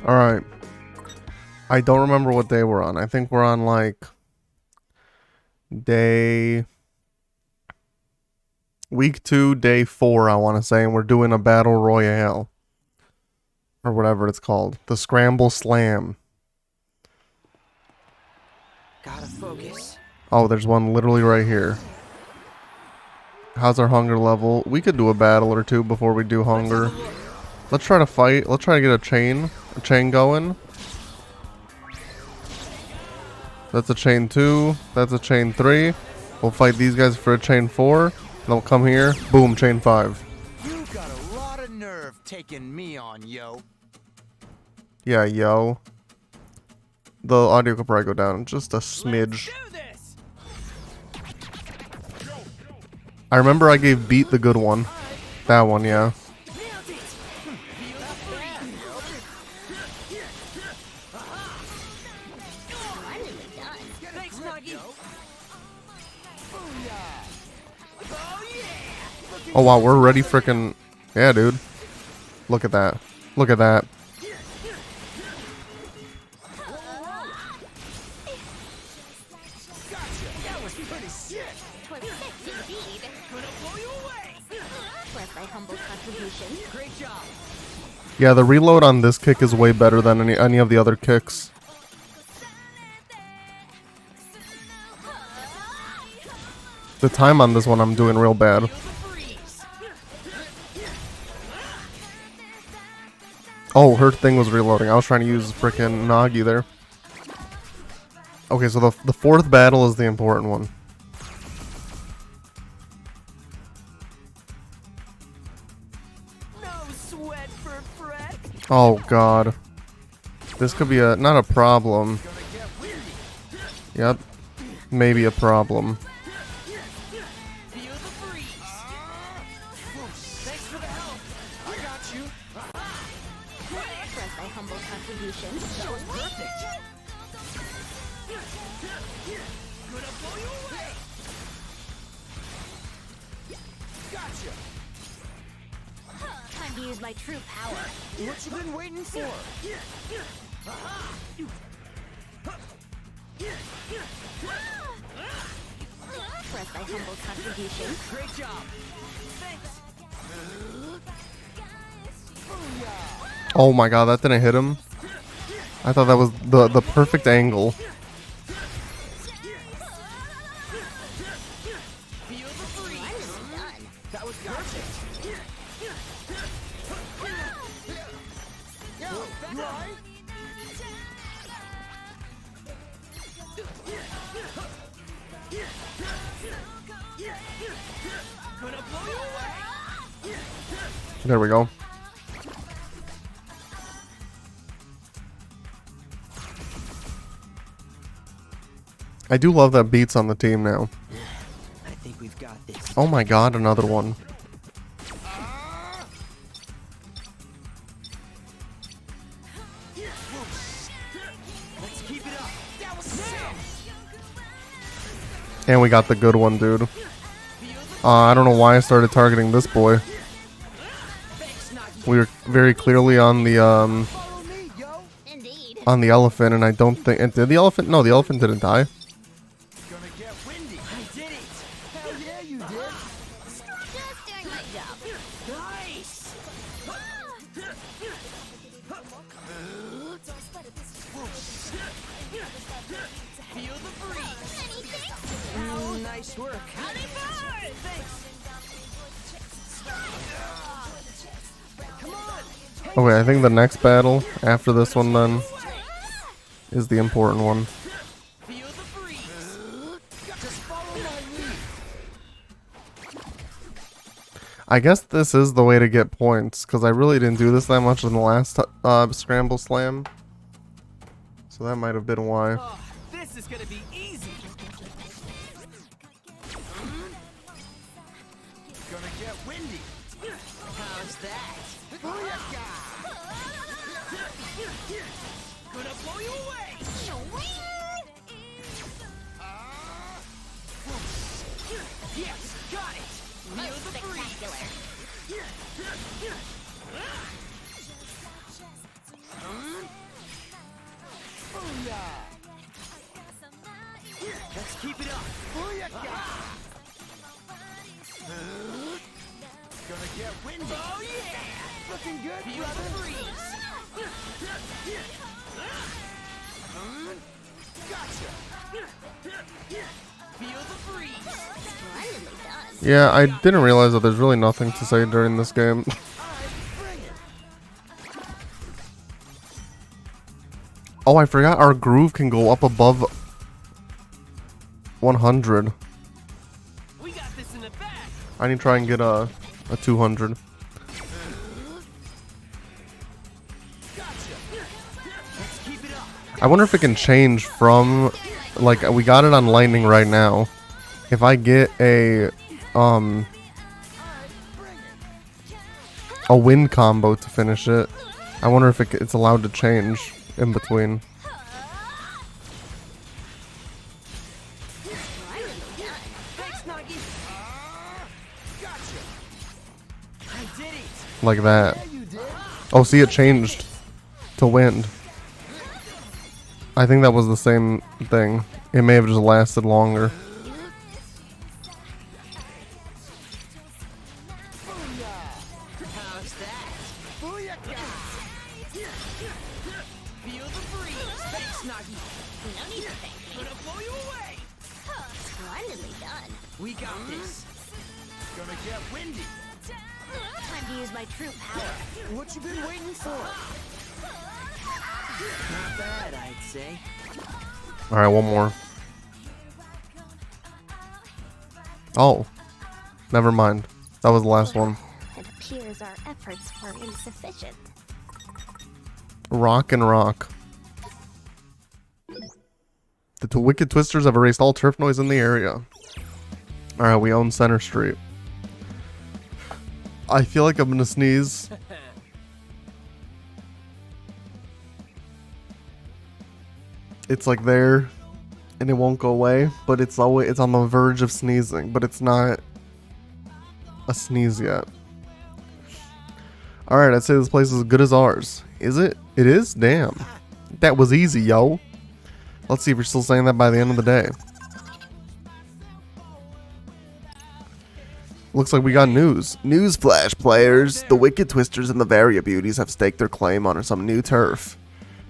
Alright. I don't remember what day we're on. I think we're on like week 2, day 4, I want to say, and we're doing a battle royale. Or whatever it's called. The Scramble Slam. Gotta focus. Oh, there's one literally right here. How's our hunger level? We could do a battle or two before we do hunger. Let's try to fight. Let's try to get a chain going. That's a chain 2. That's a chain 3. We'll fight these guys for a chain 4. And they'll come here. Boom, chain 5. You got a lot of nerve taking me on, yo. Yeah, yo. The audio could probably go down just a smidge. I remember I gave Beat the good one. That one, yeah. Oh wow, we're ready frickin'... Yeah, dude. Look at that. Look at that. Yeah, the reload on this kick is way better than any of the other kicks. The time on this one I'm doing real bad. Oh, her thing was reloading. I was trying to use frickin' Nagi there. Okay, so the fourth battle is the important one. Oh god. This could be not a problem. Yep. Maybe a problem. Time to use my true power. What you been waiting for? Press thy humble contribution. Great job. Thanks. Oh my god, that didn't hit him. I thought that was the perfect angle. That was perfect. There we go. I do love that Beat's on the team now. I think we've got this. Oh my god, another one. Let's keep it up. That was sick. And we got the good one, dude. I don't know why I started targeting this boy. We were very clearly on the Follow me, yo. Indeed. on the elephant, and I don't think... And did the elephant? No, the elephant didn't die. Gonna get windy. I did it. Hell yeah, you did. Just doing my job. Nice. Feel the breeze. Nice work. Thanks. Come on. Okay, I think the next battle after this one then is the important one. Feel the breeze. Just follow my lead. I guess this is the way to get points, because I really didn't do this that much in the last Scramble Slam. So that might have been why. Oh, this is gonna be easy. Gonna get windy. How's that? Booyaka! Gonna blow you away. Yes, got it. Feel the breeze. Spectacular. Let's keep it up. It's gonna get windy. Oh yeah! Looking good, feel brother. The breeze. Gotcha. Feel the breeze. Splendidly done. Yeah, I didn't realize that there's really nothing to say during this game. Oh, I forgot our groove can go up above 100. We got this in the bag. I need to try and get a 200. Let's keep it up. I wonder if it can change from, like, we got it on lightning right now. If I get a wind combo to finish it, I wonder if it's allowed to change in between. Thanks, Nagi. Gotcha. I did it. Like that. Yeah, you did. Oh, see, it changed to wind. I think that was the same thing. It may have just lasted longer. How's that? Booyaka! Feel the breeze. Thanks, Nagi. No need to thank me. Gonna blow you away. Splendidly done. We got this. Gonna get windy. Time to use my true power. What you been waiting for? Not bad, I'd say. Alright, one more. Oh. Never mind. That was the last one. It appears our efforts were insufficient. Rock and rock. The two wicked twisters have erased all turf noise in the area. Alright, we own Center Street. I feel like I'm gonna sneeze. It's like there, and it won't go away, but it's on the verge of sneezing, but it's not a sneeze yet. Alright, I'd say this place is as good as ours. Is it? It is? Damn. That was easy, yo. Let's see if you're still saying that by the end of the day. Looks like we got news. Newsflash, players. The Wicked Twisters and the Varia Beauties have staked their claim on some new turf.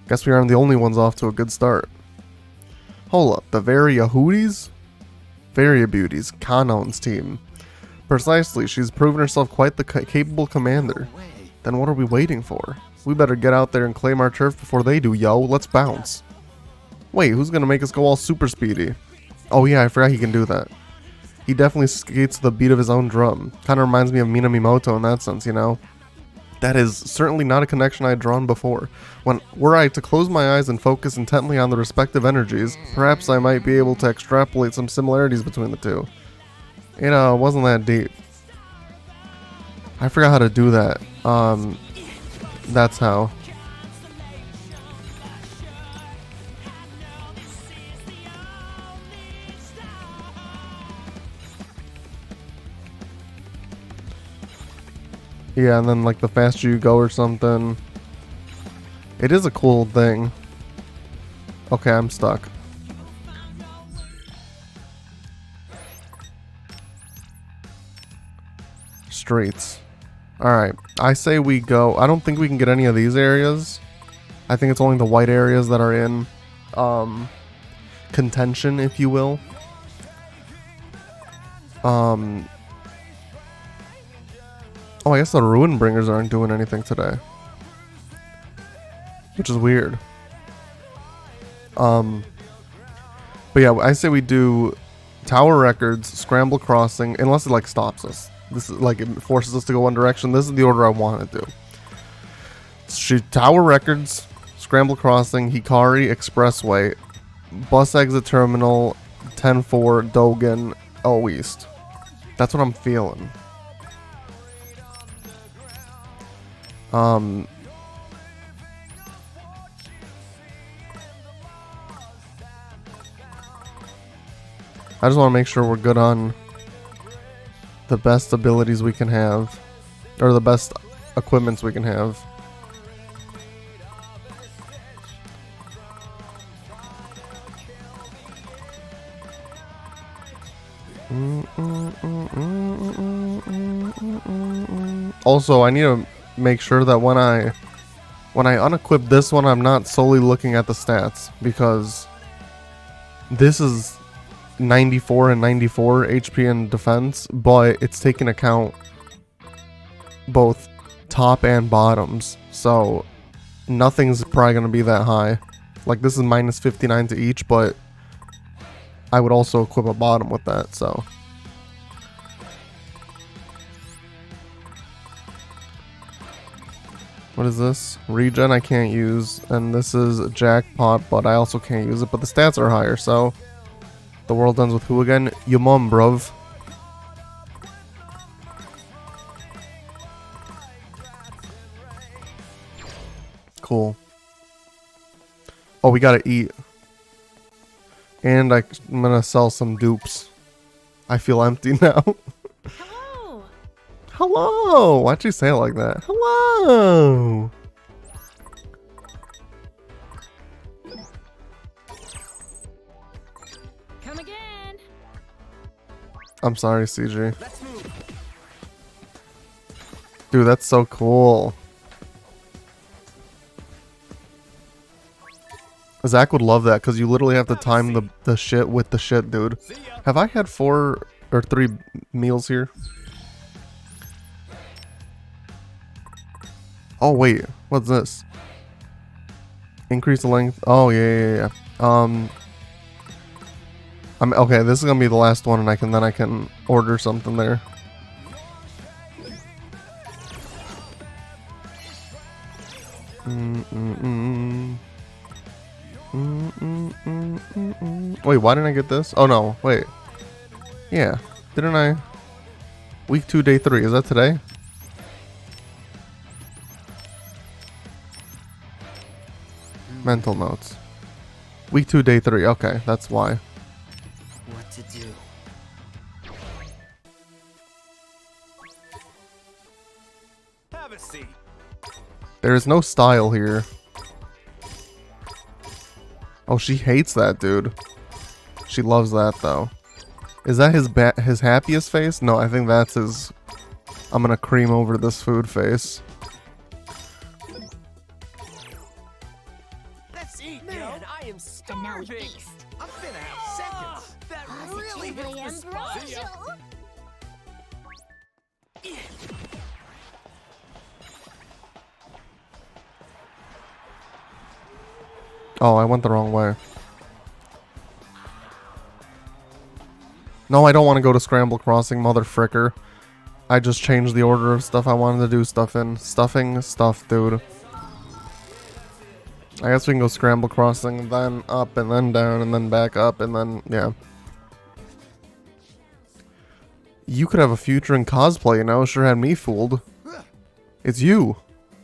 Guess we aren't the only ones off to a good start. Hold up, the Varia Hooties? Varia Beauties, Kanone's team. Precisely, she's proven herself quite the capable commander. Then what are we waiting for? We better get out there and claim our turf before they do, yo. Let's bounce. Wait, who's gonna make us go all super speedy? Oh yeah, I forgot he can do that. He definitely skates to the beat of his own drum. Kinda reminds me of Minamimoto in that sense, you know? That is certainly not a connection I had drawn before. Were I to close my eyes and focus intently on the respective energies, perhaps I might be able to extrapolate some similarities between the two. It wasn't that deep. I forgot how to do that. That's how. Yeah, and then like the faster you go or something. It is a cool thing. Okay, I'm stuck. Streets. Alright, I say we go. I don't think we can get any of these areas. I think it's only the white areas that are in contention, if you will. Oh, I guess the Ruin Bringers aren't doing anything today. Which is weird. But yeah, I say we do Tower Records, Scramble Crossing, unless it like stops us. This is like it forces us to go one direction. This is the order I want to do. Tower Records, Scramble Crossing, Hikari Expressway, Bus Exit Terminal, 10-4, Dogen, O East. That's what I'm feeling. I just want to make sure we're good on the best abilities we can have, or the best equipments we can have. Also, I need to make sure that when I unequip this one, I'm not solely looking at the stats, because this is 94 and 94 HP and defense, but it's taking account both top and bottoms, so nothing's probably going to be that high. Like, this is minus 59 to each, but I would also equip a bottom with that, so. What is this? Regen I can't use, and this is jackpot, but I also can't use it, but the stats are higher, so. The world ends with who again? Your mom, bruv. Cool. Oh, we gotta eat. And I'm gonna sell some dupes. I feel empty now. Hello. Hello! Why'd you say it like that? Hello! Come again. I'm sorry, CG. Let's move. Dude, that's so cool. Zach would love that, because you literally have to time the shit with the shit, dude. See ya. Have I had 4 or 3 meals here? Oh, wait. What's this? Increase the length. Oh, yeah. Okay, this is gonna be the last one, and then I can order something there. Wait, why didn't I get this? Oh no, wait. Yeah, didn't I? Week 2, day 3. Is that today? Mental notes. Week 2, day 3. Okay, that's why. What to do? Have a seat. There is no style here. Oh, she hates that, dude. She loves that, though. Is that his happiest face? No, I think that's his I'm gonna cream over this food face. Let's eat, Man, yo. I am And now we starving. feast. I'm finna have seconds. That really Positively hits the spot. ambrosial. Oh, I went the wrong way. No, I don't want to go to Scramble Crossing, mother fricker. I just changed the order of stuff I wanted to do stuff in. Stuffing stuff, dude. I guess we can go Scramble Crossing, then up, and then down, and then back up, and then, yeah. You could have a future in cosplay, you know? Sure had me fooled. It's you.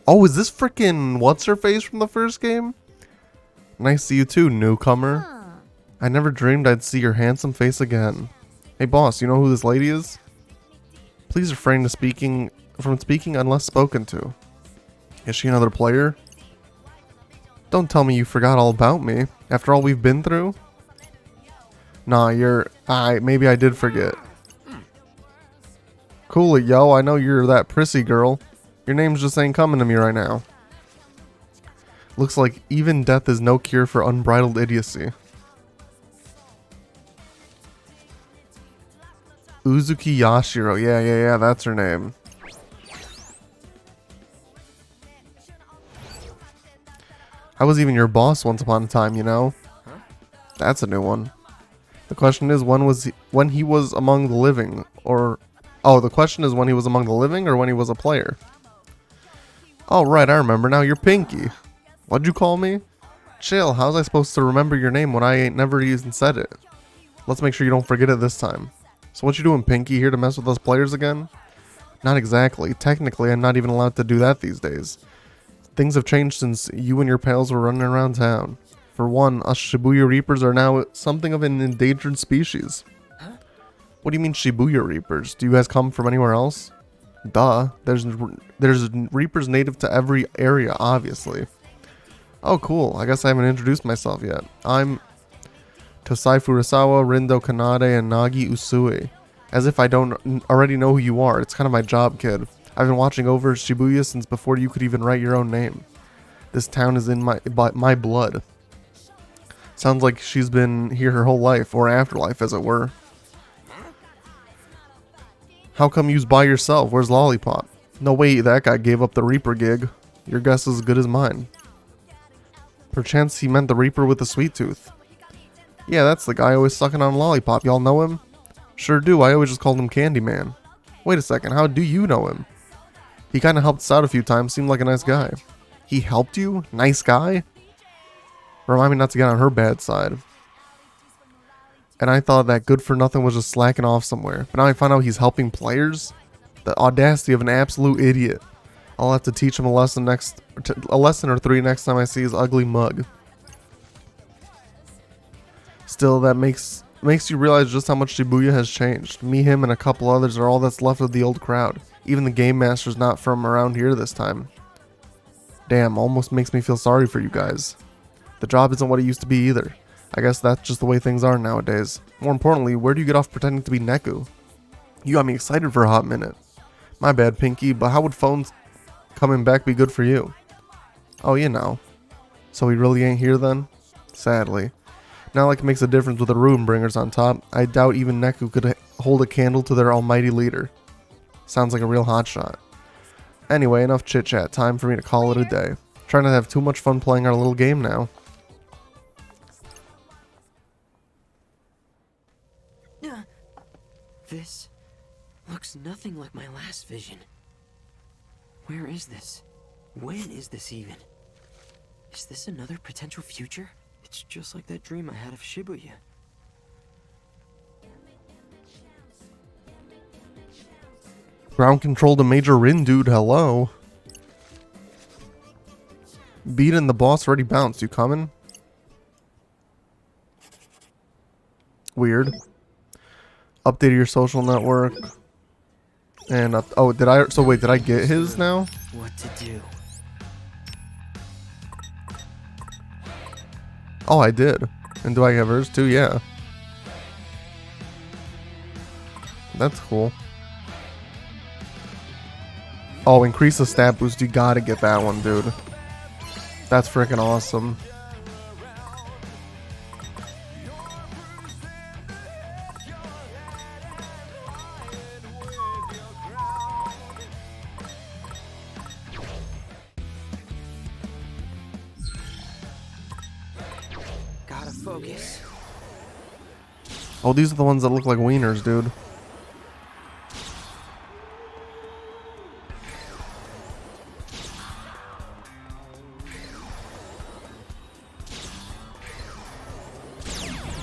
Oh, is this frickin' what's-her-face from the first game? Nice to see you too, newcomer. Huh. I never dreamed I'd see your handsome face again. Hey boss, you know who this lady is? Please refrain from speaking unless spoken to. Is she another player? Don't tell me you forgot all about me, after all we've been through? Nah, maybe I did forget. Cool it, yo, I know you're that prissy girl. Your names just ain't coming to me right now. Looks like even death is no cure for unbridled idiocy. Uzuki Yashiro, yeah, that's her name. I was even your boss once upon a time, you know? Huh? That's a new one. The question is, when he was among the living, or... Oh, the question is when he was among the living, or when he was a player? Oh, right, I remember now, you're Pinky. What'd you call me? Chill, how's I supposed to remember your name when I ain't never even said it? Let's make sure you don't forget it this time. So what you doing, Pinky, here to mess with us players again? Not exactly. Technically, I'm not even allowed to do that these days. Things have changed since you and your pals were running around town. For one, us Shibuya Reapers are now something of an endangered species. Huh? What do you mean Shibuya Reapers? Do you guys come from anywhere else? Duh. There's Reapers native to every area, obviously. Oh, cool. I guess I haven't introduced myself yet. I'm Tosai Furusawa, Rindo Kanade, and Nagi Usui. As if I don't already know who you are. It's kind of my job, kid. I've been watching over Shibuya since before you could even write your own name. This town is in my blood. Sounds like she's been here her whole life, or afterlife as it were. How come you's by yourself? Where's Lollipop? No way, that guy gave up the Reaper gig. Your guess is as good as mine. Perchance he meant the Reaper with the sweet tooth. Yeah, that's the guy always sucking on Lollipop. Y'all know him? Sure do, I always just called him Candyman. Wait a second, how do you know him? He kinda helped us out a few times, seemed like a nice guy. He helped you? Nice guy? Remind me not to get on her bad side. And I thought that good for nothing was just slacking off somewhere. But now I find out he's helping players? The audacity of an absolute idiot. I'll have to teach him a lesson or three next time I see his ugly mug. Still, that makes you realize just how much Shibuya has changed. Me, him, and a couple others are all that's left of the old crowd. Even the game master's not from around here this time. Damn, almost makes me feel sorry for you guys. The job isn't what it used to be either. I guess that's just the way things are nowadays. More importantly, where do you get off pretending to be Neku? You got me excited for a hot minute. My bad, Pinky, but how would phones coming back be good for you? Oh, you know. So he really ain't here then? Sadly. Not like it makes a difference with the Ruin Bringers on top. I doubt even Neku could hold a candle to their almighty leader. Sounds like a real hotshot. Anyway, enough chit-chat. Time for me to call it a day. Trying to have too much fun playing our little game now. This looks nothing like my last vision. Where is this? When is this even? Is this another potential future? It's just like that dream I had of Shibuya. Ground control to Major Rin, dude. Hello. Beat and the boss already bounced. You coming? Weird. Update your social network. And oh, did I? So wait, did I get his now? What to do? Oh, I did. And do I have hers too? Yeah. That's cool. Oh, increase the stat boost. You gotta get that one, dude. That's freaking awesome. Gotta focus. Oh, these are the ones that look like wieners, dude.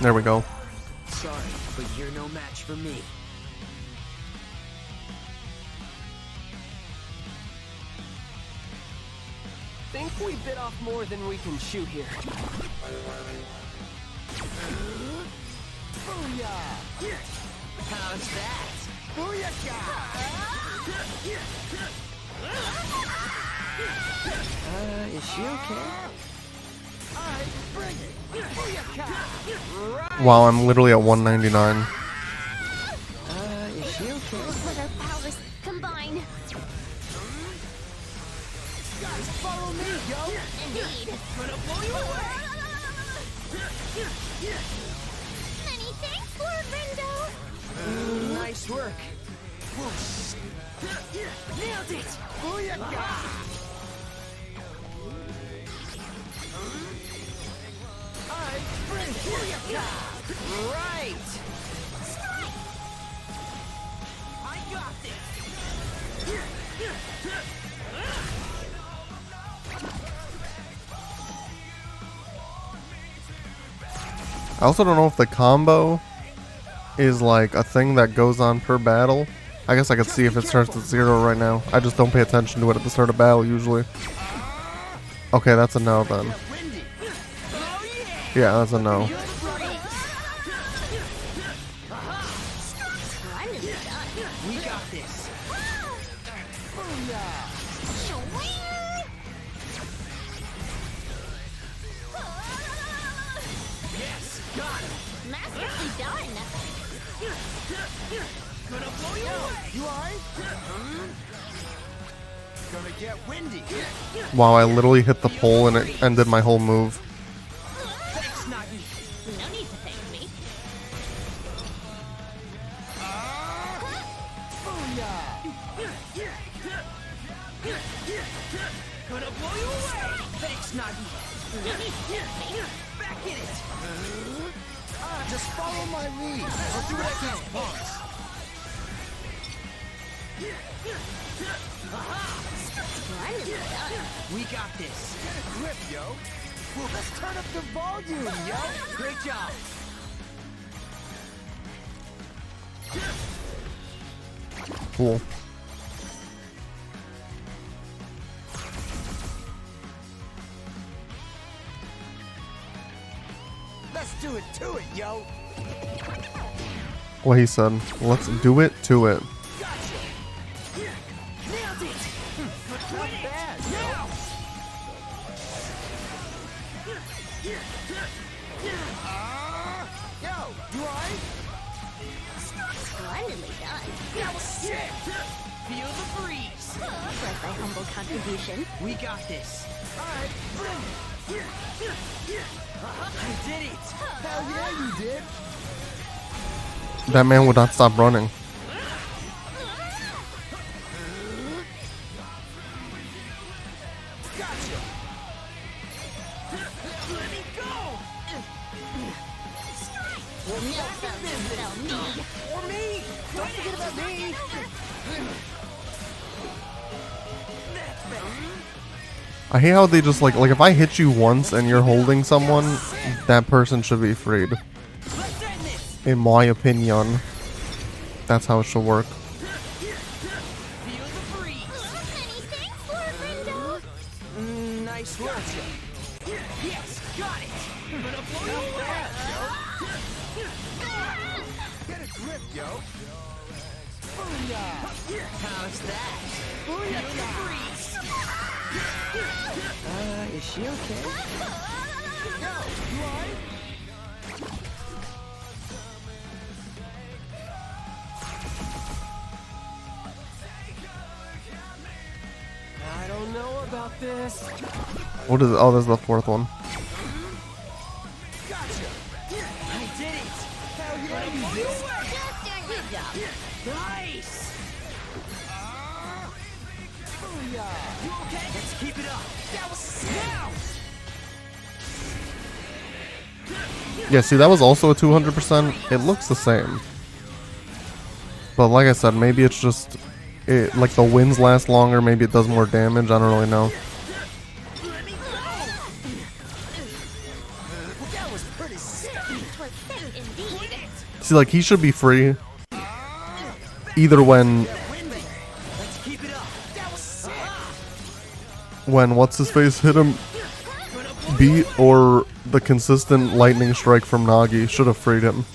There we go. Sorry, but you're no match for me. Think we bit off more than we can chew here. Booyah! How's that? Booyaka! Is she okay? Alright, bring it! Booyaka! Right! Wow, I'm literally at 199. Is she okay? Let our powers combine. Guys, follow me, yo! Indeed. Gonna blow you away! Many thanks, Lord Rindo. Nice work! Whoosh! Nailed it! Booyaka! Alright, bring it! Booyaka! Right! Strike! I got this! I also don't know if the combo is like a thing that goes on per battle. I guess I could see if it starts at 0 right now. I just don't pay attention to it at the start of battle usually. Okay, that's a no then. Yeah, that's a no. Splendidly done. We got this! Booyah! Swing! Yes! Got it! Masterfully done. Gonna blow you away. You alright? Gonna get windy. Wow, I literally hit the pole and it ended my whole move. Thanks, Nagi. No need to thank me. Gonna blow you away. Thanks, Nagi. No need to thank me. Back in it. Just follow my lead. I'll do what I can. Pause. Splendidly done. We got this. Get a grip, yo. Well, let's turn up the volume, yo. Great job. Cool. Let's do it to it, yo. What he said. Let's do it to it. Gotcha. Nailed it. Not bad. Now. Yo, you alright? Splendidly done. That was sick. Feel the breeze. Was thy humble contribution. We got this. Alright. I did it. Hell yeah, you did. That man would not stop running. Gotcha. Let me go. No foes spell me. Or me. Don't forget about me. That's better. I hate how they just like if I hit you once and you're holding someone, that person should be freed. Let's end this. In my opinion. That's how it should work. Feel the breeze. Many thanks, Lord Rindo. Nice work. Yes, got it. Gonna blow you away. Get a grip, yo. Booyah. How's that? Feel the breeze. Is she okay? Yo, you alright? I don't know about this. What is it? Oh, this is the fourth one. Gotcha. I did it. Hell yeah, you did. Just doing my job. Nice. Booyah. You okay? Let's keep it up. That was now. Yeah, see, that was also a 200%. It looks the same. But like I said, maybe it's just like the winds last longer, maybe it does more damage, I don't really know. Let me go. That was pretty sick. Twas sick indeed. See, like he should be free either when Let's keep it up. That was sick. what's his face hit him beat or the consistent lightning strike from Nagi should have freed him. Was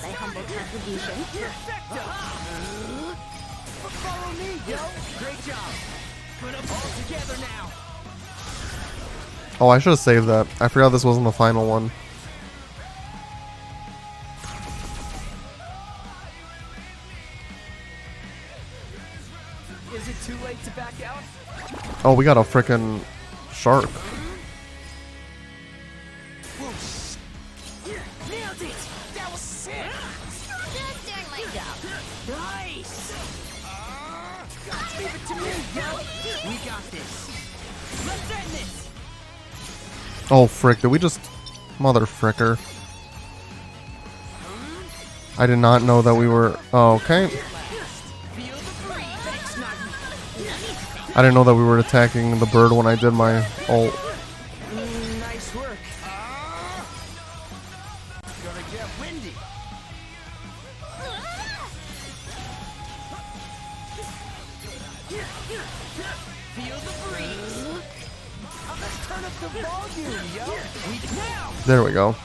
thy humble contribution. Follow me, yo. Great job. Gonna pull together now. Oh, I should have saved that. I forgot this wasn't the final one. Is it too late to back out? Oh, we got a frickin' shark. Whoosh. Nailed it. That was sick. Just doing my job. Nice. Leave it to me, yo. We got this. Let's end this. Oh, frick. Did we just... Mother fricker. I did not know that we were... Oh, okay. Feel the breeze. Thanks, Nagi. I didn't know that we were attacking the bird when I did my ult. Nice work. Gonna get windy. Feel the breeze. Let's turn up the volume, yo. We now. There we go.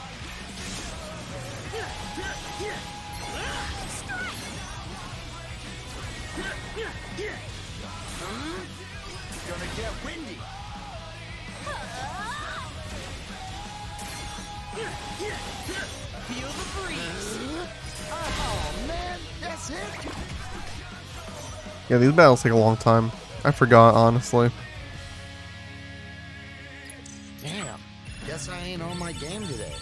Gonna get windy. Feel the breeze. Oh man. That's it. Yeah, these battles take a long time. I forgot, honestly. Damn. Guess I ain't on my game today.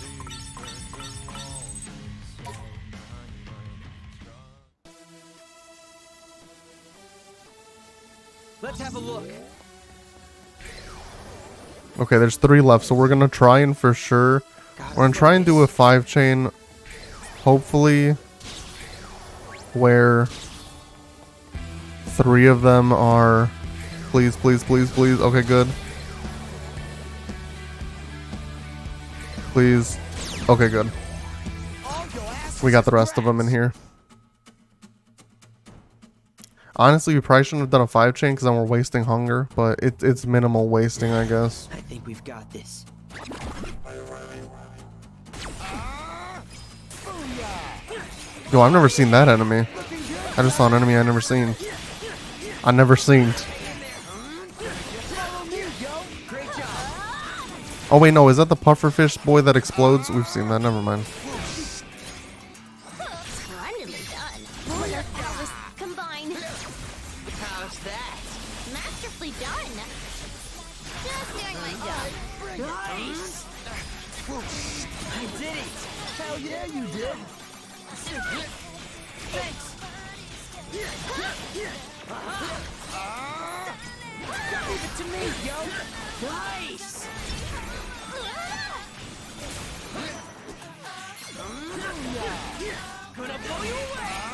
Let's have a look. Okay, there's 3 left, so we're gonna try and for sure. We're gonna try and do a 5-chain, hopefully, where 3 of them are. Please, please, please, please. Okay, good. Please. Okay, good. We got the rest of them in here. Honestly, we probably shouldn't have done a 5-chain because then we're wasting hunger, but it's minimal wasting, I guess. I think we've got this. Yo, I've never seen that enemy. I just saw an enemy I never seen. I never seen. Oh wait, no, is that the pufferfish boy that explodes? We've seen that. Never mind. Splendidly done. Wonder if that was combined. How's that? Masterfully done. Just doing my job. Nice! I did it! Hell yeah, you did. Thanks! Leave it to me, yo. Nice! Gonna blow you away!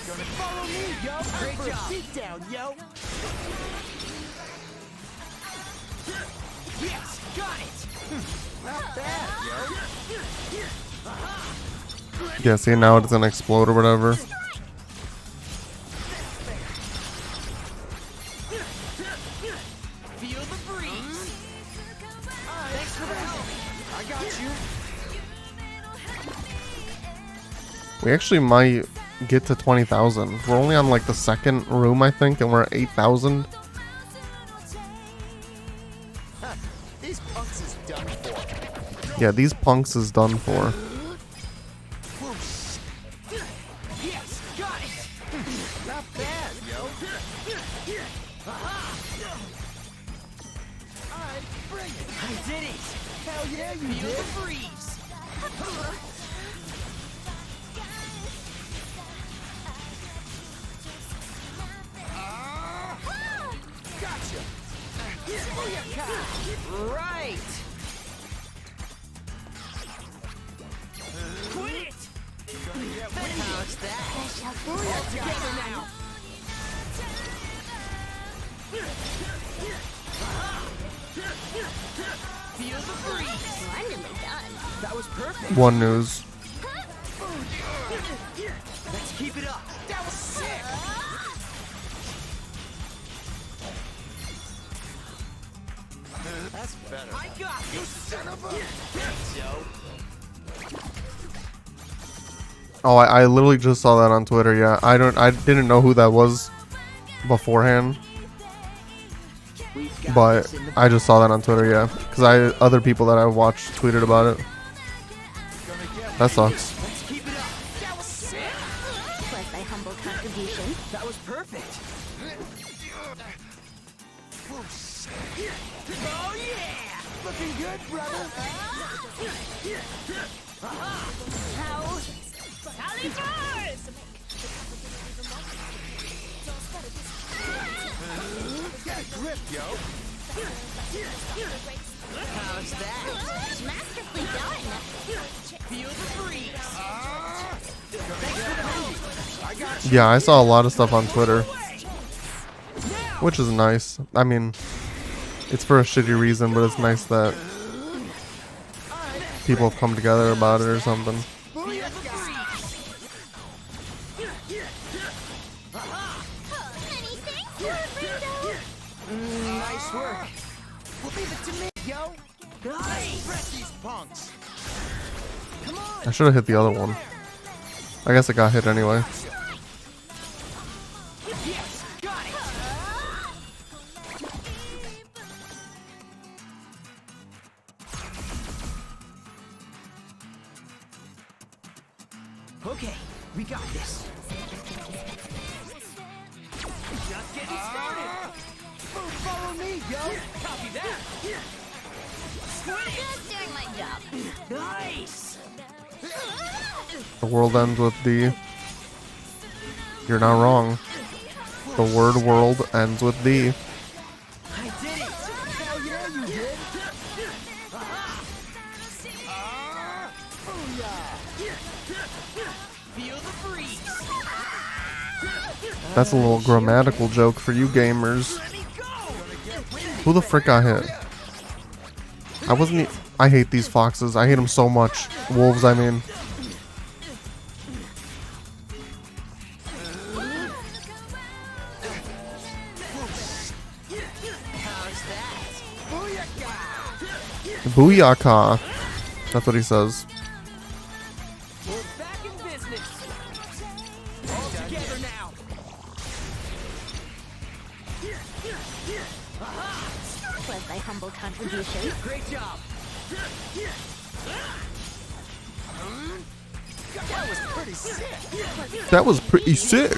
Gonna follow me, yo. Great For a job. beat down, yo. Yes! Got it! Not bad, yo. Yeah, see, now it's gonna explode or whatever. Feel the breeze! Thanks for the help! I got you. We actually might get to 20,000. We're only on like the 2nd room, I think, and we're at 8,000. These punks is done for. Yeah, these punks is done for. Yes! Got it! Not bad, yo. Alright, bring it. I did it! Hell yeah, you Feel did. the breeze! Gotcha. Right! Quit it! How's that? All together now! Feel the breeze! Splendidly done. That was perfect! One news. Let's keep it up! That was sick. That's better. I got this! Son of a... Thanks, yo! Oh, I literally just saw that on Twitter. Yeah, I didn't know who that was beforehand, We've got but this in the I just saw that on Twitter. Yeah, because other people that I watched tweeted about it. That sucks. Let's keep it up! That was sick. Was thy humble contribution. That was perfect! Oh yeah! Looking good, brother. How? Sally Bars! Get a grip, yo. How's that? Masterfully done. Feel the breeze! I got you. Yeah, I saw a lot of stuff on Twitter, which is nice. I mean, it's for a shitty reason, but it's nice that people have come together about it or something. Nice work. Leave it to me, yo. Nice! Press these punks. Come on. I should have hit the other one. I guess it got hit anyway. Yes! Got it! Okay, we got this. Just getting started. Follow me, yo. Copy that. Just doing my job. Nice. The world ends with D. You're not wrong. The word world ends with D. I did it. Hell yeah, you did. Feel the breeze. That's a little grammatical joke for you gamers. Let me go. Who the frick got hit? I wasn't. I hate these foxes. I hate them so much. Wolves, I mean. How's that? Booyaka. Booyaka. That's what he says. We're back in business. All together now. Was my humble contribution. Great job. That was pretty sick. That was pretty sick.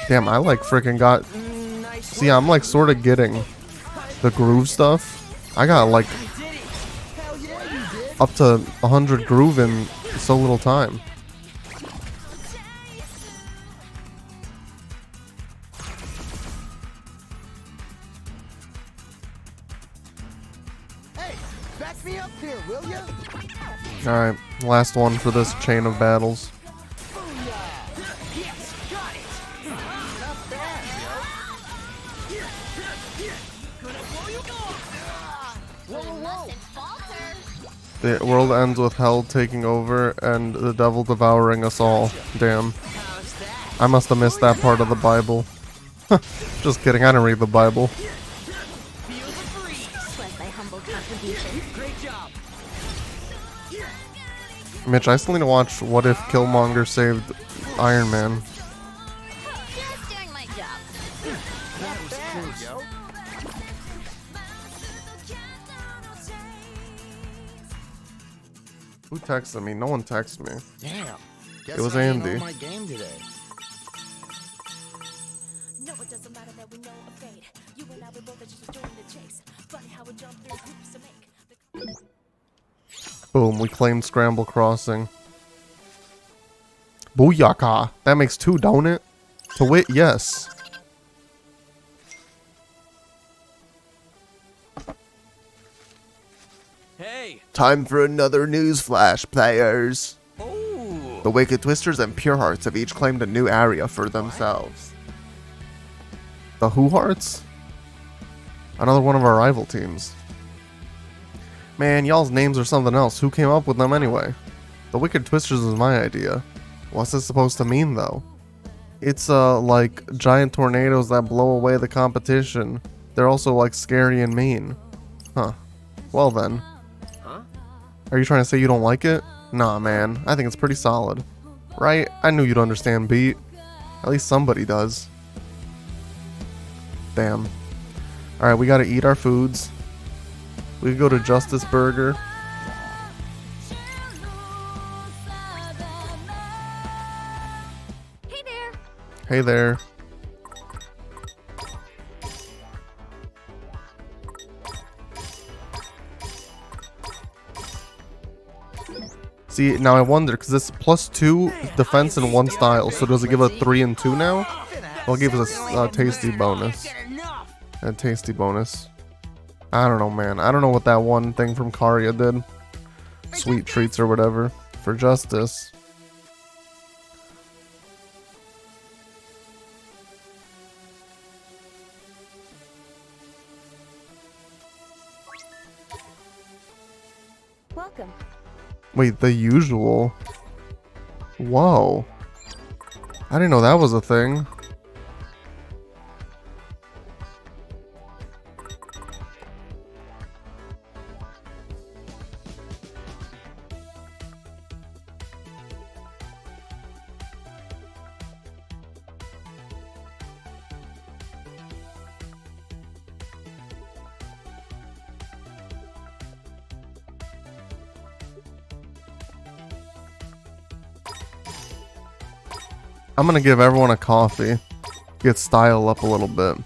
Damn, I like freaking got. Nice. See, I'm like sort of getting the groove stuff. I got like I did it. Hell yeah, you did. up to 100 groove in so little time. Hey, back me up here, will ya? Alright, last one for this chain of battles. Booyah! Yes, got it. Not bad, yo. Gonna blow you off. Whoa, whoa, whoa. Mustn't falter. The world ends with hell taking over and the devil devouring us all. Damn. How's that? I must have missed that part of the Bible. Just kidding, I don't read the Bible. Feel the breeze. Was my humble contribution. Great job. Mitch, I still need to watch What If Killmonger Saved Iron Man. Just doing my job. That was close, yo. Who texted me? No one texted me. Damn. Guess It was I ain't Andy. on my game today. No, it doesn't matter that we know a fate. You and I, we both are just doing the chase. Funny how we jump through hoops to make the Boom, we claimed Scramble Crossing. Booyaka. That makes two, don't it? To wit, yes. Hey. Time for another news flash, players. Oh. The Wicked Twisters and Pure Hearts have each claimed a new area for themselves. The Who Hearts? Another one of our rival teams. Man, y'all's names are something else. Who came up with them anyway? The Wicked Twisters is my idea. What's this supposed to mean, though? It's, like, giant tornadoes that blow away the competition. They're also, like, scary and mean. Huh. Well then. Huh? Are you trying to say you don't like it? Nah, man. I think it's pretty solid. Right? I knew you'd understand, Beat. At least somebody does. Damn. Alright, we gotta eat our foods. We could go to Justice Burger. Hey there. Hey there. See, now I wonder, because it's +2 defense in one style, so does it give a 3 and 2 now? Well, it gives us a tasty bonus. Get enough. A tasty bonus. I don't know, man. I don't know what that one thing from Karya did. Sweet treats or whatever. For justice. welcome. Wait, the usual? Whoa. I didn't know that was a thing. I'm gonna give everyone a coffee. Get style up a little bit.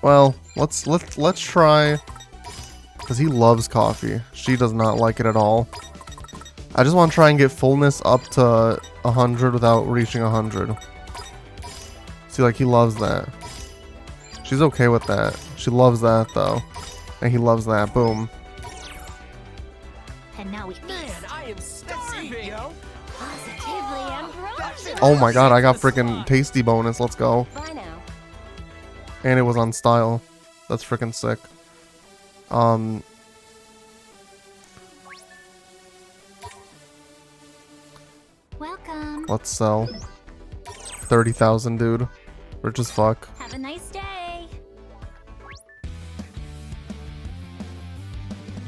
Well, let's try, because he loves coffee. She does not like it at all. I just want to try and get fullness up to 100 without reaching 100. See, like, he loves that. She's okay with that. She loves that though, and he loves that. Boom. And now we feast. Man, I am starving, yo. Positively ambrosia. Oh my god, I got freaking tasty bonus. Let's go. Bye now. And it was on style. That's freaking sick. Welcome. Let's sell 30,000, dude. Rich as fuck. Have a nice day.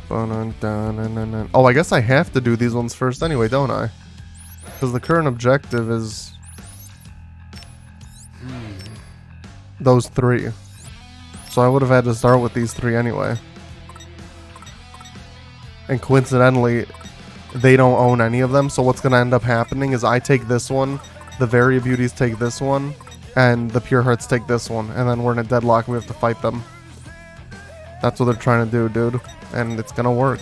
Oh, I guess I have to do these ones first anyway, don't I? Because the current objective is those 3. So I would have had to start with these 3 anyway. And coincidentally, they don't own any of them. So what's going to end up happening is I take this one, the Varia Beauties take this one, and the Pure Hearts take this one. And then we're in a deadlock and we have to fight them. That's what they're trying to do, dude. And it's going to work.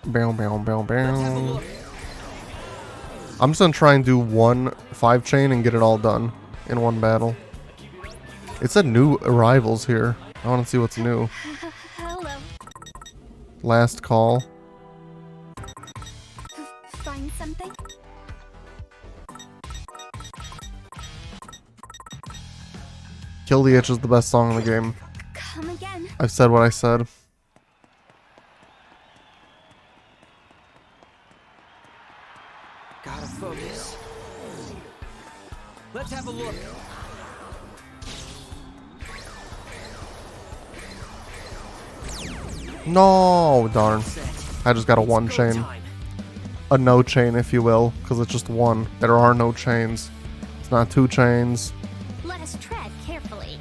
Bow, bow, bow, bow. I'm just gonna try and do one 5-chain and get it all done in one battle. It said new arrivals here. I want to see what's new. Hello. Last call. Find something? Kill the Itch is the best song in the game. Come again. I've said what I said. Gotta focus. Let's have a look. No, darn. I just got a 1 It's go chain. time. A no chain, if you will, because it's just 1. There are no chains. It's not 2 chains. Let us tread carefully.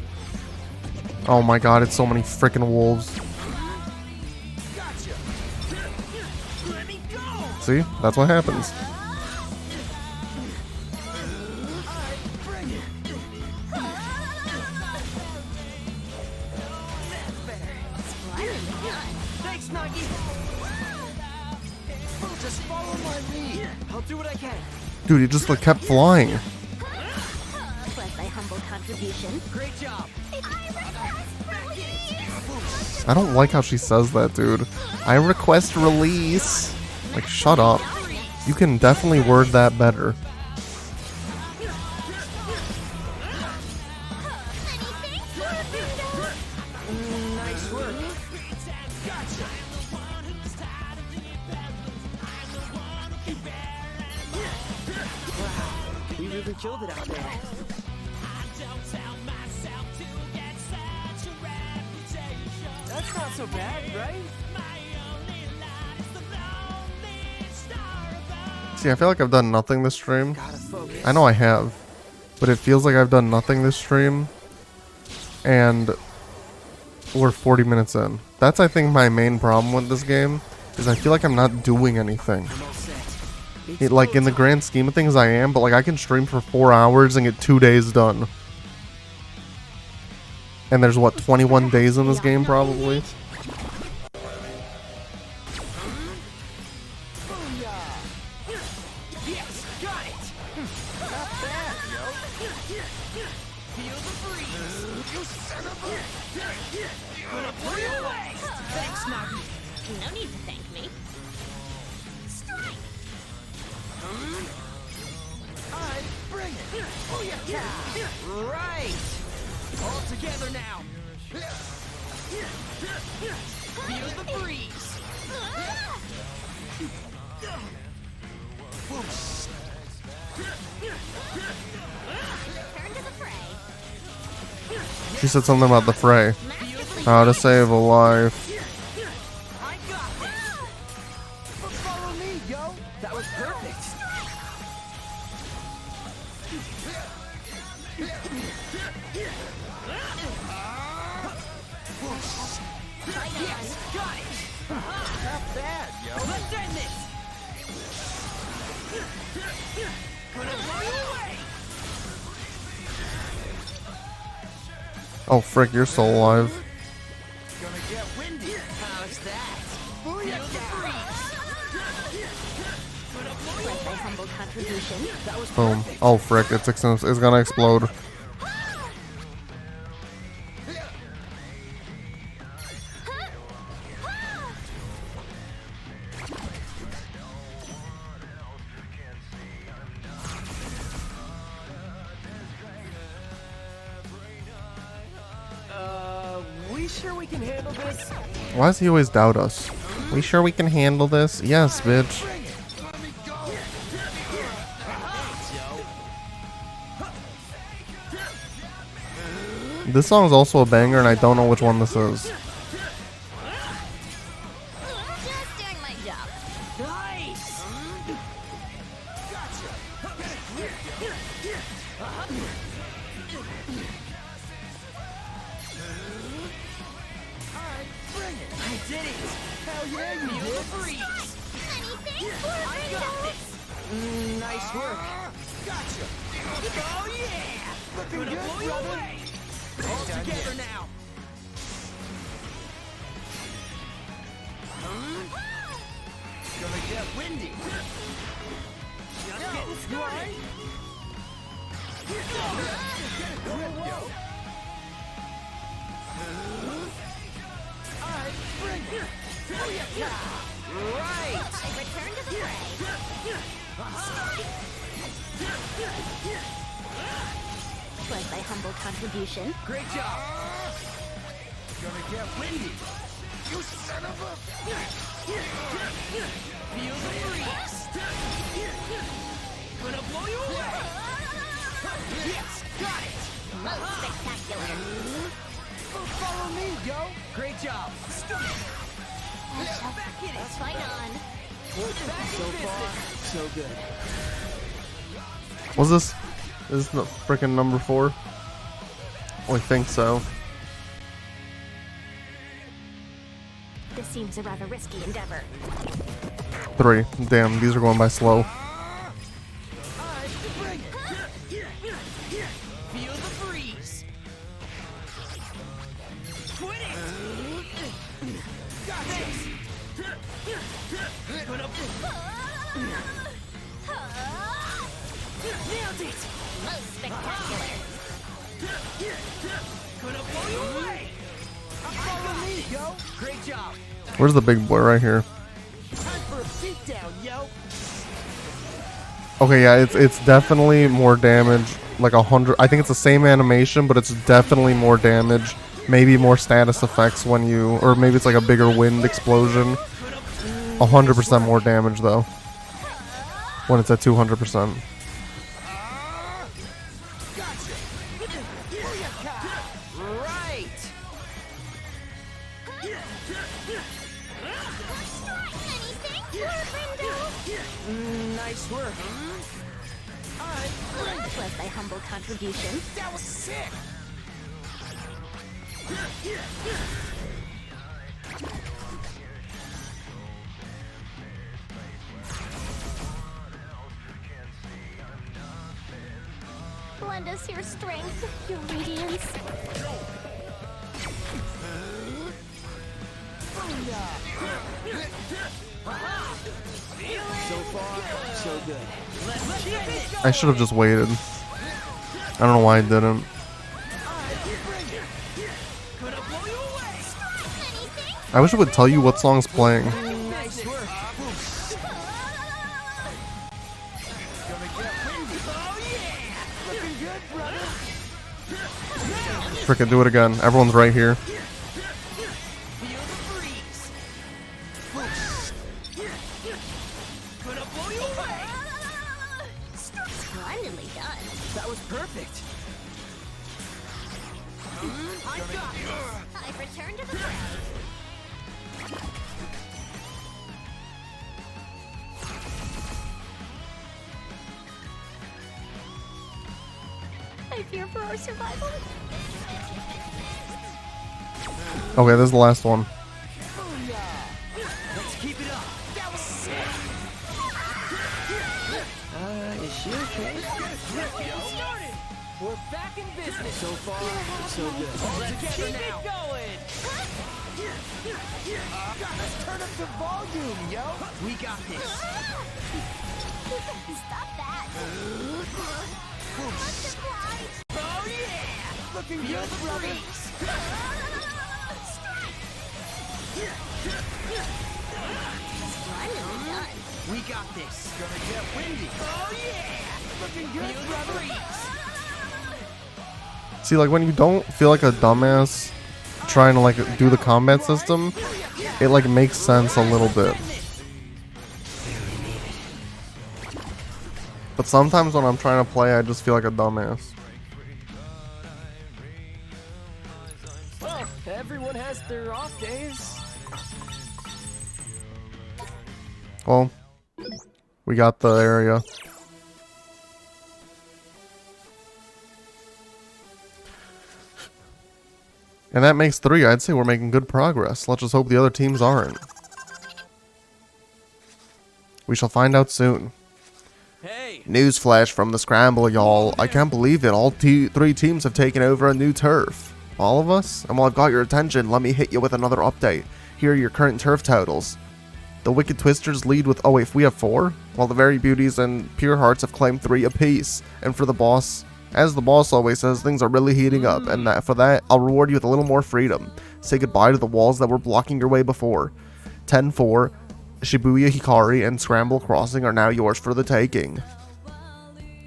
Oh my god, it's so many freaking wolves. Gotcha. Let me go. See? That's what happens. Bring it. Thanks, Nagi. Just follow my lead. I'll do what I can. Dude, he just like kept flying. Was thy humble contribution. Great job. I don't like how she says that, dude. I request release. Like, shut up. You can definitely word that better. Nice work. Gotcha. Wow, we really killed it out there. That's not so bad, right? See, I feel like I've done nothing this stream. Gotta focus. I know I have, but it feels like I've done nothing this stream. And we're 40 minutes in. That's, I think, my main problem with this game, is I feel like I'm not doing anything. I'm all set. Like, in the grand scheme of things, I am, but like I can stream for 4 hours and get 2 days done. And there's what, 21 days in this game probably? Yes, got it. Not bad, yo. Feel the breeze. You son of a. Gonna blow you away. Thanks, Nagi. No need to thank me. Strike! I bring it. Oh yeah. Right. All together now. Feel the breeze. Turn to the fray. She said something about the fray. How to save a life. I got this. Follow me, yo. That was perfect. Yes, got it. Not bad, yo. Let's end this. Gonna blow you away. Oh, frick, you're still alive. Gonna get windy. How's that? Feel the breeze. Gonna blow you Like my away. humble contribution. That was Boom. perfect. Oh, frick, it's gonna explode. We sure we can handle this? Why does he always doubt us? We sure we can handle this? Yes, bitch. This song is also a banger, and I don't know which one this is. Just doing my job. Nice. I did it. Hell yeah, you did. The breeze. I got this. Nice work. Gotcha. Oh yeah. Looking good, blow you away. All together now. Gonna get windy. Just getting started. Alright, bring it. Right. I return to the fray. Was my humble contribution. Great job. Gonna get windy. You son of a... Feel the breeze. Gonna blow you away. Yes, got it. Most spectacular. Follow me, yo. Great job. Back in it. Let's fight on. So far, so good. Was this? Is this the freaking number 4? I think so. This seems a rather risky endeavor. 3. Damn, these are going by slow. Alright, bring it. Feel the breeze. Quit it. Got this. Gonna... Nailed it. Most spectacular. Gonna blow you away. Follow me, yo. Great job. Where's the big boy? Right here. Time for a beatdown, yo. Okay, yeah, it's definitely more damage. Like 100. I think it's the same animation, but it's definitely more damage. Maybe more status effects when you, or maybe it's like a bigger wind explosion. 100% more damage though. When it's at 200%. Right. Nice work. Alright, Was my humble contribution. that was sick. Lend us your strength, your radiance. So far, so good. Let's keep it. I should have just waited. I don't know why I didn't. Gonna blow you away. I wish it would tell you what song's playing. Nice work. Gonna get windy. Oh yeah. Looking good, brother. Frickin' do it again. Everyone's right here. Feel the breeze. Gonna blow you away. Splendidly done. That was perfect. I got it. I've returned to the fray. I fear for our survival. Okay, this is the last one. Let's keep it up. That was sick. Is she okay? Started. We're back in business. So far, so good. Let's keep it going. Let's turn up the volume, yo. We got this. Stop that. Oh yeah. Looking good, brother. Finally done. We got this. Gonna get windy. Oh yeah. Looking good, brother. See, like, when you don't feel like a dumbass trying to, like, do the combat system, it, like, makes sense a little bit. But sometimes when I'm trying to play, I just feel like a dumbass. Well, everyone has their off days. Well, we got the area. And that makes 3. I'd say we're making good progress. Let's just hope the other teams aren't. We shall find out soon. Hey. Newsflash from the scramble, y'all. I can't believe it. All 3 teams have taken over a new turf. All of us? And while I've got your attention, let me hit you with another update. Here are your current turf totals. The Wicked Twisters lead with... Oh wait, we have 4? While the Very Beauties and Pure Hearts have claimed 3 apiece. And for the boss... As the boss always says, things are really heating up, and for that, I'll reward you with a little more freedom. Say goodbye to the walls that were blocking your way before. 10-4, Shibuya Hikari and Scramble Crossing are now yours for the taking.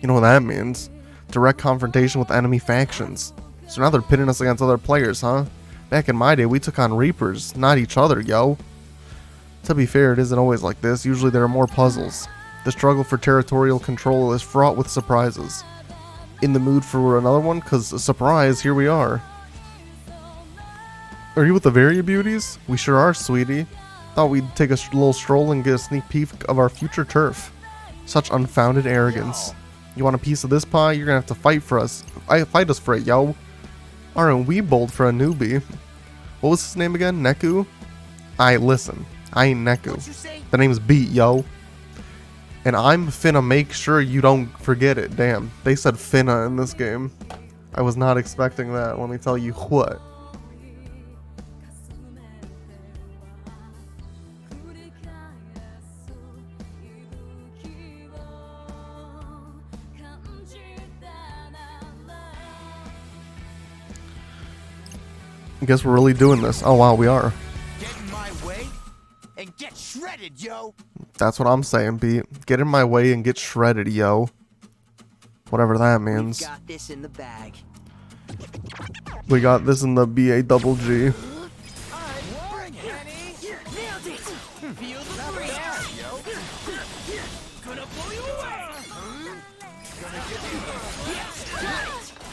You know what that means? Direct confrontation with enemy factions. So now they're pitting us against other players, huh? Back in my day, we took on Reapers, not each other, yo. To be fair, it isn't always like this. Usually there are more puzzles. The struggle for territorial control is fraught with surprises. In the mood for another one? Cause surprise, here we are. Are you with the Varia Beauties? We sure are, sweetie. Thought we'd take a little stroll and get a sneak peek of our future turf. Such unfounded arrogance. You want a piece of this pie? You're gonna have to fight for us. Fight us for it, yo. Aren't we bold for a newbie? What was his name again? Neku? Listen. I ain't Neku. The name's Beat, yo. And I'm finna make sure you don't forget it. Damn, they said finna in this game. I was not expecting that, let me tell you what. I guess we're really doing this. Oh wow, we are. Get in my way and get shredded, yo. That's what I'm saying, Beat. Get in my way and get shredded, yo. Whatever that means. We got this in the bag. We got this in the BA double G. Bring it. Nailed it. Feel the breeze, yo. Gonna blow you away. Gonna give you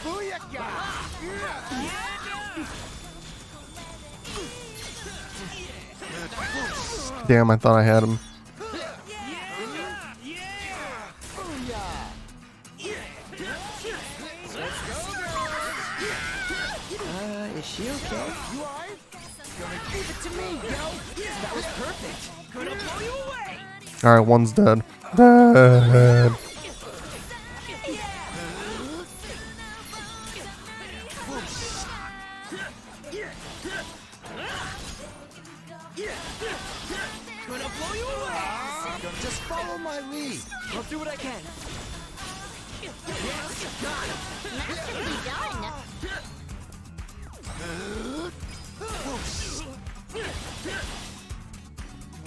booyaka. Damn, I thought I had him. Is she okay? You alright? Gonna give it to me, yo. That was perfect. Gonna blow you away. Alright, one's dead. Dead. Gonna blow you away. Just follow my lead. I'll do what I can. Yes, got him. Masterfully done.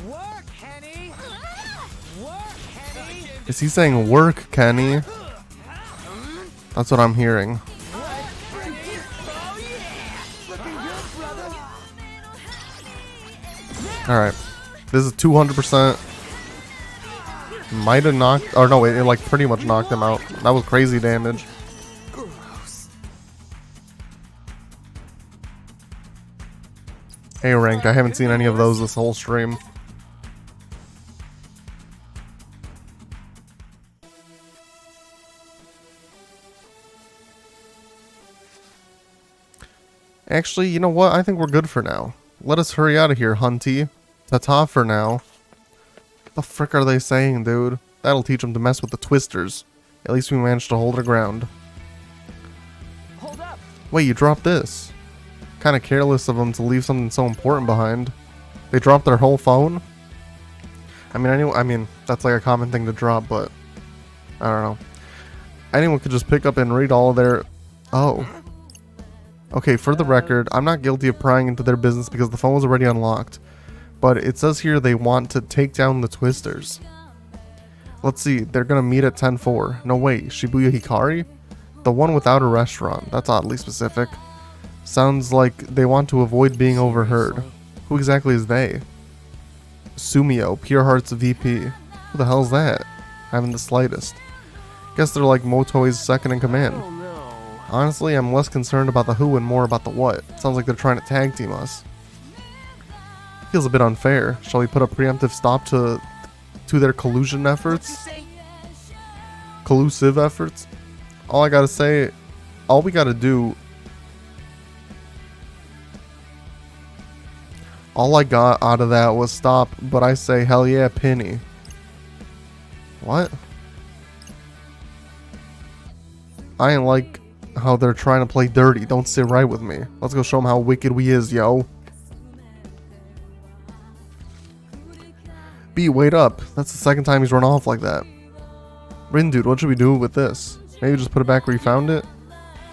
Work, Henny. Work, Henny. Is he saying work, Kenny? That's what I'm hearing. Oh yeah. Looking good, brother. Alright. This is 200%. Might have knocked... Or no, it like pretty much knocked him out. That was crazy damage. Gross. A rank. I haven't seen any of those this whole stream. Actually, you know what? I think we're good for now. Let us hurry out of here, Hunty. Ta-ta for now. The frick are they saying, dude? That'll teach them to mess with the twisters. At least we managed to hold our ground. Hold up. Wait, you dropped this. Kind of careless of them to leave something so important behind. They dropped their whole phone? I mean, that's like a common thing to drop, but I don't know. Anyone could just pick up and read all of their... Oh. Okay, for the record, I'm not guilty of prying into their business because the phone was already unlocked. But it says here they want to take down the twisters. Let's see, they're gonna meet at 10-4. No wait, Shibuya Hikari? The one without a restaurant. That's oddly specific. Sounds like they want to avoid being overheard. Who exactly is they? Sumio, Pure Heart's VP. Who the hell's that? I haven't the slightest. Guess they're like Motoi's second in command. Oh no. Honestly, I'm less concerned about the who and more about the what. Sounds like they're trying to tag team us. Feels a bit unfair. Shall we put a preemptive stop to their collusion efforts? Collusive efforts? All I gotta say, all we gotta do... All I got out of that was stop, but I say hell yeah, Penny. What? I ain't like how they're trying to play dirty. Don't sit right with me. Let's go show them how wicked we is, yo. B, wait up. That's the second time he's run off like that. Rin, dude, what should we do with this? Maybe just put it back where you found it?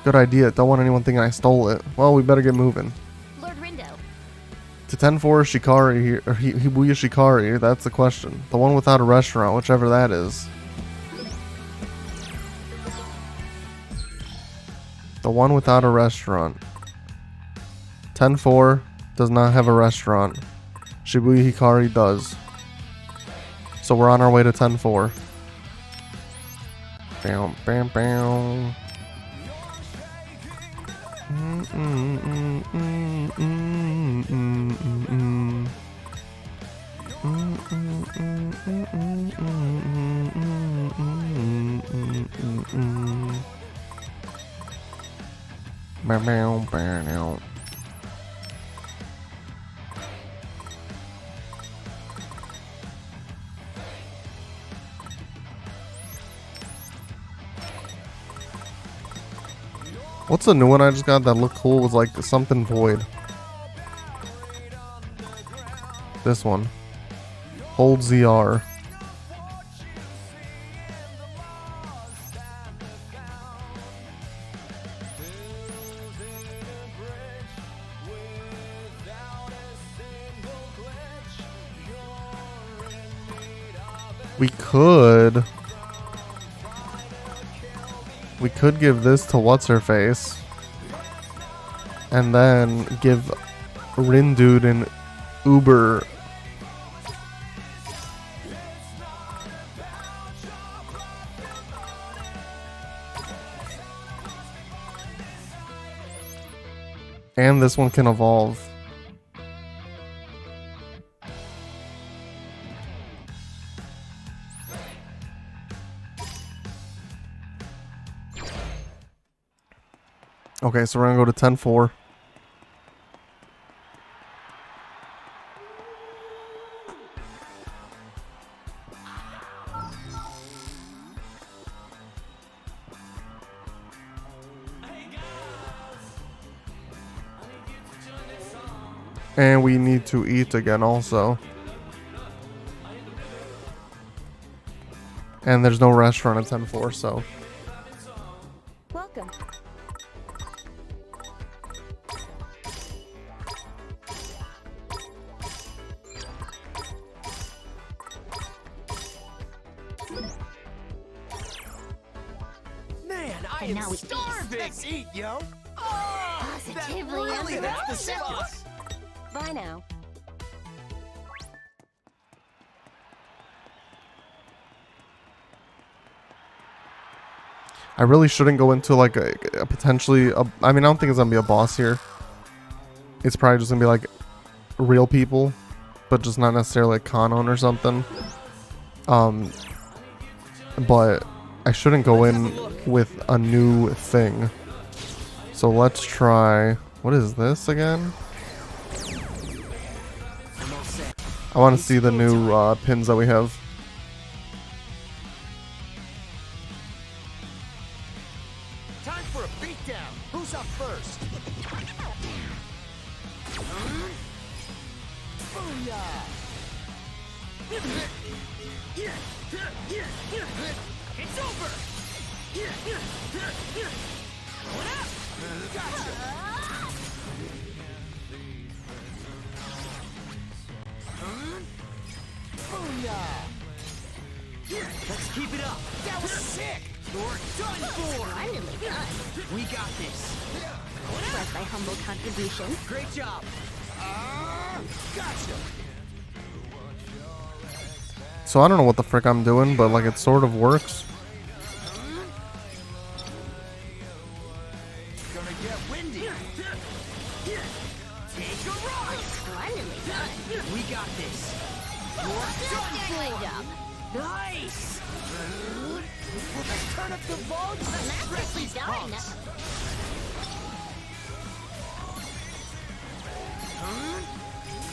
Good idea. Don't want anyone thinking I stole it. Well, we better get moving. Lord Rindo. To 10-4 Shikari here, or Hibuya Shikari, that's the question. The one without a restaurant, whichever that is. The one without a restaurant. 10-4 does not have a restaurant. Shibuya Hikari does. So we're on our way to 10-4. Bam, bam, bam. What's the new one I just got that looked cool? It was like something void. This one. Hold ZR. We could give this to What's-Her-Face. And then give Rindude an Uber. And this one can evolve. Okay, so we're gonna go to 10-4. And we need to eat again also. And there's no restaurant at 10-4, so. Welcome. Man, I And now am we feast. starving. Let's eat, yo. Positively Really, that's the unbelievable. sauce. Bye now. I really shouldn't go into like a potentially, I mean, I don't think it's gonna be a boss here. It's probably just gonna be like real people, but just not necessarily like Kanon or something. But I shouldn't go in with a new thing. So let's try What is this again? I'm all set. I want to see the new pins that we have. Time for a beatdown. Who's up first? Booyah! It's over! Going up! Gotcha! Booyah! Let's keep it up! That was sick! You're done for! Finally done. We got this! Plus my humble contribution. Great job! Gotcha! So I don't know what the frick I'm doing, but like it sort of works. Gonna get windy! Take a ride! Finally done. We got this! You're Just done doing my for! job. Nice! Let's turn up the volume! That's Press pretty these done. pumps!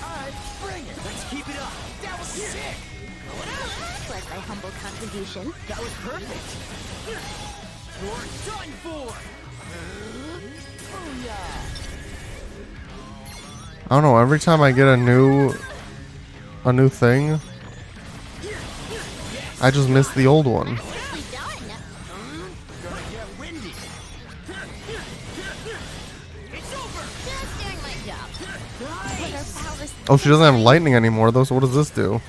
Alright, bring it! Let's keep it up! That was sick! Plus my humble contribution. That was perfect! You're done for! Booyah! I don't know. Every time I get a new thing, I just miss the old one. Nicely done. Gonna get windy! It's over! Just doing my job. With our powers. Oh, she doesn't have lightning anymore though. So what does this do?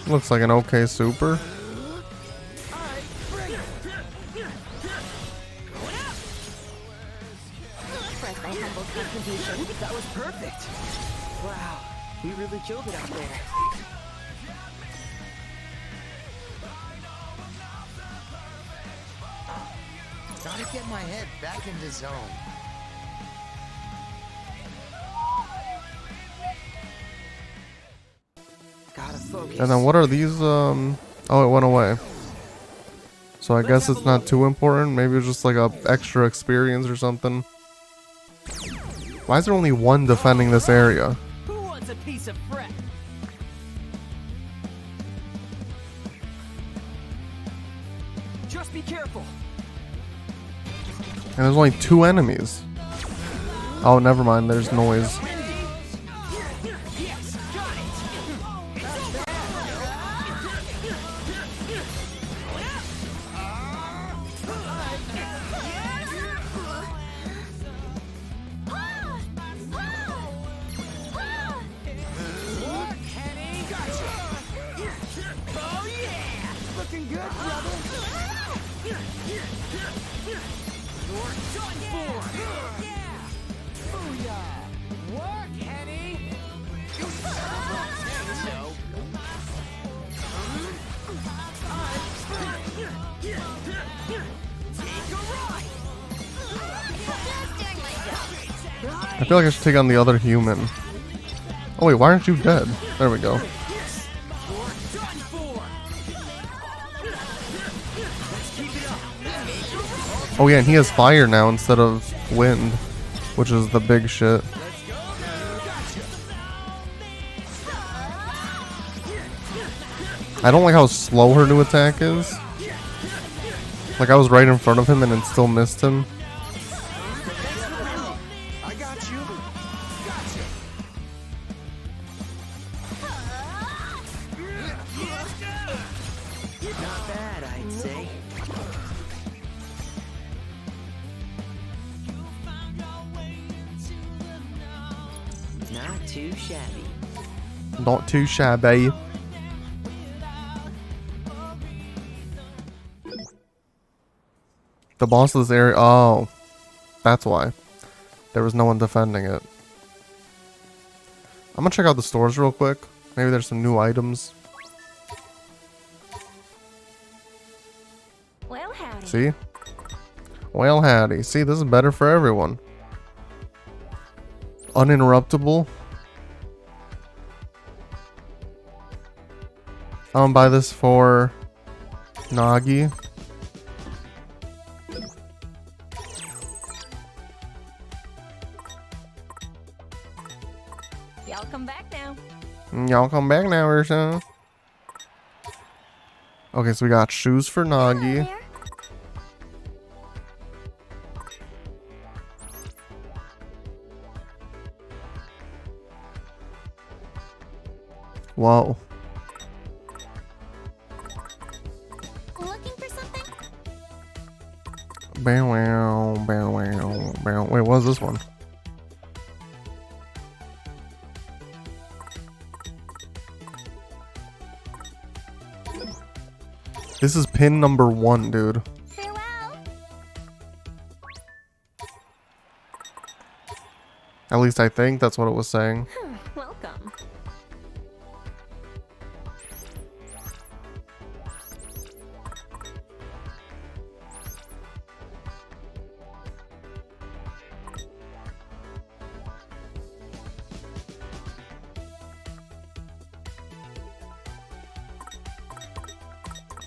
Looks like an okay super. Alright, bring it! Plus my humble contribution. That was perfect! Wow, we really killed it out there. Gotta get my head back in the zone. Gotta focus. And then what are these? Oh, it went away. So I guess it's not too important. Maybe it's just like a extra experience or something. Why is there only one defending this area? Who wants a piece of fret? Just be careful. And there's only 2 enemies. Oh, never mind. There's noise. Yes, got it. It's over. Work, Henny. Gotcha. Oh yeah, looking good, brother. You're done for. Yeah. Booyah. Work, Henny. You son of a potato. Take a ride. Just doing my job. I feel like I should take on the other human. Oh wait, why aren't you dead? There we go. You're done for. Let's keep it up. Oh yeah, and he has fire now instead of wind, which is the big shit. Let's go. Gotcha. I don't like how slow her new attack is. Like I was right in front of him and it still missed him. I got you. Gotcha. Not bad, I'd say. Not too shabby. Not too shabby. The boss of this area. Oh, that's why. There was no one defending it. I'm gonna check out the stores real quick. Maybe there's some new items. Well, howdy. See? Well, howdy. See, this is better for everyone. Uninterruptible. I'm gonna buy this for Nagi. Y'all come back now. Y'all come back now, or so. Okay, so we got shoes for Nagi. There. Whoa. Looking for something? Bow wow, bow wow, bow. Wait, what is this one? This is pin number 1, dude. Farewell. At least I think that's what it was saying. Welcome.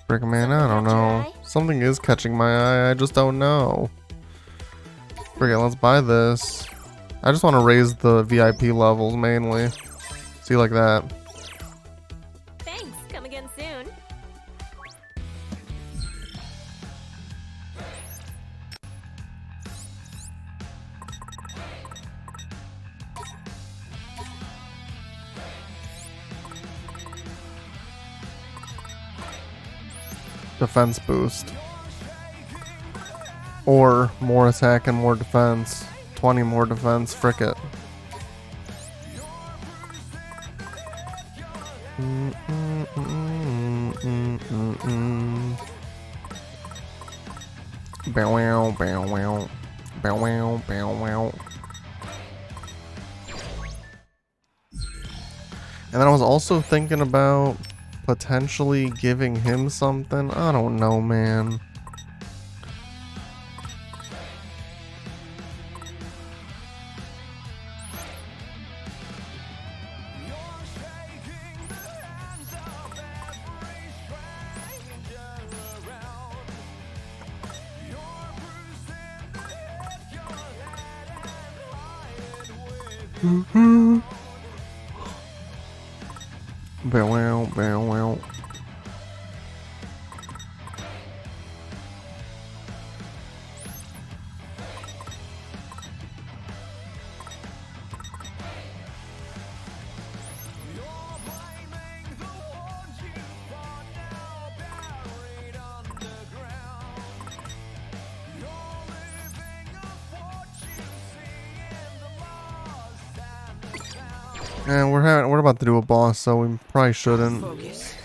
Frick, man, I don't know. Something is catching my eye, I just don't know. Frick, let's buy this. I just want to raise the VIP levels mainly. See, like that. Thanks. Come again soon. Defense boost. Or more attack and more defense. 20 more defense, frick it. Bow wow, bow wow. Bow wow, bow wow. And then I was also thinking about potentially giving him something. I don't know, man. Bow wow, bow wow. And we're about to do a boss, so we probably shouldn't. Focus.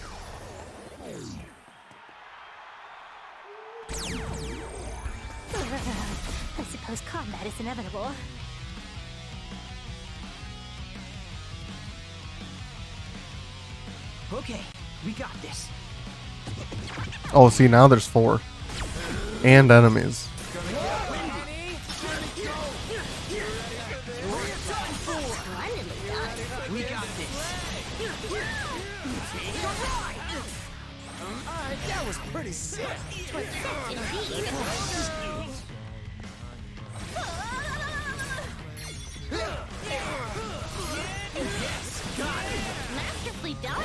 I suppose combat is inevitable. Okay, we got this. Oh, see, now there's 4. And enemies. Splendidly done. We got this. That was pretty sick. Indeed. Masterfully done.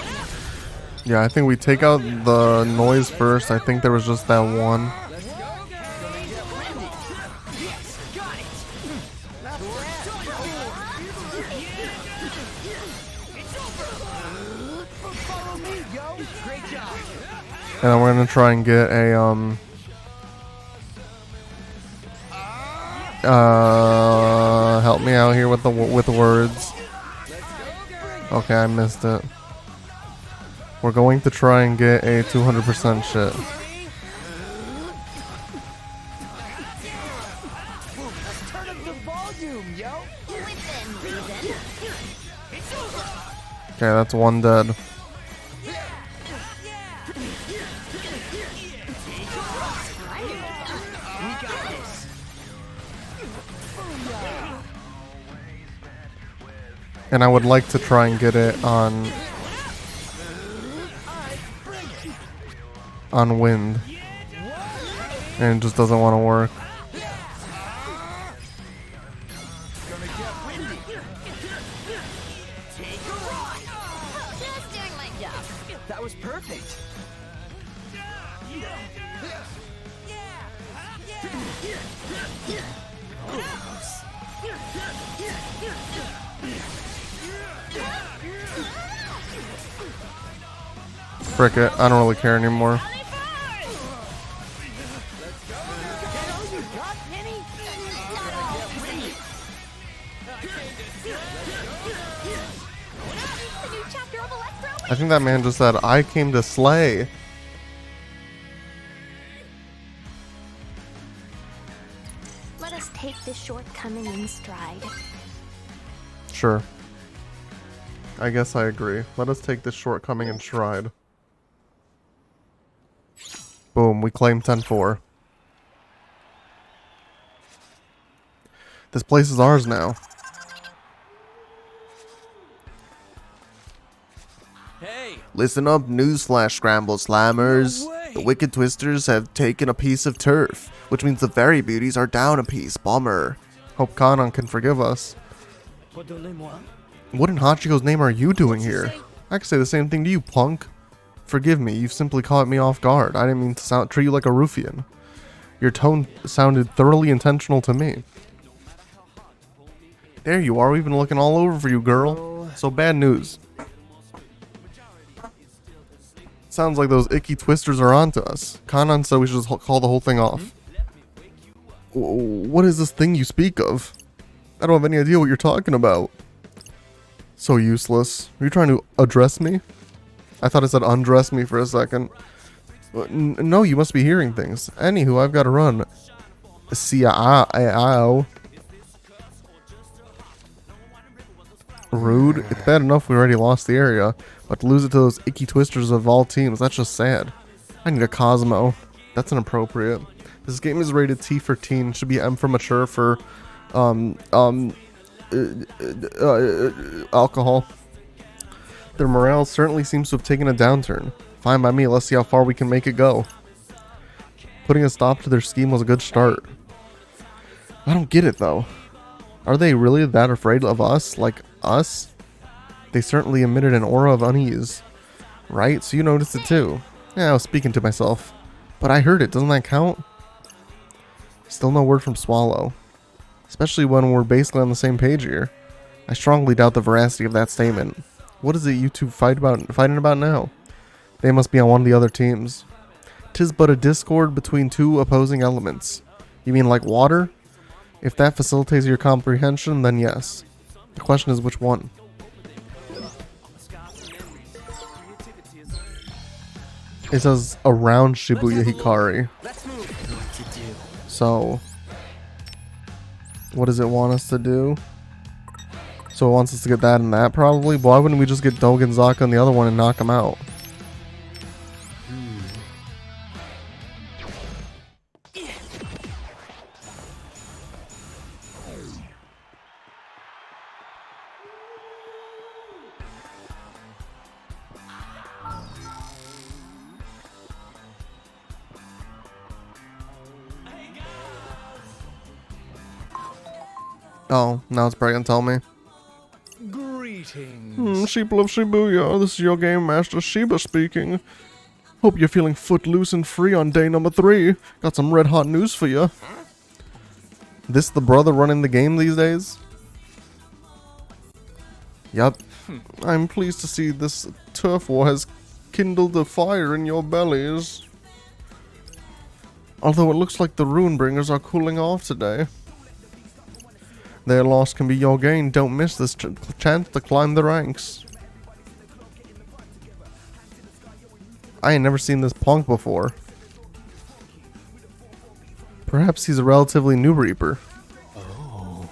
Yeah, I think we take out the noise first. I think there was just that one. Let's go, guys. Gonna get winded. Yes, got it. Not bad. Follow me, yo. Great job. And then we're gonna try and get a help me out here with the words. Okay, I missed it. We're going to try and get a 200% shit. Let's turn up the volume, yo. Within reason. Okay, that's one dead. We got this. And I would like to try and get it on wind. And it just doesn't want to work. Take a run! Just doing my job. That was perfect. Frick it, I don't really care anymore. The new chapter of Electro. I think that man just said, I came to slay. Let us take this shortcoming in stride. Sure. I guess I agree. Let us take this shortcoming in stride. Boom, we claim 10-4. This place is ours now. Hey, Listen up, newsflash, Scramble Slammers. No way. The Wicked Twisters have taken a piece of turf, which means the Fairy Beauties are down a piece. Bummer. Hope Kanon can forgive us. pardonnez-moi. What in Hachiko's name are you doing here? I can say the same thing to you, punk. Forgive me, you've simply caught me off guard. I didn't mean to treat you like a ruffian. Your tone sounded thoroughly intentional to me. There you are, we've been looking all over for you, girl. So bad news. Sounds like those icky twisters are onto us. Kanon said we should just call the whole thing off. What is this thing you speak of? I don't have any idea what you're talking about. So useless. Are you trying to address me? I thought it said undress me for a second. No, you must be hearing things. Anywho, I've got to run. See ya. Rude. It's bad enough we already lost the area, but to lose it to those icky twisters of all teams, that's just sad. I need a Cosmo. That's inappropriate. This game is rated T for teen. Should be M for mature for alcohol. Their morale certainly seems to have taken a downturn. Fine by me, let's see how far we can make it go. Putting a stop to their scheme was a good start. I don't get it though. Are they really that afraid of us? Like us? They certainly emitted an aura of unease. Right? So you noticed it too. Yeah, I was speaking to myself. But I heard it, doesn't that count? Still no word from Swallow. Especially when we're basically on the same page here. I strongly doubt the veracity of that statement. What is it you two fighting about now? They must be on one of the other teams. 'Tis but a discord between two opposing elements. You mean like water? If that facilitates your comprehension, then yes. The question is which one? It says around Shibuya Hikari. Let's move. What to do? So, what does it want us to do? So it wants us to get that and that probably? Why wouldn't we just get Dogen Zaka and the other one and knock him out? Oh, now it's probably gonna tell me. Greetings. Sheeple of Shibuya, this is your game master Shiba speaking. Hope you're feeling footloose and free on day number 3. Got some red hot news for you. This the brother running the game these days? Yup. I'm pleased to see this turf war has kindled a fire in your bellies. Although it looks like the Runebringers are cooling off today. Their loss can be your gain. Don't miss this chance to climb the ranks. I ain't never seen this punk before. Perhaps he's a relatively new Reaper. Oh.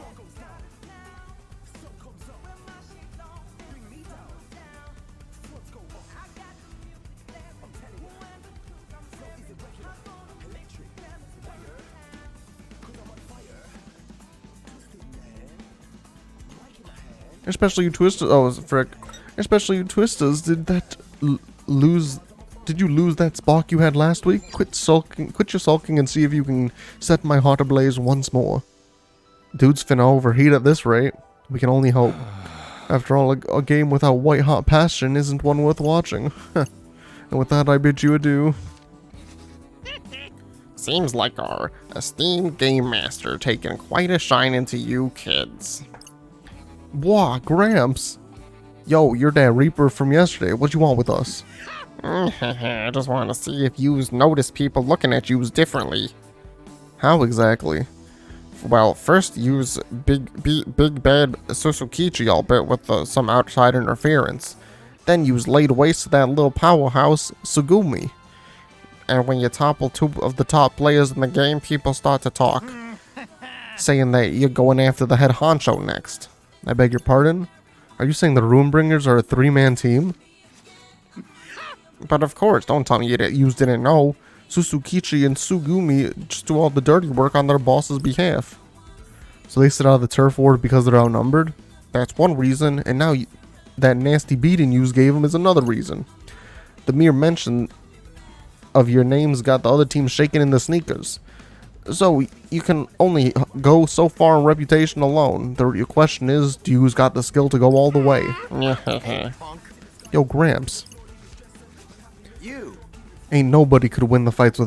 Especially you twisters. Oh, frick. Especially you twisters. Did that lose? Did you lose that spark you had last week? Quit sulking. Quit your sulking and see if you can set my heart ablaze once more. Dude's finna overheat at this rate. We can only hope. After all, a game without white-hot passion isn't one worth watching. And with that, I bid you adieu. Seems like our esteemed game master taking quite a shine into you kids. Whoa, Gramps. Yo, you're that Reaper from yesterday. What you want with us? I just want to see if you's noticed people looking at yous differently. How exactly? Well, first use big bad Susukichi all bit with some outside interference. Then use laid waste to that little powerhouse Sugumi. And when you topple two of the top players in the game, people start to talk, saying that you're going after the head honcho next. I beg your pardon? Are you saying the Runebringers are a 3-man team? But of course, don't tell me that you didn't know. Susukichi and Sugumi just do all the dirty work on their boss's behalf. So they sit out of the turf war because they're outnumbered? That's one reason, and now that nasty beating you gave them is another reason. The mere mention of your names got the other team shaking in the sneakers. So you can only go so far in reputation alone. Your question is, do you's got the skill to go all the way? Yo, Gramps. You. Ain't nobody could win the fights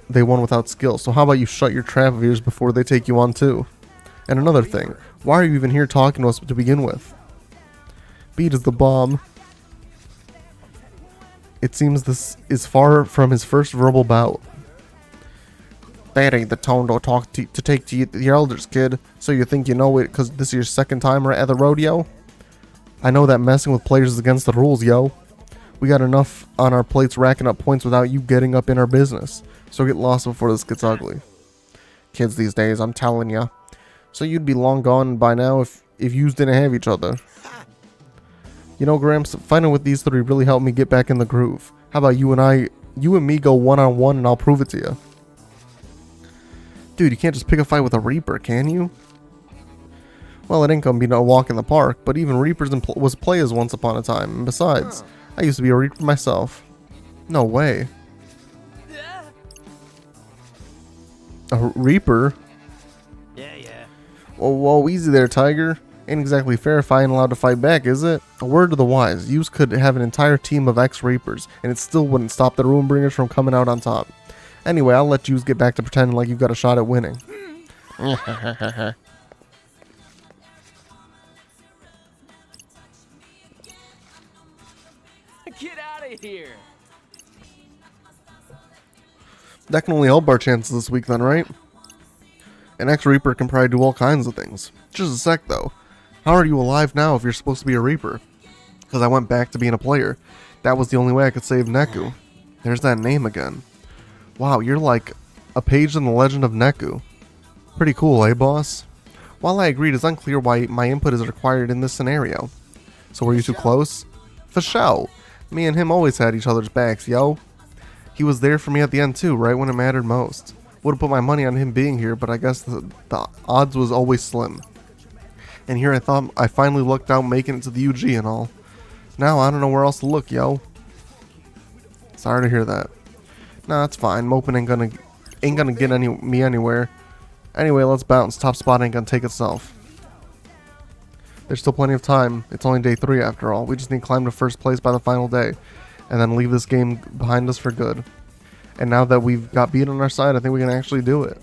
they won without skill, so how about you shut your trap of ears before they take you on too? And another thing, why are you even here talking to us to begin with? Beat is the bomb. It seems this is far from his first verbal bout. That ain't the tone to take to the elders, kid. So you think you know it because this is your second time at the rodeo? I know that messing with players is against the rules, yo. We got enough on our plates racking up points without you getting up in our business. So get lost before this gets ugly. Kids these days, I'm telling ya. So you'd be long gone by now if yous didn't have each other. You know, Gramps, fighting with these three really helped me get back in the groove. How about you and me go one-on-one and I'll prove it to you. Dude, you can't just pick a fight with a Reaper, can you? Well, it ain't gonna be no walk in the park, but even Reapers was players once upon a time. And besides, I used to be a Reaper myself. No way. A Reaper? Yeah. Whoa, easy there, Tiger. Ain't exactly fair if I ain't allowed to fight back, is it? A word to the wise, yous could have an entire team of ex-Reapers, and it still wouldn't stop the Runebringers from coming out on top. Anyway, I'll let yous get back to pretending like you've got a shot at winning. Get out of here. That can only help our chances this week then, right? An ex-Reaper can probably do all kinds of things. Just a sec though. How are you alive now if you're supposed to be a Reaper? Because I went back to being a player. That was the only way I could save Neku. There's that name again. Wow, you're like a page in the legend of Neku. Pretty cool, eh, boss? While I agreed, it's unclear why my input is required in this scenario. So were you too close? For show. Me and him always had each other's backs, yo. He was there for me at the end too, right when it mattered most. Would have put my money on him being here, but I guess the odds was always slim. And here I thought I finally lucked out making it to the UG and all. Now I don't know where else to look, yo. Sorry to hear that. Nah, it's fine. Moping ain't gonna get me anywhere. Anyway, let's bounce. Top spot ain't gonna take itself. There's still plenty of time. It's only day 3 after all. We just need to climb to first place by the final day, and then leave this game behind us for good. And now that we've got beat on our side, I think we can actually do it.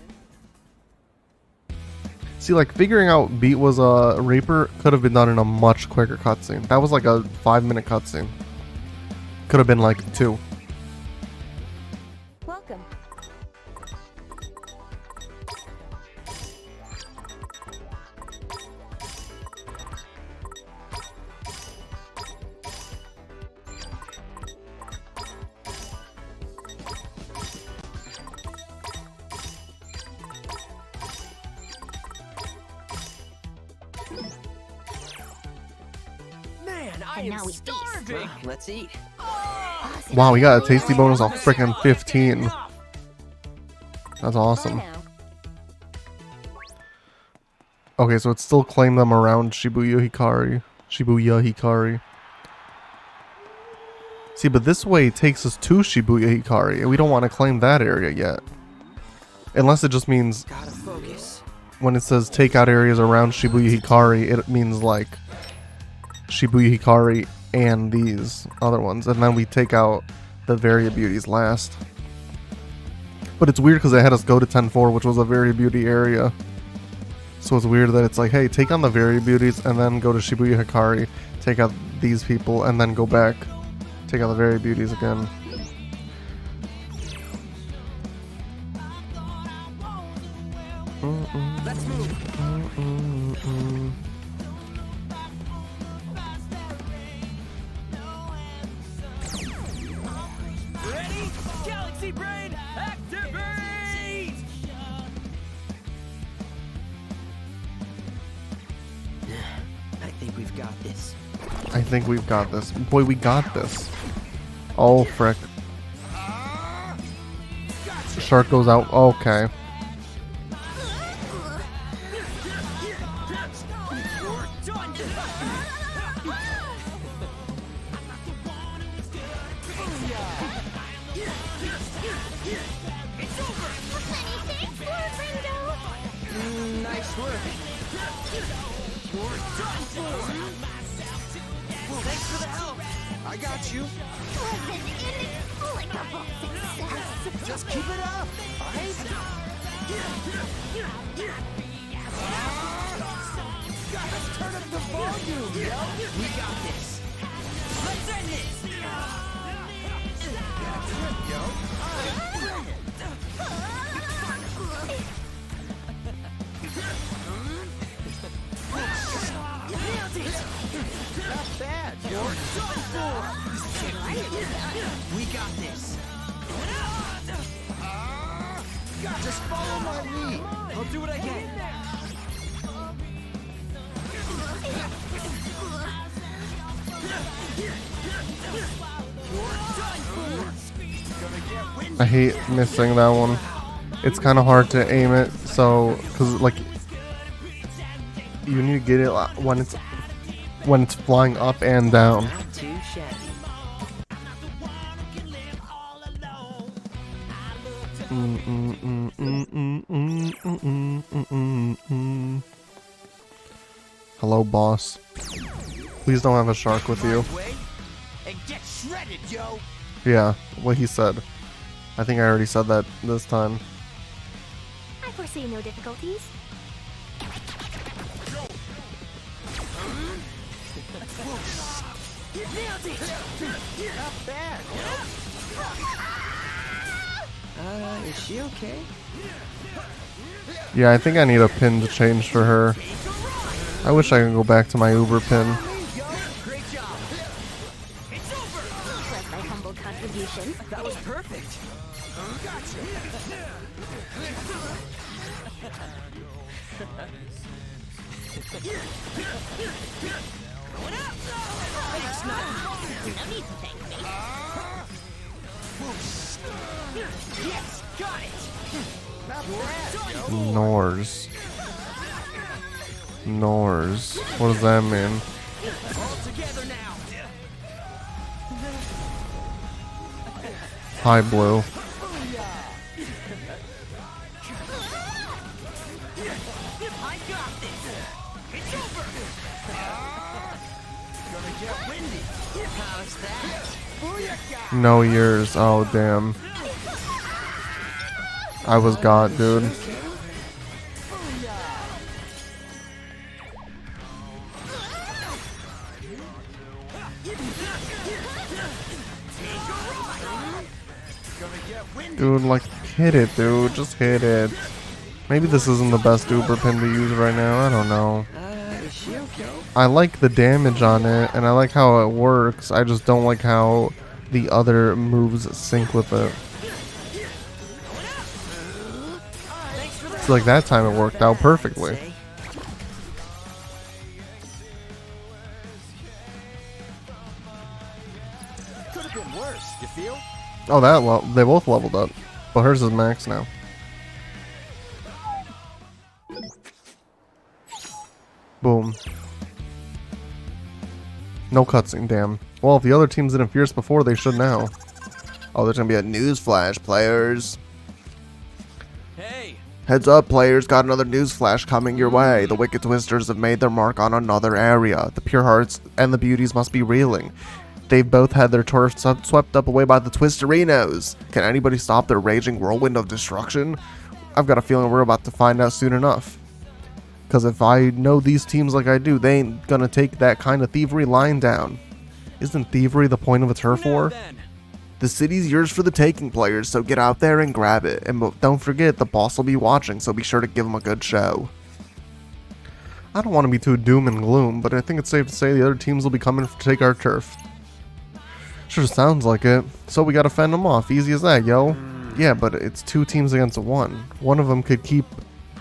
See, like, figuring out Beat was a Reaper could have been done in a much quicker cutscene. That was like a 5-minute cutscene. Could have been like 2. Welcome. Man, I And am now we feast. starving. Let's eat. Wow, we got a tasty bonus off freaking 15. That's awesome. Bye now. Okay, so it's still claim them around Shibuya Hikari. See, but this way takes us to Shibuya Hikari, and we don't want to claim that area yet. Unless it just means Gotta focus. when it says take out areas around Shibuya Hikari, it means like Shibuya Hikari and these other ones, and then we take out the Varia Beauties last. But it's weird because they had us go to 10-4, which was a Varia Beauty area. So it's weird that it's like, hey, take on the Varia Beauties and then go to Shibuya Hikari, take out these people, and then go back, take out the Varia Beauties again. Let's move. Ready? Galaxy Brain, activate! I think we've got this. I think we've got this. Boy, we got this. Oh, frick. Shark goes out. Okay. Nice work. Thanks for the help. I got you. Was an inexplicable success. Just keep it up, alright? Let's turn up the volume, yo. We got this. Let's end this. Not bad, yo. We got this. Just follow my lead. I'll do what I can. I hate missing that one. It's kind of hard to aim it, so because like you need to get it when it's flying up and down. Not too shabby. Hello, boss. Please don't have a shark with you. And get shredded, yo. Yeah, what he said. I think I already said that this time. I foresee no difficulties. Not bad. Is she okay? Yeah, I think I need a pin to change for her. I wish I could go back to my Uber pin. Great job. It's over. Was my humble contribution. That was perfect. Gotcha. No need to thank me. Yes, got it. Not bad. Nors. Nors. What does that mean? All together now. Hi, Blue. I got this. It's over. Gonna get windy. How's that? Booyaka. No years. Oh, damn. I was got, dude. Dude, like, hit it, dude. Just hit it. Maybe this isn't the best Uber pin to use right now. I don't know. Is she okay? I like the damage on it, and I like how it works. I just don't like how the other moves sync with it. So like that time it worked out perfectly. Say. Could have been worse. You feel? Oh, they both leveled up, but hers is max now. Boom. No cutscene, damn. Well, if the other teams didn't fierce before, they should now. Oh, there's gonna be a newsflash, players. Hey, Heads up, players, got another news flash coming your way. The Wicked Twisters have made their mark on another area. The Pure Hearts and the Beauties must be reeling. They've both had their turf swept up away by the Twisterinos. Can anybody stop their raging whirlwind of destruction? I've got a feeling we're about to find out soon enough. Because if I know these teams like I do, they ain't gonna take that kind of thievery lying down. Isn't thievery the point of a turf war? The city's yours for the taking, players, so get out there and grab it. And don't forget, the boss will be watching, so be sure to give him a good show. I don't want to be too doom and gloom, but I think it's safe to say the other teams will be coming to take our turf. Sure sounds like it. So we gotta fend them off, easy as that, yo. Yeah, but it's 2 teams against 1. One of them could keep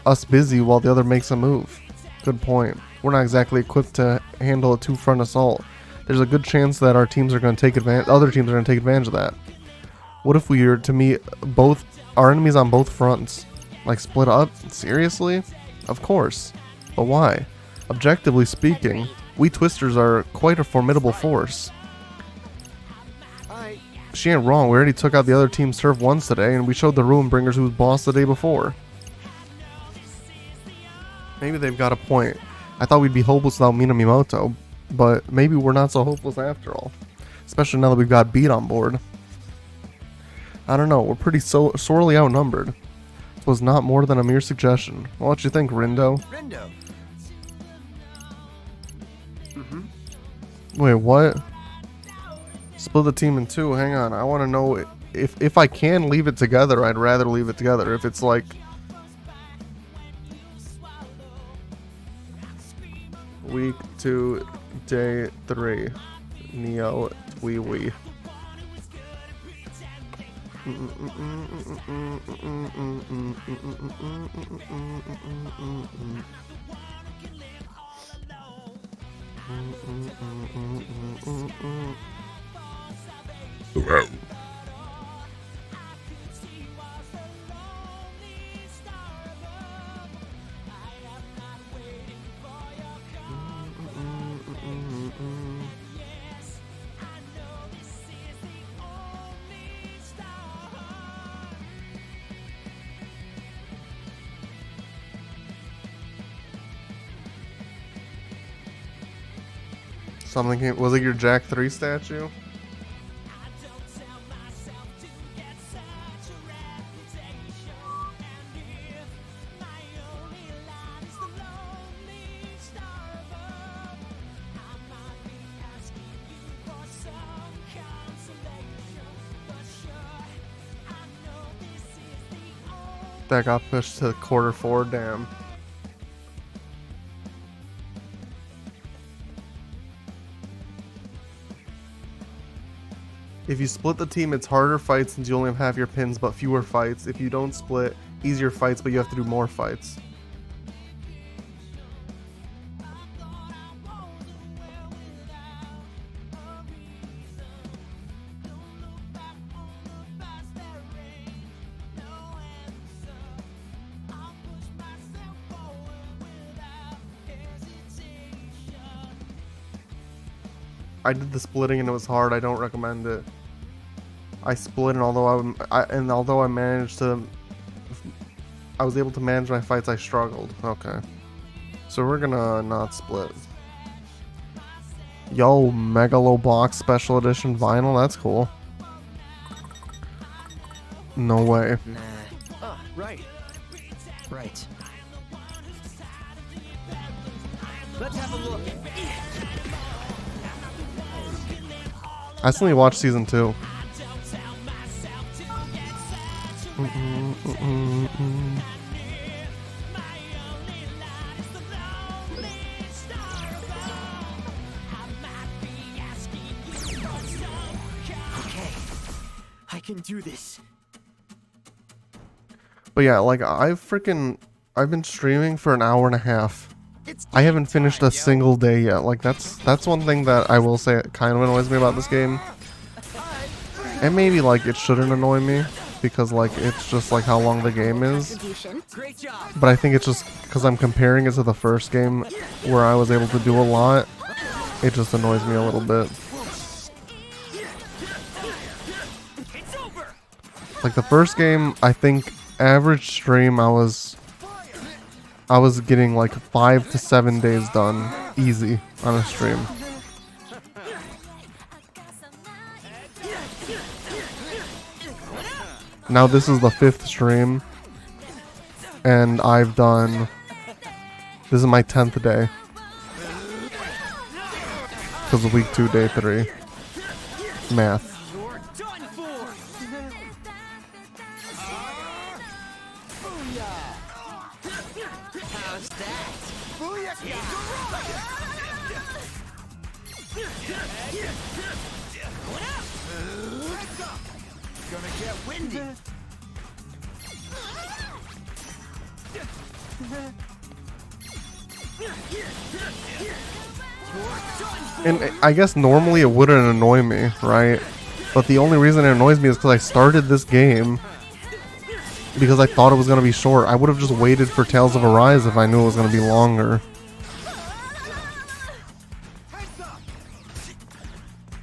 us busy while the other makes a move. Good point. We're not exactly equipped to handle a 2-front assault. There's a good chance that our teams are going to take advantage. Other teams are going to take advantage of that. What if we were to meet both our enemies on both fronts, like split up? Seriously? Of course. But why? Objectively speaking, we Twisters are quite a formidable force. She ain't wrong. We already took out the other team's turf once today, and we showed the Ruin Bringers who was boss the day before. Maybe they've got a point. I thought we'd be hopeless without Minamoto, but maybe we're not so hopeless after all. Especially now that we've got Beat on board. I don't know, we're pretty sorely outnumbered. It was not more than a mere suggestion. What you think, Rindo? Rindo. Wait, what? Split the team in 2, hang on. I want to know if I can leave it together, I'd rather leave it together. If it's like... Week 2, day 3. Neo, wee wee. Something came, was it your Jack 3 statue? That got pushed to quarter 4, damn. If you split the team, it's harder fights since you only have half your pins, but fewer fights. If you don't split, easier fights, but you have to do more fights. I did the splitting and it was hard. I don't recommend it. I split, and although I managed to, I was able to manage my fights, I struggled. Okay, so we're gonna not split. Yo, Megalobox Special Edition vinyl. That's cool. No way. Nah. Ah, right. Right. Let's have a look. I still need to watch season 2. Okay, I can do this. But yeah, like I've been streaming for an hour and a half. I haven't finished a single day yet. Like that's one thing that I will say kind of annoys me about this game. And maybe like it shouldn't annoy me because like it's just like how long the game is. Great job. But I think it's just because I'm comparing it to the first game where I was able to do a lot. It just annoys me a little bit. It's over. Like the first game, I think average stream, I was getting like 5 to 7 days done easy on a stream. Now this is the 5th stream, and I've done, this is my 10th day. Because of week 2, day 3. Math. You're done for. How's that? Gonna get windy. And I guess normally it wouldn't annoy me, right? But the only reason it annoys me is because I started this game because I thought it was going to be short. I would have just waited for Tales of Arise if I knew it was going to be longer.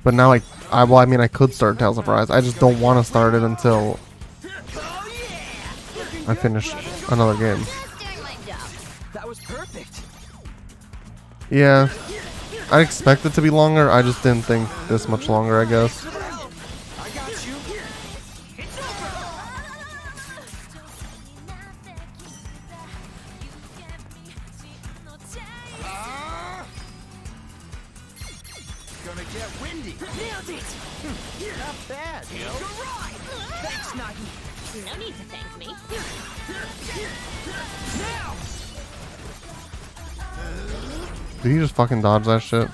But now well, I mean, I could start Tales of Arise. I just don't want to start it until I finish another game. Just doing my job. That was perfect. Yeah, I expect it to be longer. I just didn't think this much longer, I guess. I got you. Gonna get windy. Nailed it. Not bad, yo. Thanks, Nagi. No need to thank me. Now. Did he just fucking dodge that shit?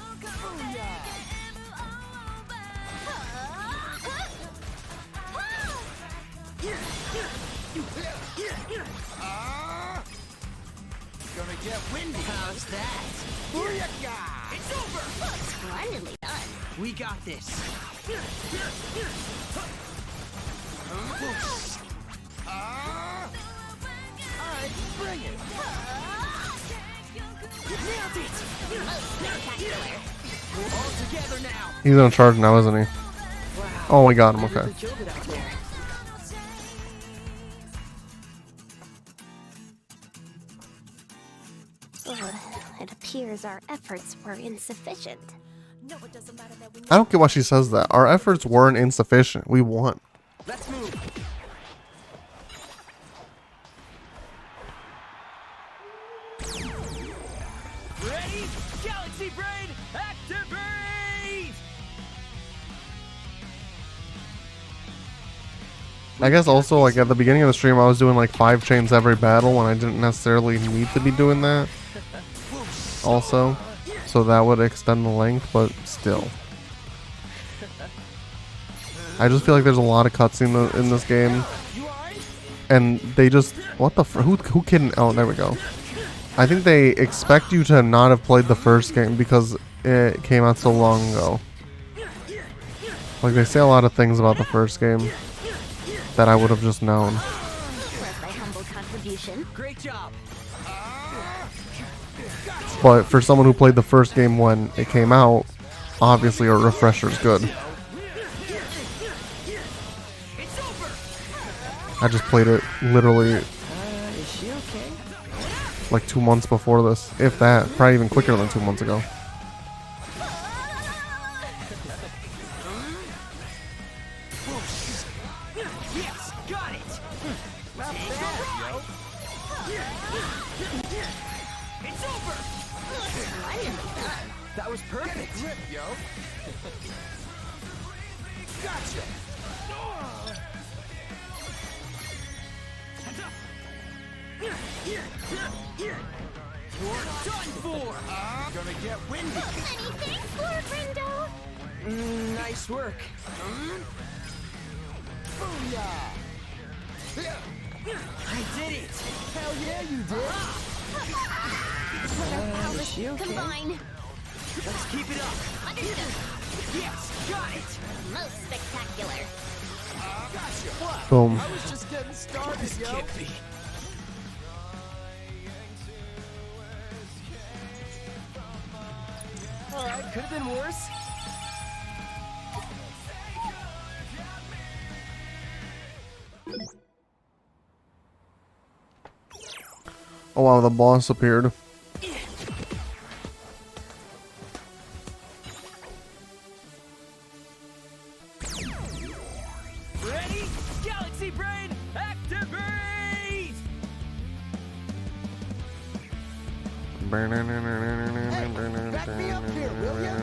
Gonna get windy. How's that? Booyaka! It's over. Splendidly done. We got this. Alright, bring it. Nailed it. Most spectacular. We're all together now. He's gonna charge now, isn't he? Wow. Oh, we got him, okay. You killed it out there. It appears our efforts were insufficient. No, it doesn't matter that we I don't get why she says that. Our efforts weren't insufficient. We won. Let's move. Ready? Galaxy Brain, activate! I guess also, like, at the beginning of the stream, I was doing like 5 chains every battle when I didn't necessarily need to be doing that. Also. So that would extend the length, but still. I just feel like there's a lot of cutscene in this game. And they just... What the who kidding? Oh, there we go. I think they expect you to not have played the first game because it came out so long ago. Like, they say a lot of things about the first game that I would have just known. Worth my humble contribution. Great job. But for someone who played the first game when it came out, obviously a refresher's good. It's over. I just played it literally Is she okay? like 2 months before this. If that. Probably even quicker than 2 months ago. Yes, got it. Not bad, yo. It's over. Splendidly done. That was perfect. Grip, yo. Gotcha. You're done for. Gonna get windy. Many thanks, Lord Rindo. Nice work. Booyah! I did it. Hell yeah, you did. Let our powers she okay? combine. Let's keep it up. Understood. Yes, got it. Most spectacular. Gotcha. What? Boom. I was just getting started, this yo. Can't be. Alright, could have been worse. Oh wow, the boss appeared. Ready? Galaxy Brain, activate! Back me up here, will ya?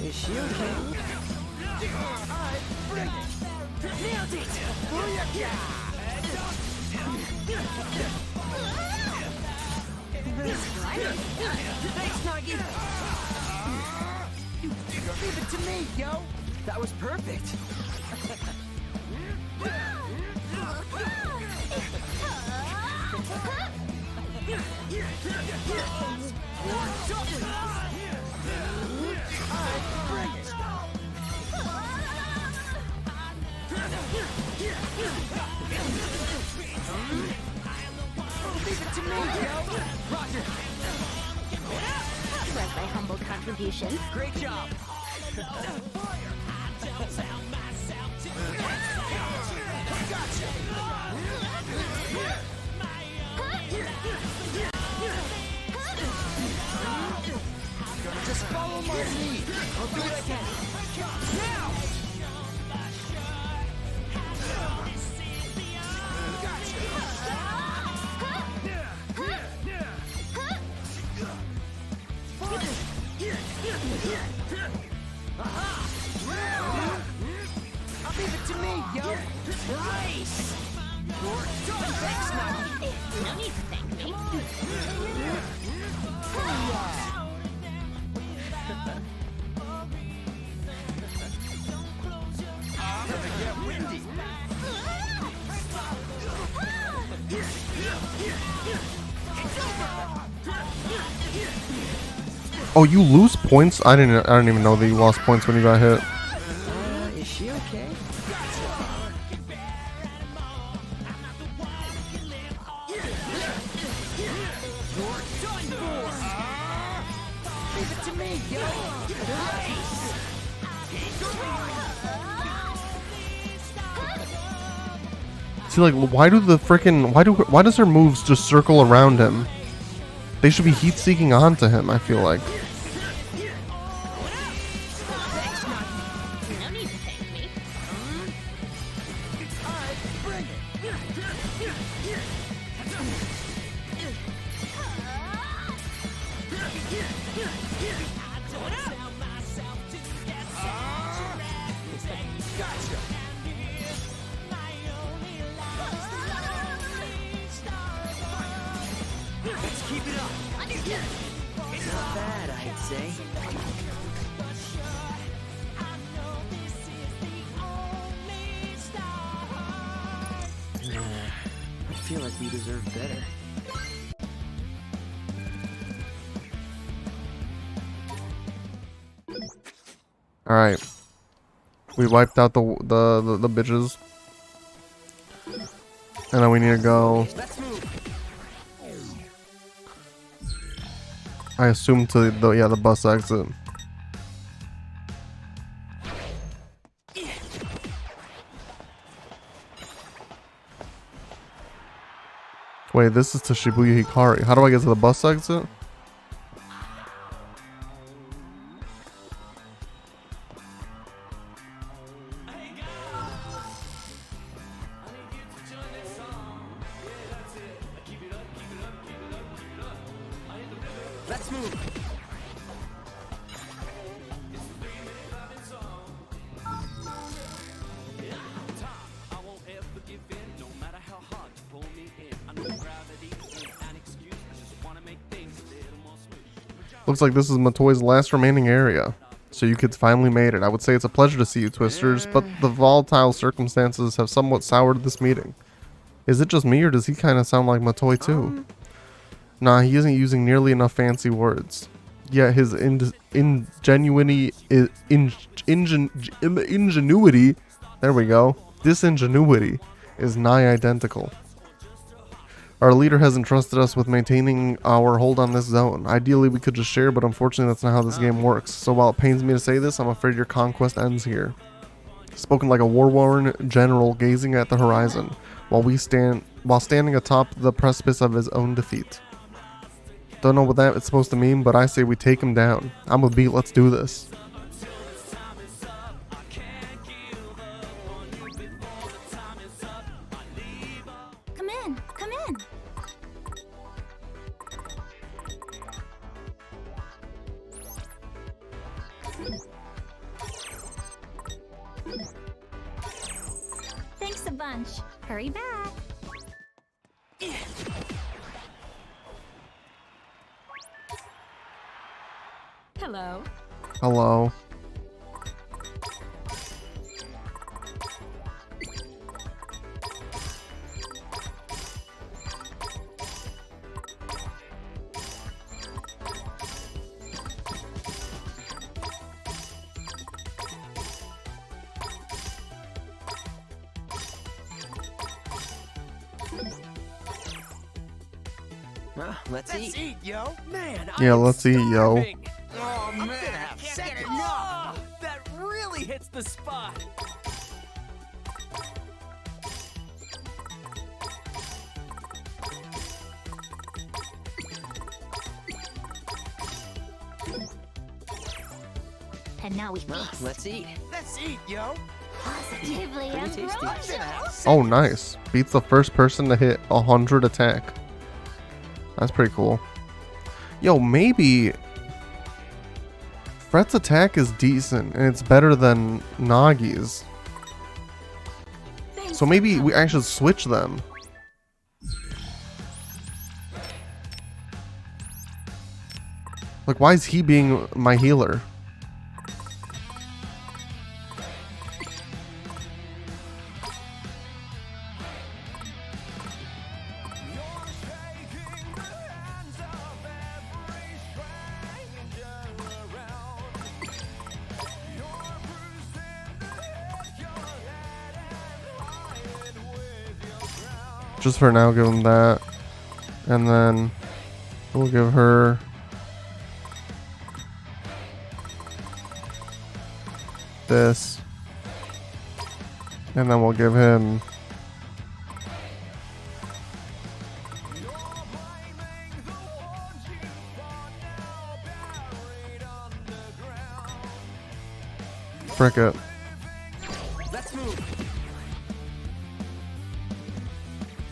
Is she okay? Nailed it! Thanks, Nagi! Leave it to me, yo! That was perfect! Leave it to me, yo! Roger! Was my humble contribution. Great job! Just follow my lead. I'll do what I can. Now! I'll leave it to me, yo! Nice! Thanks, Nagi! No need to thank me. Oh, you lose points? I didn't even know that you lost points when you got hit. Is she okay? Leave it to me, yo! See, like, why does her moves just circle around him? They should be heat-seeking onto him, I feel like. No need to thank me. Let's keep it up! Not bad, I'd say. I feel like we deserve better. All right, we wiped out the bitches, and then we need to go. Let's move! I assume to the bus exit. Wait, this is to Shibuya Hikari. How do I get to the bus exit? Let's move! Looks like this is Matoi's last remaining area. So you kids finally made it. I would say it's a pleasure to see you, Twisters, but the volatile circumstances have somewhat soured this meeting. Is it just me, or does he kind of sound like Matoi too? Nah, he isn't using nearly enough fancy words. Yet his ingenuity, there we go, disingenuity is nigh identical. Our leader has entrusted us with maintaining our hold on this zone. Ideally, we could just share, but unfortunately that's not how this game works. So while it pains me to say this, I'm afraid your conquest ends here. Spoken like a war-worn general gazing at the horizon, while standing atop the precipice of his own defeat. Don't know what that is supposed to mean, but I say we take him down. I'm with BITO, let's do this. Come in, come in. Thanks a bunch. Hurry back. Hello. Hello. Well, let's eat. yo. Man, Yeah, let's eat, yo. starving. Oh, man. Second, no. That really hits the spot. And now we Well, feast. let's eat. Let's eat, yo. Positively Pretty tasty. ambrosia. Oh, nice. Beats the first person to hit 100 attack. That's pretty cool. Yo, maybe Fret's attack is decent and it's better than Nagi's. So maybe we actually switch them. Like, why is he being my healer? Just for now, give him that. And then we'll give her this. And then we'll give him frick it. Let's move.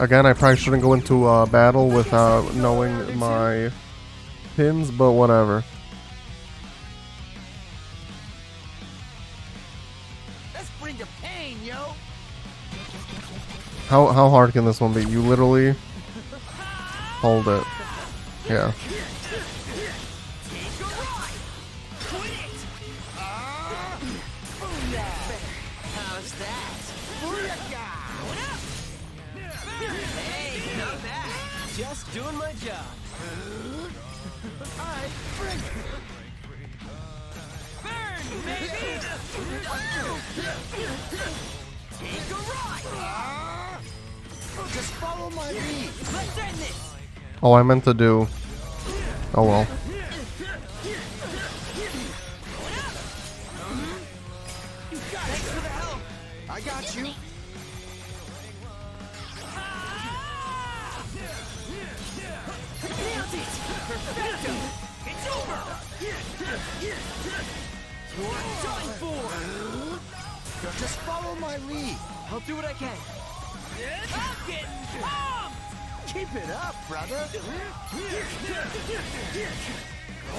Again, I probably shouldn't go into a battle without knowing my pins, but whatever. Let's bring the pain, yo. How hard can this one be? You literally hold it. Yeah. Take a ride. Quit it. How's that? Booyaka. What up? Hey, not bad. Just doing my job. Alright, bring it. Burn, baby! Take a ride! Just follow my lead. Let's end this! Oh, I meant to do. Oh well. Thanks for the help. I got you. Nailed it! Perfecto! It's over! You're done for! Just follow my lead. I'll do what I can. I'm getting pumped! Keep it up, brother. Going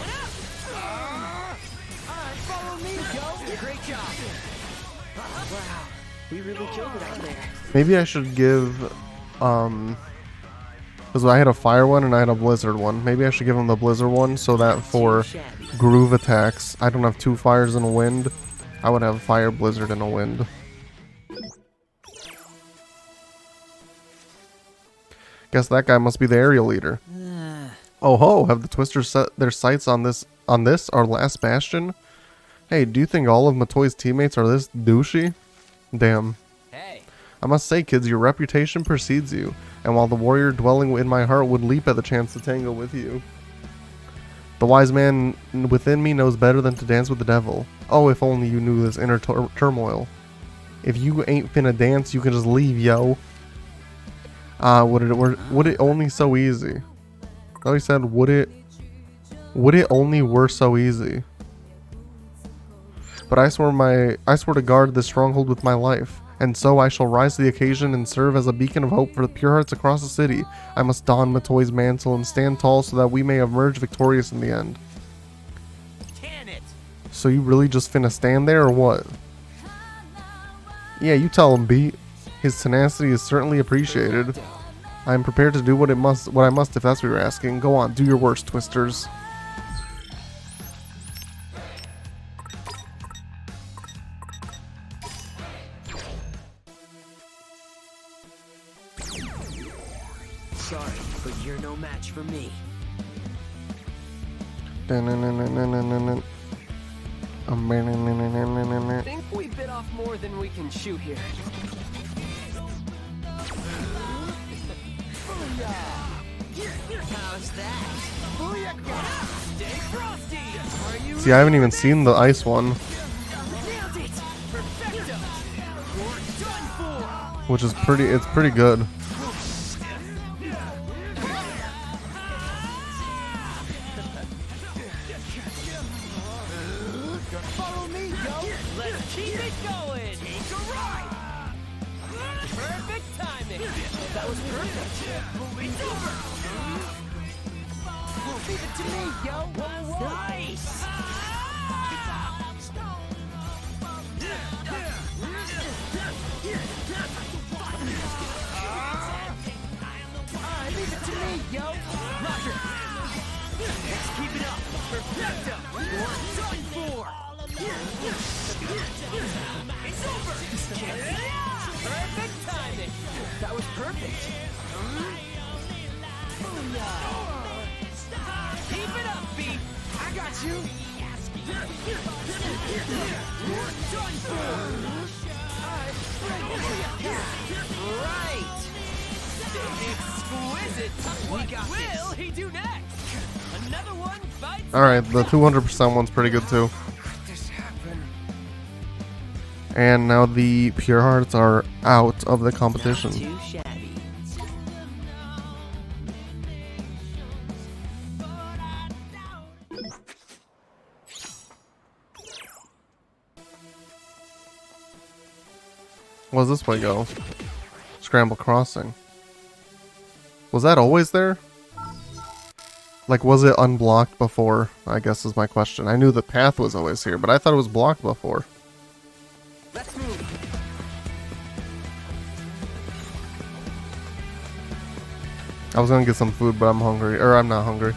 up! Alright, follow me, yo! Great job! Wow, we really killed it out there. Maybe I should give, because I had a fire one and I had a blizzard one. Maybe I should give him the blizzard one so that for groove attacks, I don't have two fires and a wind. I would have fire, blizzard, and a wind. Guess that guy must be the area leader. Oh ho, have the Twisters set their sights on this, our last bastion? Hey, do you think all of Matoi's teammates are this douchey? Damn. Hey. I must say, kids, your reputation precedes you. and while the warrior dwelling in my heart would leap at the chance to tango with you. The wise man within me knows better than to dance with the devil. Oh, if only you knew this inner turmoil. If you ain't finna dance, you can just leave, yo. Would it only so easy? Oh, he said, would it only were so easy? But I swear to guard this stronghold with my life, and so I shall rise to the occasion and serve as a beacon of hope for the pure hearts across the city. I must don Matoi's mantle and stand tall so that we may emerge victorious in the end. Can it? So you really just finna stand there or what? Yeah, you tell him, Beat. His tenacity is certainly appreciated. I am prepared to do what I must if that's what you're asking. Go on, do your worst, Twisters. Sorry, but you're no match for me. Think we bit off more than we can chew here. How's that? Stay frosty. Are you See, I haven't even seen the ice one, nailed it? Perfecto. You're done for. which is it's pretty good. Follow me, yo. Let's keep it going. Take a ride. Perfect timing. That was perfect. It's over. Leave it to me, yo. Nice. Leave it to me, yo. Roger. Let's keep it up. Perfecto. You're done for. It's over. Perfect timing. That was perfect. Keep it up, Beat. I got you. You're done for. Right. Exquisite. What will he do next? Another one bites. Alright, the 200% one's pretty good too. And now the Pure Hearts are out of the competition. Too shabby. What does this way go? Scramble Crossing. Was that always there? Like, was it unblocked before? I guess is my question. I knew the path was always here, but I thought it was blocked before. Let's move. I was gonna get some food, but I'm hungry. Or I'm not hungry.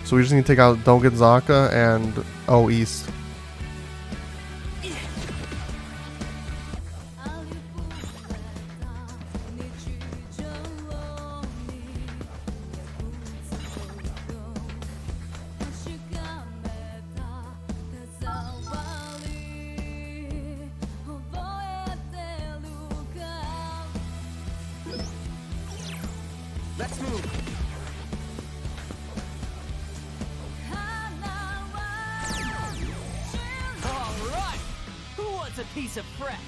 So we just need to take out Don't Get Zaka and East. Let's move. All right. Who wants a piece of prep?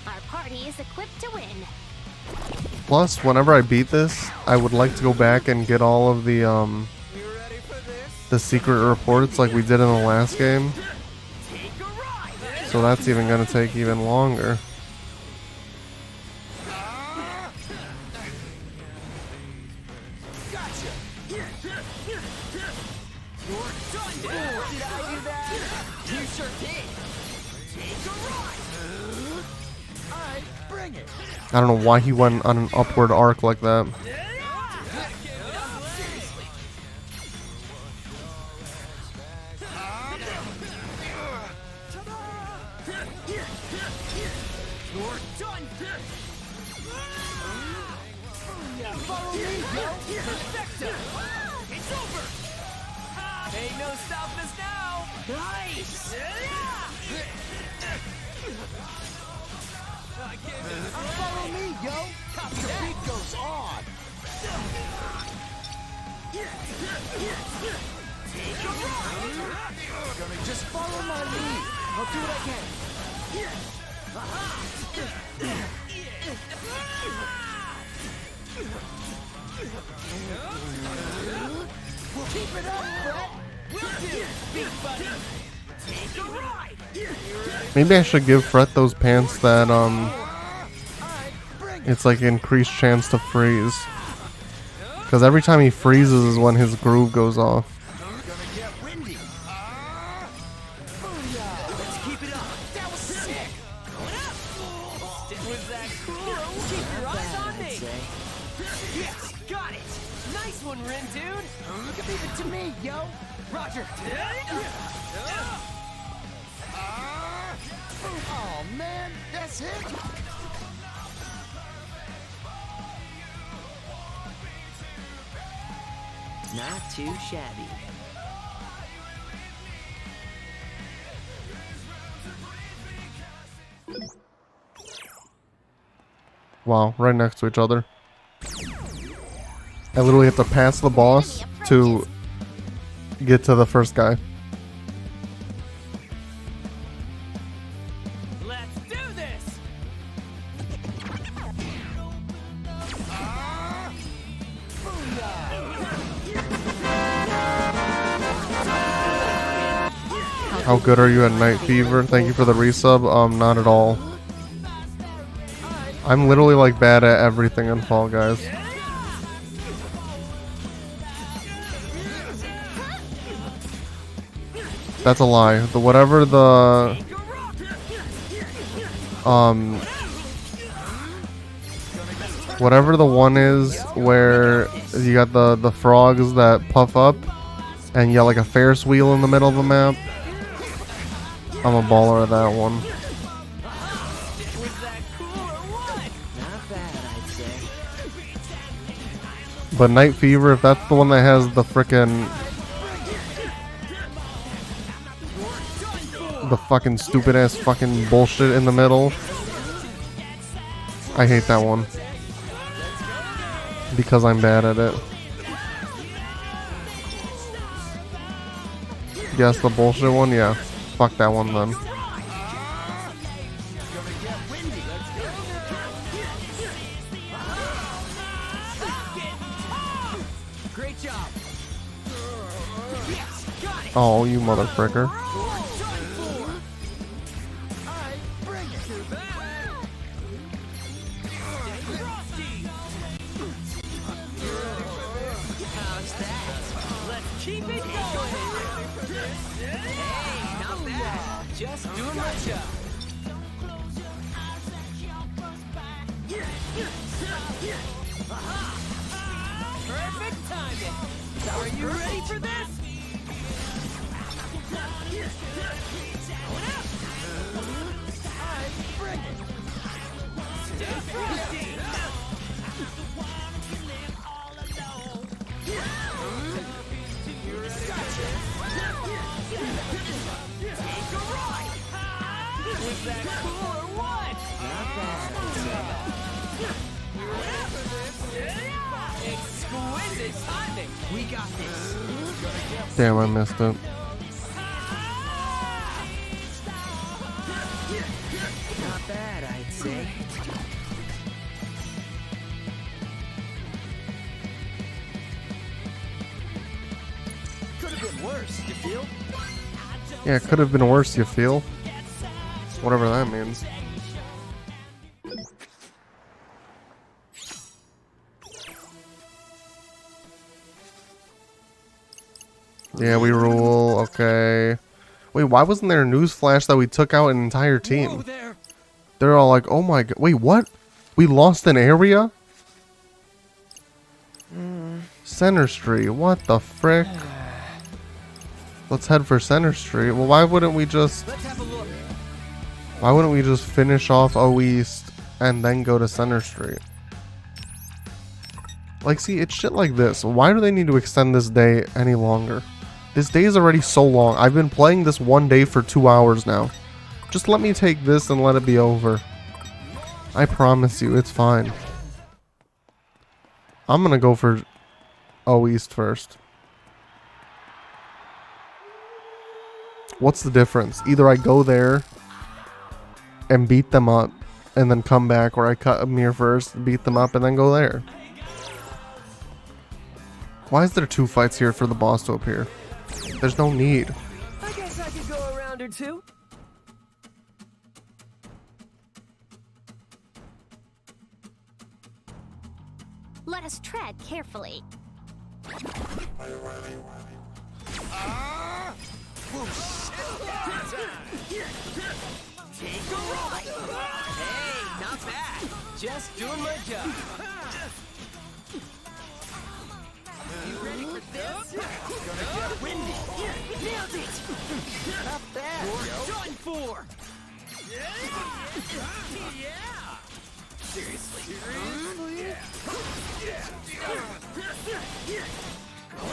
Our party is equipped to win. Plus, whenever I beat this, I would like to go back and get all of the You ready for this? secret reports like we did in the last game. Take a ride. So that's even gonna take even longer. Gotcha. You're done for. Did I do that? You sure did. Take a ride. All right, bring it. I don't know why he went on an upward arc like that. Seriously. You're done. Follow me, yo. Perfecto. It's over. Ain't no stopping us now. Nice. Follow me, yo! The beat goes on! Gonna just follow my lead. I'll do what I can. Keep it up, Brett. Will do, big buddy. Take a ride. Maybe I should give Fret those pants that it's like increased chance to freeze. Because every time he freezes is when his groove goes off. Gonna get windy. Let's keep it up. That was sick. Going up. Stick with that cool. Keep your eyes on me. Yes, got it. Nice one, Rin, dude. Leave it to me, yo. Roger. Oh man, that's it. Not too shabby. Wow, right next to each other. I literally have to pass the boss to get to the first guy. Let's do this. How good are you at Night Fever? Thank you for the resub. Not at all. I'm literally like bad at everything in Fall Guys. That's a lie. Whatever the one is where you got the frogs that puff up and you got like a Ferris wheel in the middle of the map. I'm a baller at that one. Not bad, I'd say. But Night Fever, if that's the one that has the frickin' the fucking stupid ass fucking bullshit in the middle, I hate that one. Because I'm bad at it. Yes, the bullshit one, yeah. Fuck that one then. Great job. Yes, got it. Oh, you motherfricker. How's that? Let's keep it going. Hey, not bad. Just doing my job. Perfect timing. Are you ready for this? Stay frosty. Was that cool or what? Not bad, I'd say. Exquisite timing. We got this. Damn, I missed it. Not bad, I'd say. Could have been worse, you feel? Yeah, it could have been worse, you feel? Whatever that means. Yeah, we rule. Okay. Wait, why wasn't there a news flash that we took out an entire Whoa team? there. They're all like, oh my god. Wait, what? We lost an area? Center Street. What the frick? Let's head for Center Street. Well, why wouldn't we just... Let's have a look. Why wouldn't we just finish off O East and then go to Center Street? Like, see, it's shit like this. Why do they need to extend this day any longer? This day is already so long. I've been playing this one day for 2 hours now. Just let me take this and let it be over. I promise you, it's fine. I'm gonna go for O East first. What's the difference? Either I go there and beat them up and then come back, or I cut them here first, beat them up, and then go there. Why is there 2 fights here for the boss to appear? There's no need. I guess I could go a round or two. Let us tread carefully. Take a ride. Hey, not bad. Just doing my job. You ready for this? Gonna get windy. Nailed it. Not bad. You're done for. Yeah. Seriously. Going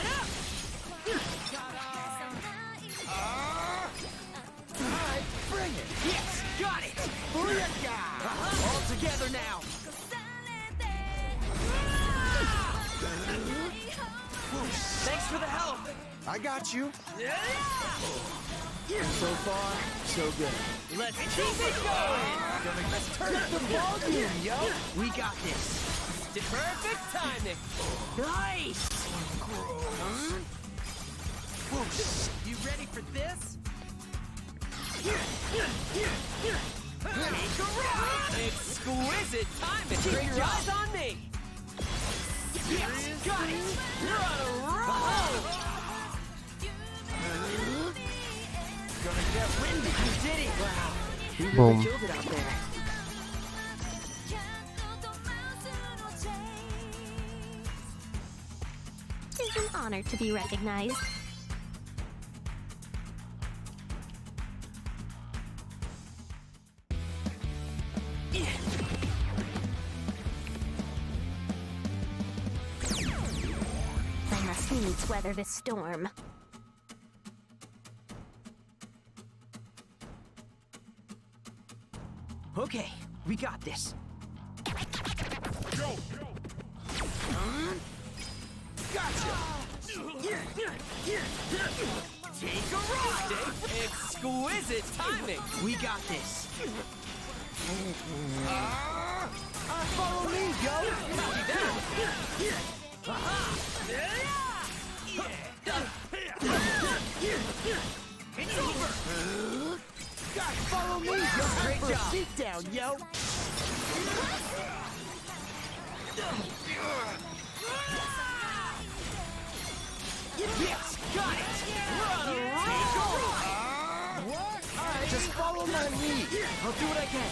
up. Alright, bring it. Yes, got it. Booyaka. All together now. Thanks for the help. I got you. So far, so good. Let's keep it going. Let's turn up the volume, yo. We got this. Perfect timing. Nice. You ready for this? Take a ride. Exquisite timing. Keep your eyes on me. Yes, got it. We're on a roll. Gonna get windy. You did it. Wow. You really Boom. killed it out there. It's an honor to be recognized. I must needs weather this storm. Okay, we got this. Gotcha! Take a ride! Exquisite timing! We got this! Follow me, yo! Copy that! It's over! God, follow me! Yo, great job! Seat down, yo! Yes, got it! We're on a roll! What? Alright, just follow my lead. I'll do what I can.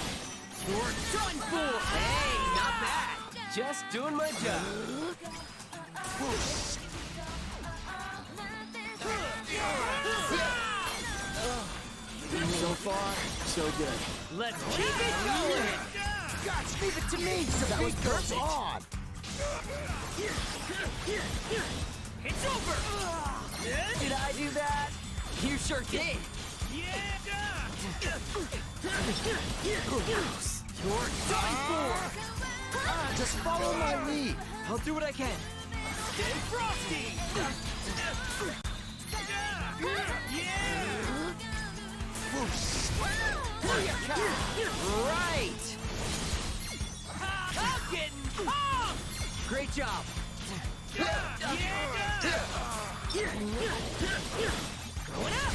You're done for! Hey, not bad. Just doing my job. So far, so good. Let's keep it going! Gosh, leave it to me! That was perfect! It's over! Did I do that? You sure did! You're done for! Just follow my lead! I'll do what I can! Stay frosty! Right! I'm getting pumped! Great job!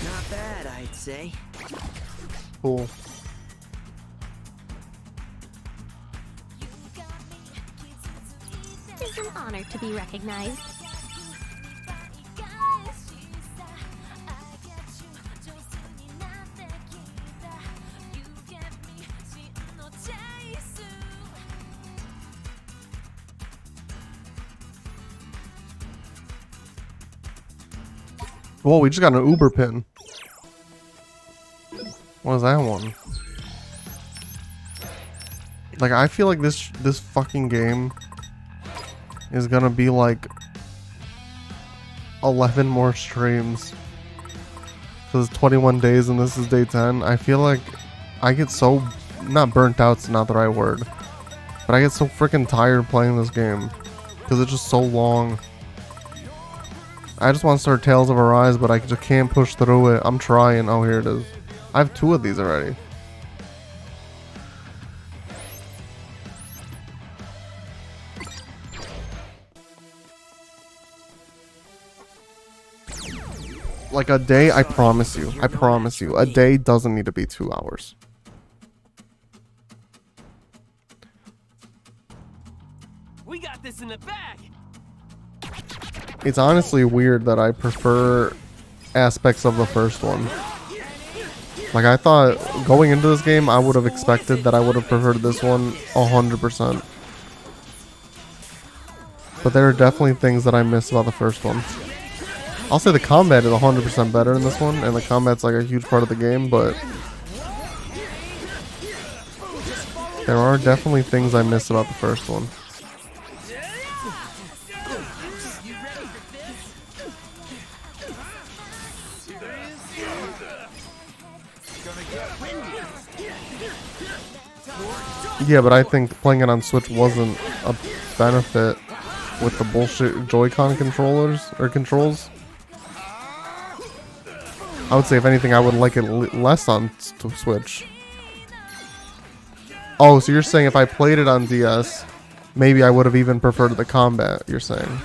Not bad, I'd say. Cool. It's an honor to be recognized. Whoa, we just got an Uber pin. What is that one? Like, I feel like this fucking game is gonna be like 11 more streams. Because it's 21 days and this is day 10. I feel like I get so, not burnt out's not the right word, but I get so freaking tired playing this game because it's just so long. I just want to start Tales of Arise, but I just can't push through it. I'm trying. Oh, here it is. I have 2 of these already. Like a day, I promise you, a day doesn't need to be 2 hours. We got this in the bag. It's honestly weird that I prefer aspects of the first one. Like, I thought going into this game, I would have expected that I would have preferred this one 100%. But there are definitely things that I miss about the first one. I'll say the combat is 100% better in this one, and the combat's like a huge part of the game, but there are definitely things I miss about the first one. Yeah, but I think playing it on Switch wasn't a benefit with the bullshit Joy-Con controllers or controls. I would say if anything, I would like it less on Switch. Oh, so you're saying if I played it on DS, maybe I would have even preferred the combat, you're saying.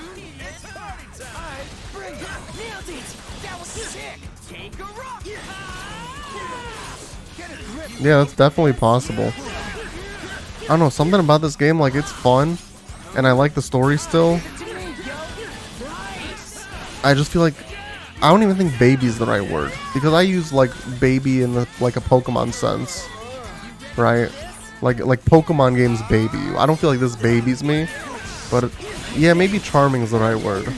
Yeah, that's definitely possible. I don't know, something about this game, like, it's fun, and I like the story still. I just feel like, I don't even think baby is the right word, because I use, like, baby in the, like, a Pokemon sense, right? Like Pokemon games baby you. I don't feel like this babies me, but yeah, maybe charming is the right word.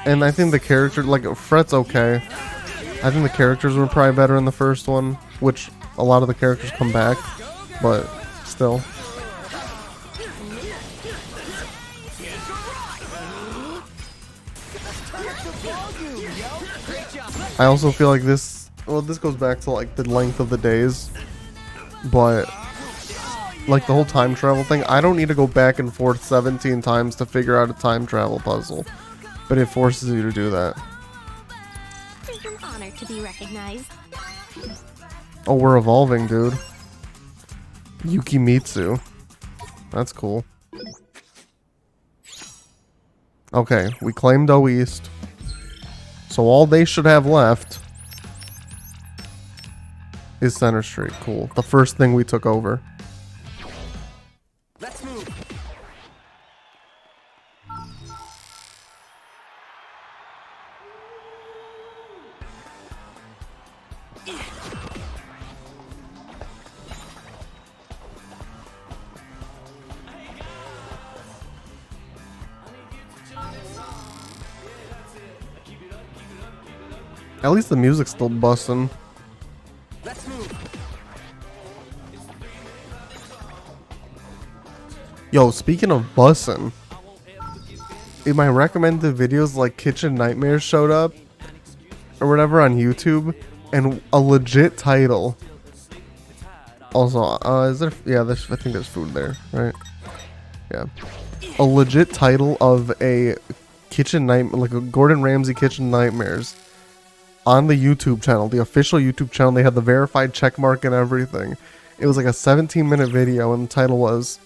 And I think the character, like, Fret's okay. I think the characters were probably better in the first one, which a lot of the characters come back, but still. I also feel like this, well, this goes back to, like, the length of the days, but like the whole time travel thing, I don't need to go back and forth 17 times to figure out a time travel puzzle, but it forces you to do that. It's an honor to be recognized. Oh, we're evolving, dude. Yukimitsu. That's cool. Okay, we claimed O East. So all they should have left is Center Street. Cool. The first thing we took over. Let's move. At least the music's still bussin'. Let's move. Yo, speaking of bussin', in my recommended videos, like Kitchen Nightmares showed up, or whatever on YouTube, and a legit title. Also, is there, yeah, I think there's food there, right? Yeah. A legit title of a Kitchen Night, like a Gordon Ramsay Kitchen Nightmares on the YouTube channel, the official YouTube channel. They had the verified check mark and everything. It was like a 17-minute video, and the title was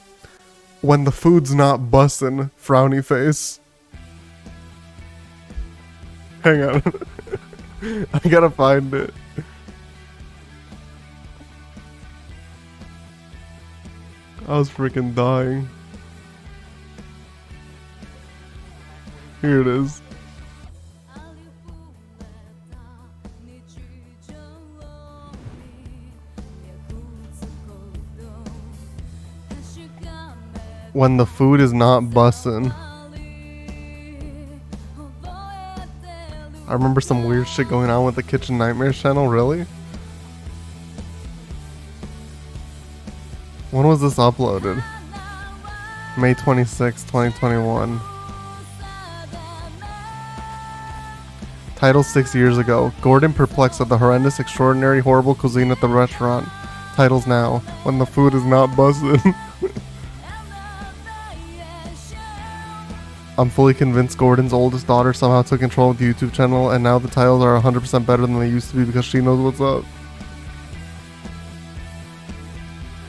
"When the Food's Not Bussin', Frowny Face." Hang on. I gotta find it. I was freaking dying. Here it is. When the food is not bussin'. I remember some weird shit going on with the Kitchen Nightmares channel, really? When was this uploaded? May 26, 2021. Title 6 years ago. Gordon perplexed at the horrendous, extraordinary, horrible cuisine at the restaurant. Titles now. When the food is not buzzing. I'm fully convinced Gordon's oldest daughter somehow took control of the YouTube channel, and now the titles are 100% better than they used to be because she knows what's up.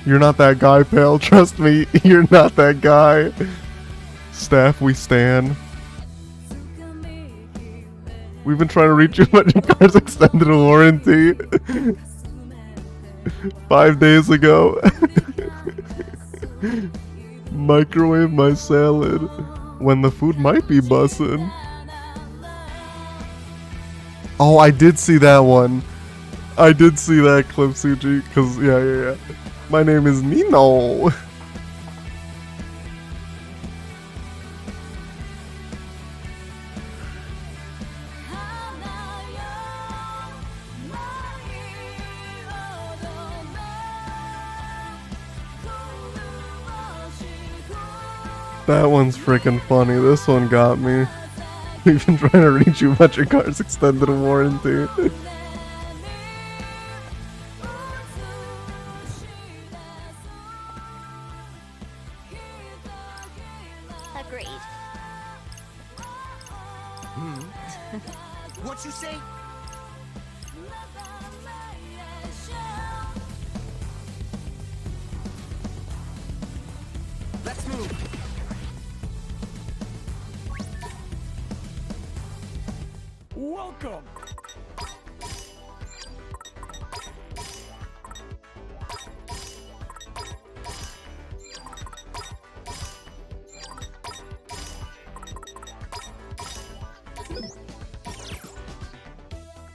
You're not that guy, pal. Trust me, you're not that guy. Staff, we stand. We've been trying to reach you, but your car's extended warranty. 5 days ago. Microwave my salad when the food might be bussin'. Oh, I did see that one. I did see that clip, Suji. Cause yeah. My name is Nino. That one's freaking funny. This one got me. We've been trying to reach you about your car's extended warranty. Agreed. What you say? Let's move. Welcome.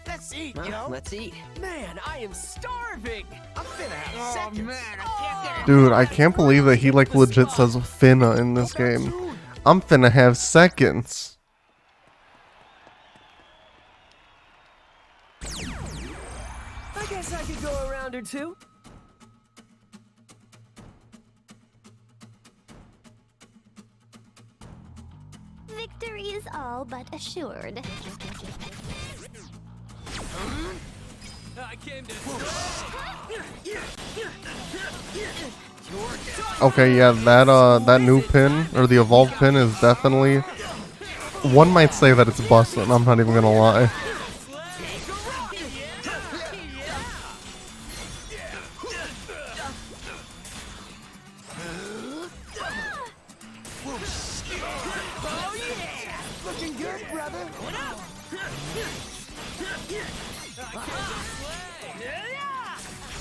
Let's eat, yo. Let's eat. Man, I am starving. I'm finna have seconds. Man, I can't get Dude, I can't believe that he like legit says finna in this game. I'm finna have seconds. I guess I could go a round or two. Victory is all but assured. I came to. Okay, yeah, that new pin or the evolved pin is definitely. One might say that it's bustin'. I'm not even gonna lie. Oh yeah! Looking good, brother.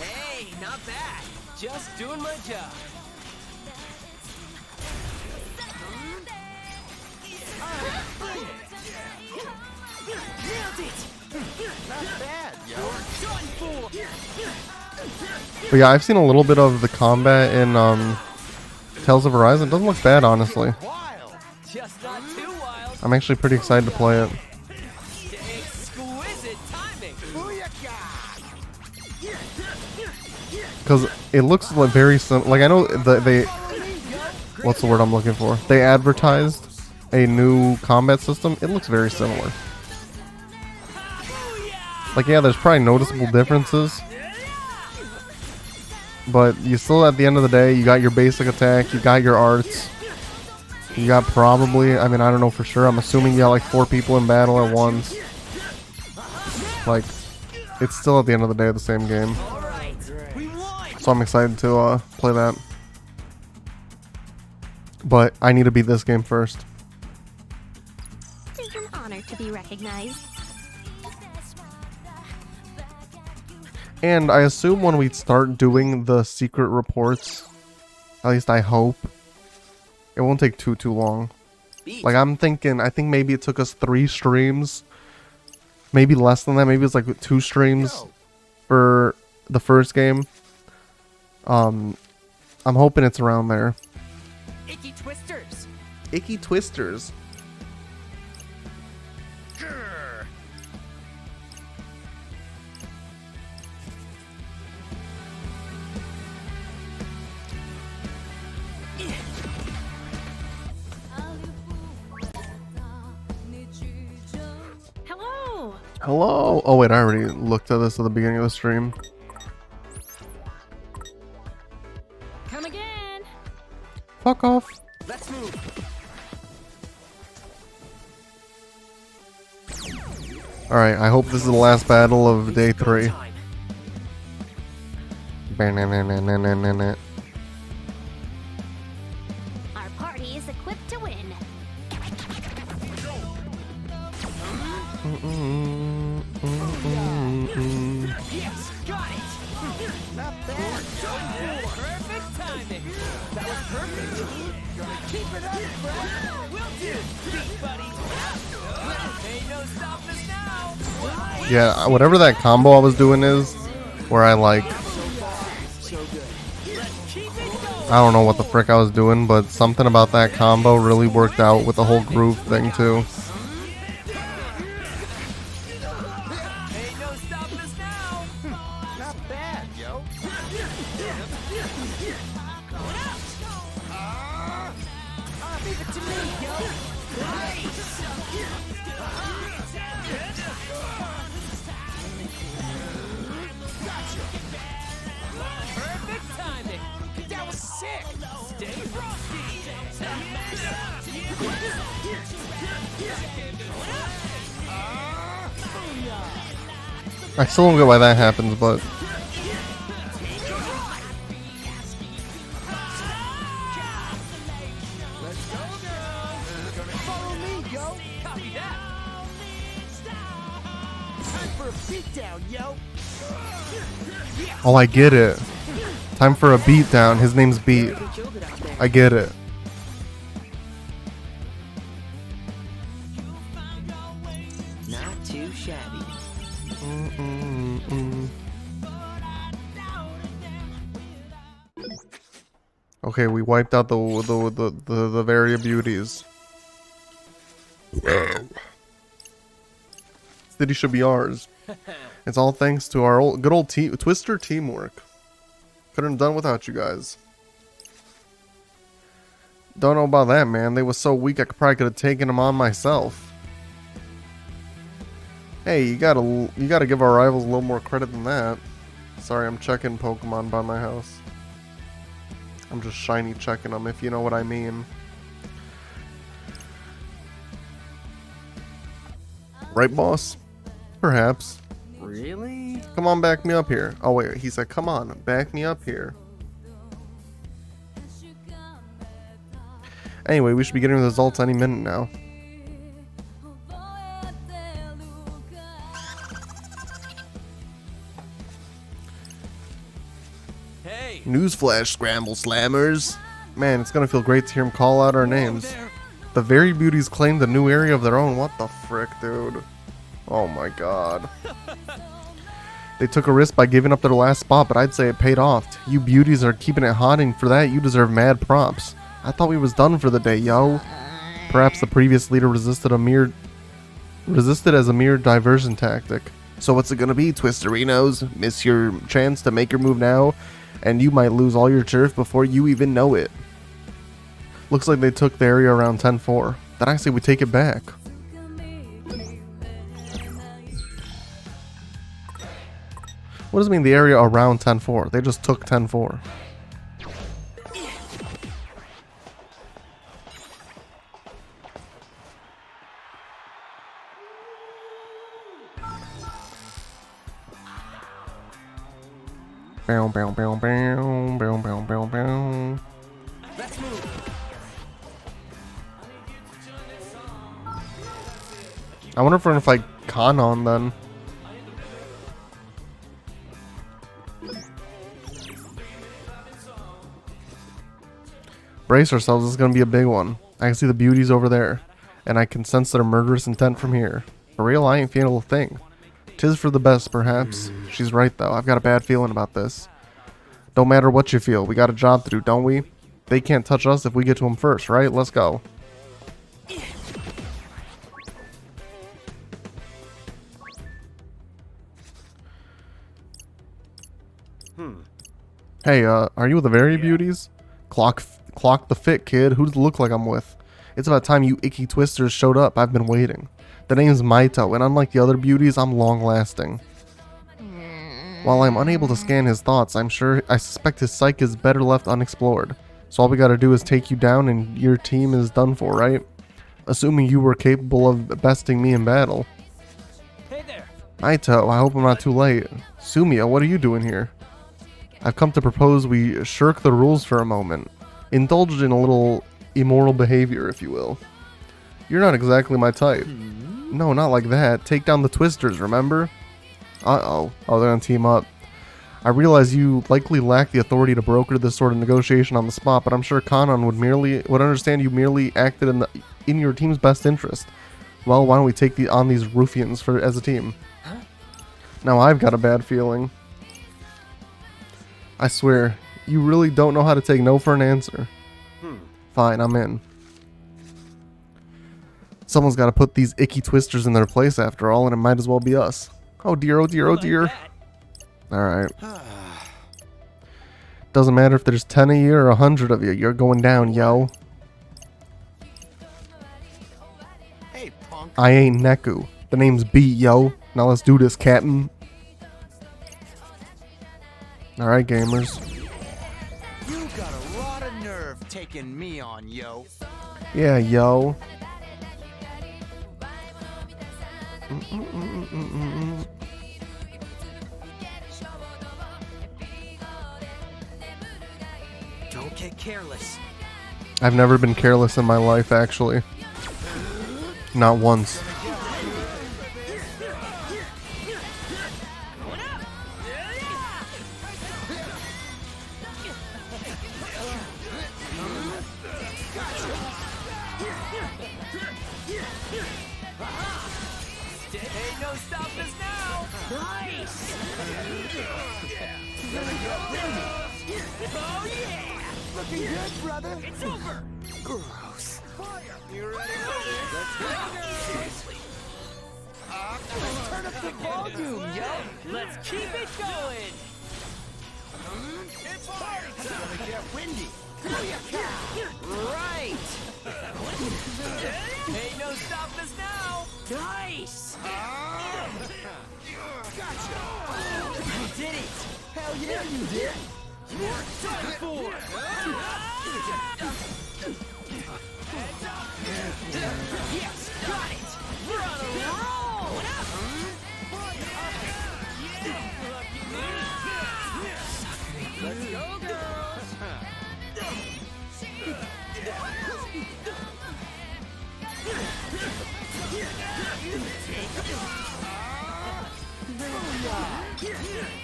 Hey, not bad. Just doing my job. Nailed it. Not bad, yo. Done for. But yeah, I've seen a little bit of the combat in Tales of Horizon. Doesn't look bad, honestly. Wild. Just not too wild. I'm actually pretty excited to play it. Exquisite timing. Because it looks like very similar. Like, I know they... What's the word I'm looking for? They advertised a new combat system. It looks very similar. Like, yeah, there's probably noticeable differences. But you still, at the end of the day, you got your basic attack, you got your arts. You got probably, I mean, I don't know for sure. I'm assuming you got like 4 people in battle at once. Like, it's still at the end of the day the same game. So I'm excited to play that. But I need to beat this game first. It's an honor to be recognized. And I assume when we start doing the secret reports, at least I hope, it won't take too long. Like, I think maybe it took us 3 streams. Maybe less than that. Maybe it's like 2 streams for the first game. I'm hoping it's around there. Icky twisters. Icky twisters. Grr. Hello? Oh wait, I already looked at this at the beginning of the stream. Come again. Fuck off. Let's move. Alright, I hope this is the last battle of day 3. Time. Our party is equipped to win. Yes, got it. Not bad. Perfect timing. That was perfect. Keep it up, bro. Will do. Beat, buddy. Ain't no stopping us now. Yeah, whatever that combo I was doing is, where I like, So good. Let's keep it going. I don't know what the frick I was doing, but something about that combo really worked out with the whole groove thing too. Ain't no stopping us now. Not bad, yo. Leave it to me, yo. Perfect timing. That was sick. Stay frosty. I still don't get why that happens, but Follow me, yo. Copy that. Time for a beatdown, yo. oh, I get it. Time for a beatdown. His name's Beat. They killed it out there. I get it. Not too shabby. Okay, we wiped out the Varia beauties. City should be ours. It's all thanks to our good old Twister teamwork. Couldn't have done without you guys. Don't know about that, man. They was so weak I probably could have taken them on myself. Hey, you gotta give our rivals a little more credit than that. Sorry, I'm checking Pokemon by my house. I'm just shiny checking them, if you know what I mean. Right, boss? Perhaps. Really? Come on, back me up here. Oh, wait, he said, come on, back me up here. Anyway, we should be getting the results any minute now. Hey. Newsflash, Scramble Slammers. Man, it's gonna feel great to hear him call out our names. There. The Very Beauties claimed a new area of their own. What the frick, dude? Oh my god. They took a risk by giving up their last spot, but I'd say it paid off. You beauties are keeping it hot, and for that, you deserve mad props. I thought we was done for the day, yo. Perhaps the previous leader resisted as a mere diversion tactic. So what's it gonna be, Twisterinos? Miss your chance to make your move now, and you might lose all your turf before you even know it. Looks like they took the area around 10-4. Then I say we take it back. What does it mean the area around 10-4? They just took 10-4. Bow, bow, bow, bow, bow, bow, bow, bow. Let's move. I wonder if we're gonna fight Kanon then. Brace ourselves, this is gonna be a big one. I can see the beauties over there, and I can sense their murderous intent from here. For real, I ain't feeling a thing. 'Tis for the best, perhaps. She's right, though. I've got a bad feeling about this. Don't matter what you feel, we got a job to do, don't we? They can't touch us if we get to them first, right? Let's go. Hey, are you with the Very Beauties? Clock the fit, kid. Who does it look like I'm with? It's about time you icky twisters showed up. I've been waiting. The name's Maito, and unlike the other beauties, I'm long-lasting. While I'm unable to scan his thoughts, I suspect his psyche is better left unexplored. So all we gotta do is take you down and your team is done for, right? Assuming you were capable of besting me in battle. Hey there. Maito, I hope I'm not too late. Sumiya, what are you doing here? I've come to propose we shirk the rules for a moment. Indulge in a little immoral behavior, if you will. You're not exactly my type. No, not like that. Take down the Twisters, remember? Uh-oh. Oh, they're gonna team up. I realize you likely lack the authority to broker this sort of negotiation on the spot, but I'm sure Kanon would understand you merely acted in your team's best interest. Well, why don't we take on these ruffians as a team? Huh? Now I've got a bad feeling. I swear, you really don't know how to take no for an answer. Fine, I'm in. Someone's got to put these icky Twisters in their place after all, and it might as well be us. Oh dear, oh dear, oh dear. Alright. Doesn't matter if there's 10 of you or 100 of you, you're going down, yo. Hey, punk. I ain't Neku. The name's B, yo. Now let's do this, Captain. Alright, gamers. You got a lot of nerve taking me on, yo. Yeah, yo. Don't get careless. I've never been careless in my life, actually. Not once. Hey, no stop us now. Nice. Oh yeah. Looking good, brother. It's over. Gross. You ready for this? Let's go. Seriously. Turn up the volume, yo. Let's keep it going. It's party time. It's gonna get windy. Right. Hey, no stop us now. Nice. Gotcha. You did it. Hell yeah, you did. You're done for. Yes, got it. We're on a roll. Let's go, girls.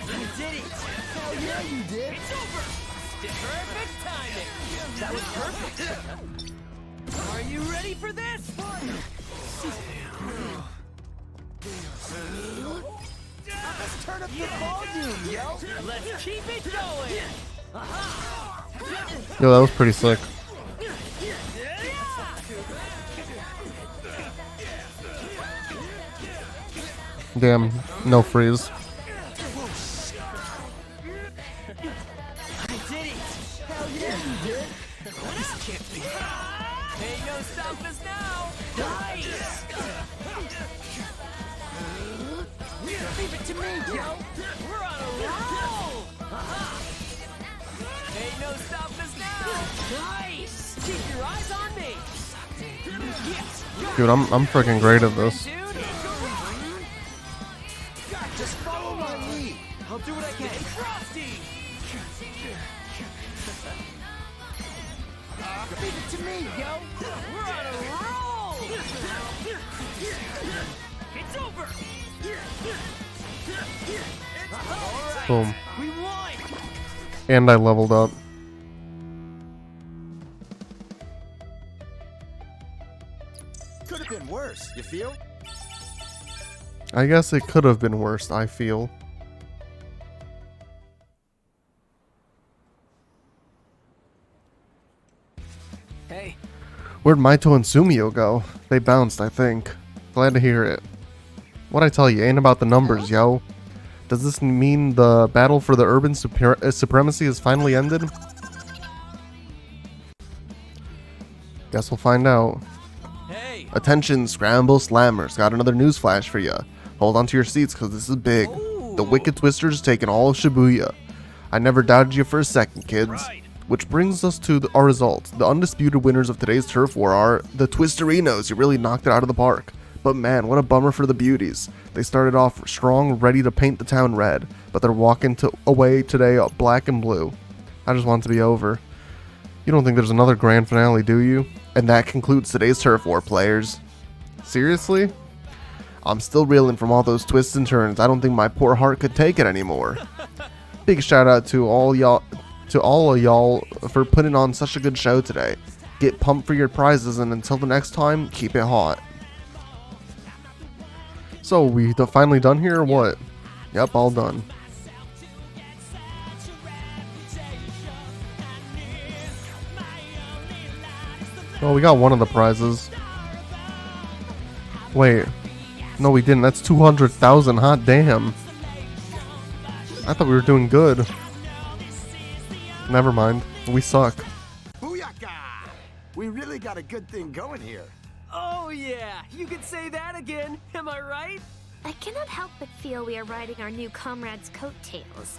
You did it! Hell yeah, you did! It's over! Perfect timing! That was perfect! Are you ready for this? Let's turn up the volume, yo! Let's keep it going! Yo, that was pretty sick. Damn, no freeze. I did it! Hell yeah, you did! This can't be. Hey, no stop us now! Nice! Leave it to me, yo! We're on a roll! Hey, no stop us now! Nice! Keep your eyes on me! Yes! Dude, I'm freaking great at this. Dude, just follow my lead. I'll do what I can. Frosty! Leave it to me, yo! We're on a roll! It's over! Alright, Boom. we won! And I leveled up. Could have been worse, you feel? I guess it could have been worse, I feel. Hey, Where'd Maito and Sumiyo go? They bounced, I think. Glad to hear it. What'd I tell you? Ain't about the numbers, yo. Does this mean the battle for the urban supremacy has finally ended? Guess we'll find out. hey! Attention, Scramble Slammers, got another news flash for ya. Hold on to your seats because this is big. The Wicked Twisters taking all of Shibuya. I never doubted you for a second, kids. Which brings us to our results. The undisputed winners of today's turf war are the Twisterinos. You really knocked it out of the park. But man, what a bummer for the beauties. They started off strong, ready to paint the town red, but they're walking away today black and blue. I just want it to be over. You don't think there's another grand finale, do you? And that concludes today's turf war, players. Seriously? I'm still reeling from all those twists and turns. I don't think my poor heart could take it anymore. Big shout out to all of y'all for putting on such a good show today. Get pumped for your prizes, and until the next time, keep it hot. So, we finally done here or what? Yep, all done. Well, we got one of the prizes. Wait. No, we didn't. That's 200,000. Hot damn. I thought we were doing good. Never mind. We suck. Booyaka! We really got a good thing going here. Oh yeah, you could say that again. Am I right? I cannot help but feel we are riding our new comrade's coattails.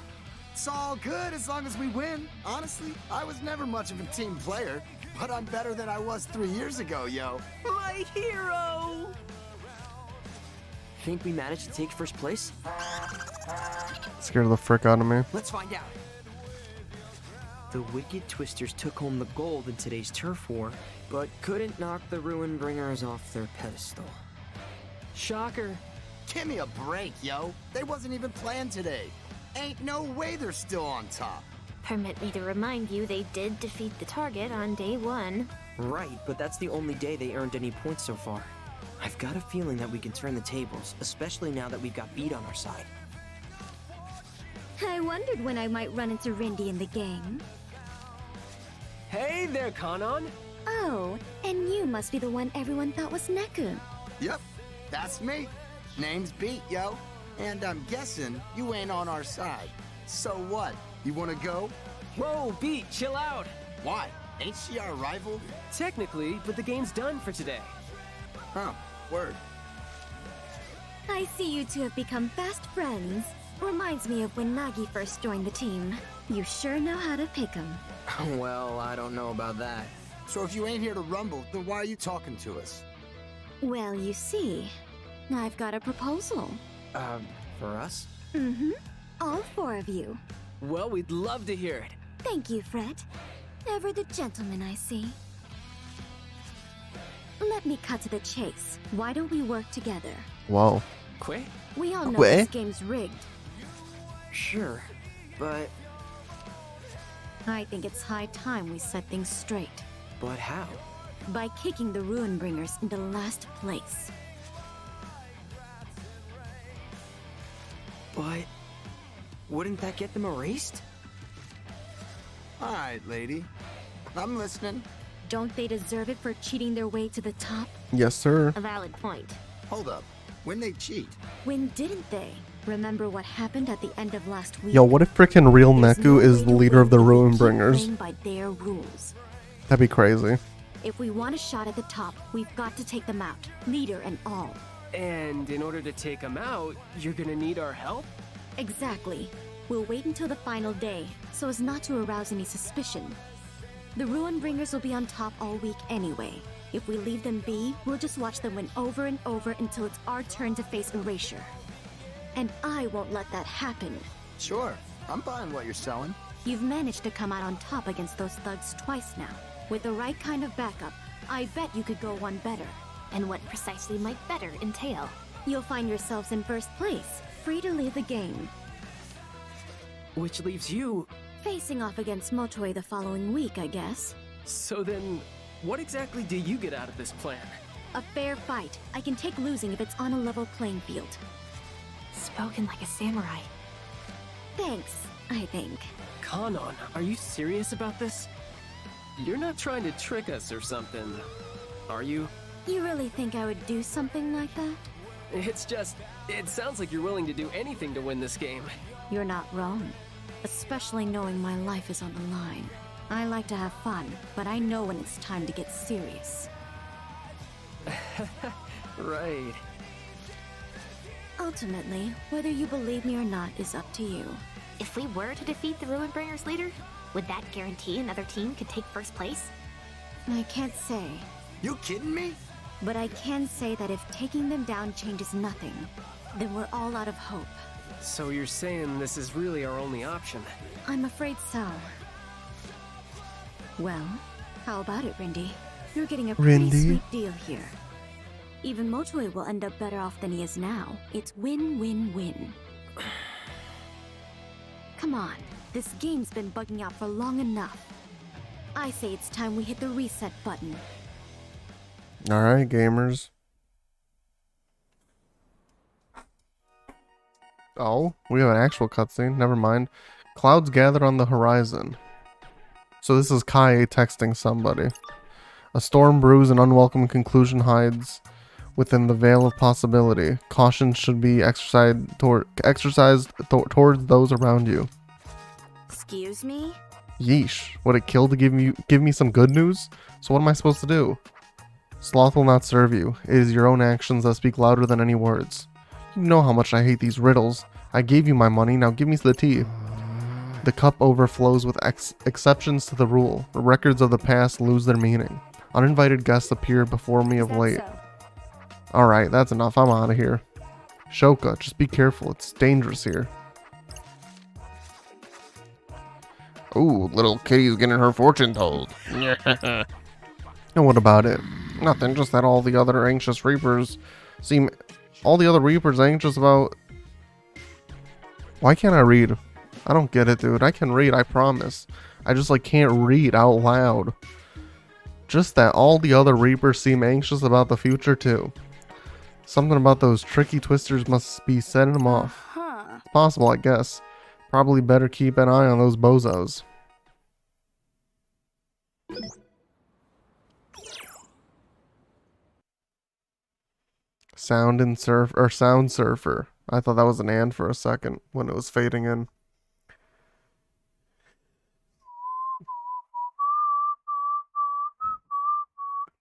It's all good as long as we win. Honestly, I was never much of a team player, but I'm better than I was 3 years ago, yo. My hero! Think we managed to take first place? Scared the frick out of me. Let's find out. The Wicked Twisters took home the gold in today's turf war, but couldn't knock the Ruin Bringers off their pedestal. Shocker. Give me a break, yo. They wasn't even playing today. Ain't no way they're still on top. Permit me to remind you they did defeat the target on day 1. Right, but that's the only day they earned any points so far. I've got a feeling that we can turn the tables, especially now that we've got Beat on our side. I wondered when I might run into Rindy in the gang. Hey there, Kanon. Oh, and you must be the one everyone thought was Neku. Yep, that's me. Name's Beat, yo. And I'm guessing you ain't on our side. So what? You wanna go? Whoa, Beat, chill out. Why? Ain't she our rival? Technically, but the game's done for today. Huh, word. I see you two have become fast friends. Reminds me of when Nagi first joined the team. You sure know how to pick 'em. Well, I don't know about that. So if you ain't here to rumble, then why are you talking to us? Well, you see, I've got a proposal. For us? Mm-hmm. All 4 of you. Well, we'd love to hear it. Thank you, Fred. Ever the gentleman, I see. Let me cut to the chase. Why don't we work together? Wow. Quit? We all know Wait. this game's rigged. Sure, but I think it's high time we set things straight. how? By kicking the Ruin Bringers into last place. But wouldn't that get them erased? Alright, lady. I'm listening. Don't they deserve it for cheating their way to the top? Yes, sir. A valid point. Hold up. When they cheat? When didn't they? Remember what happened at the end of last week? Yo, what if frickin' real There's Neku no is way the to leader of the win if we Ruin keep Bringers? playing by their rules. That'd be crazy. If we want a shot at the top, we've got to take them out, leader and all. And in order to take them out, you're gonna need our help? Exactly. We'll wait until the final day, so as not to arouse any suspicion. The Ruin Bringers will be on top all week anyway. If we leave them be, we'll just watch them win over and over until it's our turn to face erasure. And I won't let that happen. Sure. I'm buying what you're selling. You've managed to come out on top against those thugs twice now. With the right kind of backup, I bet you could go one better. And what precisely might better entail? You'll find yourselves in first place, free to leave the game. Which leaves you... Facing off against Motoe the following week, I guess. So then, what exactly do you get out of this plan? A fair fight. I can take losing if it's on a level playing field. Spoken like a samurai. Thanks, I think. Kanon, are you serious about this? You're not trying to trick us or something, are you? You really think I would do something like that? It's just, it sounds like you're willing to do anything to win this game. You're not wrong. Especially knowing my life is on the line. I like to have fun, but I know when it's time to get serious. Right. Ultimately, whether you believe me or not is up to you. If we were to defeat the Ruinbringers leader, would that guarantee another team could take first place? I can't say, You kidding me? but I can say that if taking them down changes nothing, then we're all out of hope. So you're saying this is really our only option? I'm afraid so. Well, how about it, Rindy? You're getting a pretty Rindy? sweet deal here. Even Motoi will end up better off than he is now. It's win-win-win. Come on, this game's been bugging out for long enough. I say it's time we hit the reset button. Alright, gamers. Oh, we have an actual cutscene. Never mind. Clouds gather on the horizon. So this is Kaie texting somebody. A storm brews, an unwelcome conclusion hides within the veil of possibility. Caution should be exercised towards those around you. Excuse me? Yeesh. Would it kill to give me some good news? So what am I supposed to do? Sloth will not serve you. It is your own actions that speak louder than any words. You know how much I hate these riddles. I gave you my money, now give me the tea. The cup overflows with exceptions to the rule. The records of the past lose their meaning. Uninvited guests appear before me of late. Alright, that's enough. I'm out of here. Shoka, just be careful. It's dangerous here. Ooh, little kitty's getting her fortune told. And what about it? Nothing, just that all the other anxious reapers seem... All the other reapers anxious about... Why can't I read? I don't get it, dude. I can read, I promise. I just, like, can't read out loud. Just that all the other reapers seem anxious about the future, too. Something about those tricky twisters must be setting them off. It's possible, I guess. Probably better keep an eye on those bozos. Sound surfer. I thought that was an and for a second when it was fading in.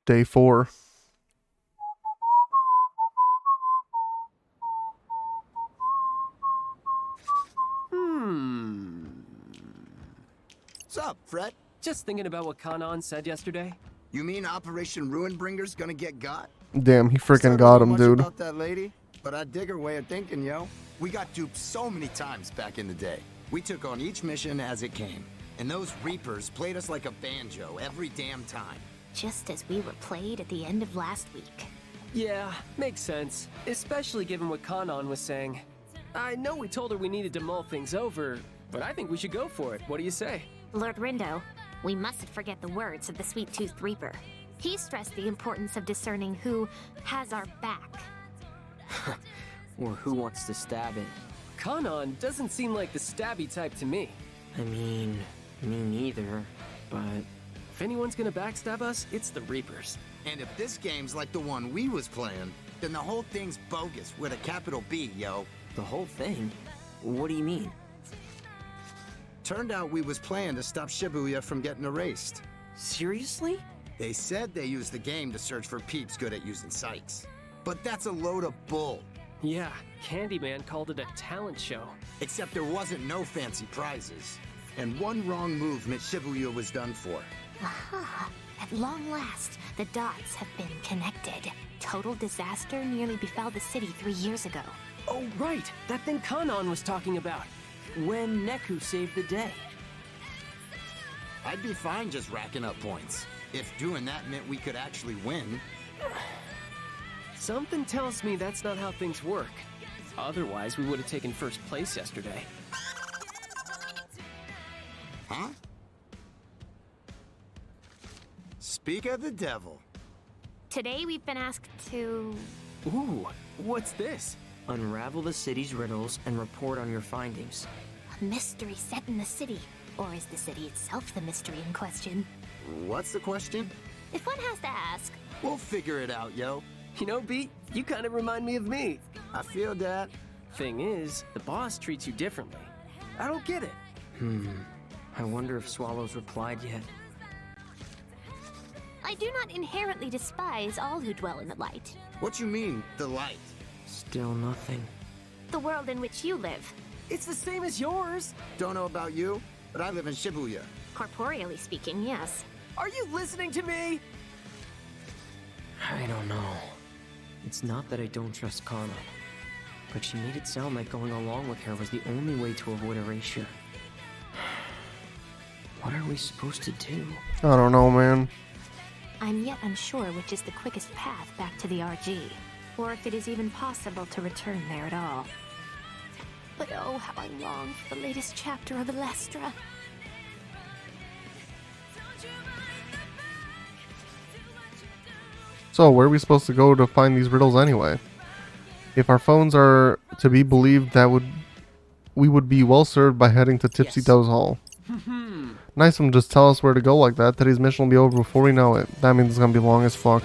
Day 4. What's up, Fred? Just thinking about what Kanan said yesterday. You mean Operation Ruinbringer's gonna get got? Damn, he freaking Still got don't him, know much dude. About that lady, but I dig her way of thinking, yo. We got duped so many times back in the day. We took on each mission as it came, and those Reapers played us like a banjo every damn time. Just as we were played at the end of last week. Yeah, makes sense. Especially given what Kanan was saying. I know we told her we needed to mull things over, but I think we should go for it. What do you say? Lord Rindo, we mustn't forget the words of the Sweet-Toothed Reaper. He stressed the importance of discerning who has our back. Or who wants to stab it? Kanan doesn't seem like the stabby type to me. I mean, me neither, but... If anyone's gonna backstab us, it's the Reapers. And if this game's like the one we was playing, then the whole thing's bogus with a capital B, yo. The whole thing? What do you mean? Turned out we was playing to stop Shibuya from getting erased. Seriously? They said they used the game to search for peeps good at using sites. But that's a load of bull. Yeah, Candyman called it a talent show. Except there wasn't no fancy prizes. And one wrong move meant Shibuya was done for. Aha! At long last, the dots have been connected. Total disaster nearly befell the city 3 years ago. Oh, right! That thing Kanan was talking about. When Neku saved the day. I'd be fine just racking up points. If doing that meant we could actually win. Something tells me that's not how things work. Otherwise, we would have taken first place yesterday. Huh? Speak of the devil. Today we've been asked to... Ooh, what's this? Unravel the city's riddles and report on your findings. A mystery set in the city. Or is the city itself the mystery in question? What's the question? If one has to ask. We'll figure it out, yo. You know, Beat, you kind of remind me of me. I feel that. Thing is, the boss treats you differently. I don't get it. I wonder if Swallow's replied yet. I I do not inherently despise all who dwell in the light. What you mean, the light? Still nothing. The world in which you live. It's the same as yours. Don't know about you, but I live in Shibuya. Corporeally speaking, yes. Are you listening to me? I don't know. It's not that I don't trust Kana, but she made it sound like going along with her was the only way to avoid erasure. What are we supposed to do? I don't know, man. I'm yet unsure which is the quickest path back to the RG, or if it is even possible to return there at all. But oh, how I long for the latest chapter of Elestra. So, where are we supposed to go to find these riddles anyway? If our phones are to be believed, we would be well served by heading to Tipsy Yes. Toes Hall. Nice of him to just tell us where to go like that. Today's mission will be over before we know it. That means it's gonna be long as fuck.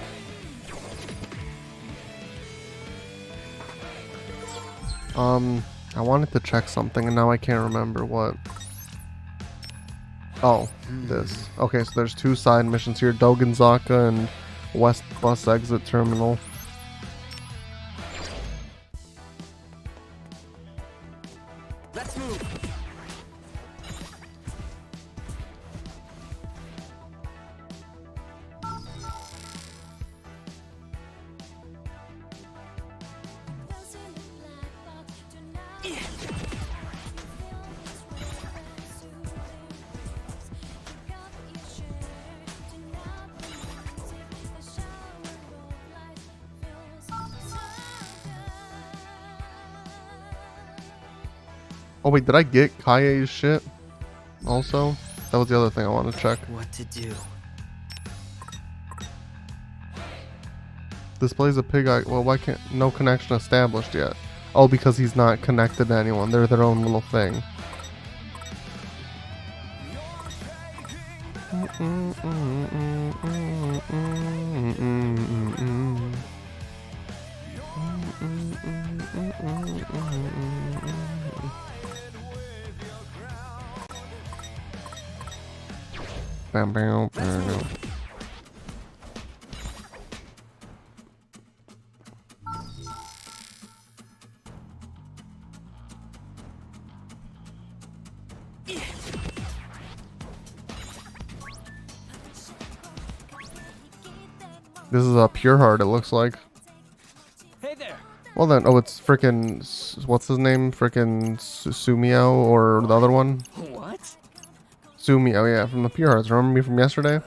I wanted to check something and now I can't remember what. Oh, this. Okay, so there's two side missions here. Dogenzaka and West Bus Exit Terminal. Let's move. Oh wait, did I get Kaie's shit? Also? That was the other thing I wanted to check. What to do? Displays a pig eye. Well, why can't... No connection established yet. Oh, because he's not connected to anyone. They're their own little thing. Bam, bam, bam. This is a pure heart, it looks like. Hey there. Well then, oh, it's frickin' what's his name? Frickin' Sumio or the other one? What? Sumio, yeah, from the pure hearts. Remember me from yesterday?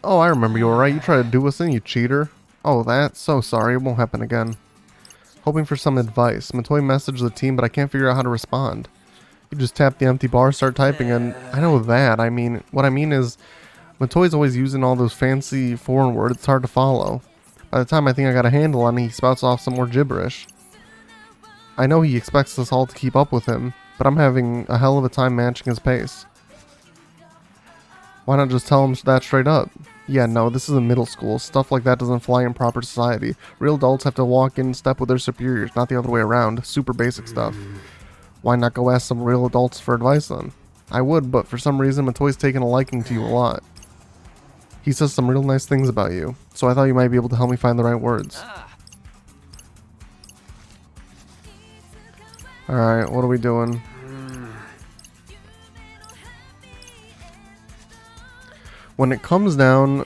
Oh, I remember you were right. You tried to do us in, you cheater. Oh, that's so sorry. It won't happen again. Hoping for some advice. Matoi messaged the team, but I can't figure out how to respond. You just tap the empty bar, start typing, and I know that. I mean, what I mean is, Matoi's always using all those fancy foreign words. It's hard to follow. By the time I think I got a handle on it, he spouts off some more gibberish. I know he expects us all to keep up with him, but I'm having a hell of a time matching his pace. Why not just tell him that straight up? Yeah, no, this is a middle school. Stuff like that doesn't fly in proper society. Real adults have to walk in step with their superiors, not the other way around. Super basic stuff. Why not go ask some real adults for advice then? I would, but for some reason, Matoi's taken a liking to you a lot. He says some real nice things about you, so I thought you might be able to help me find the right words. Alright, what are we doing? When it comes down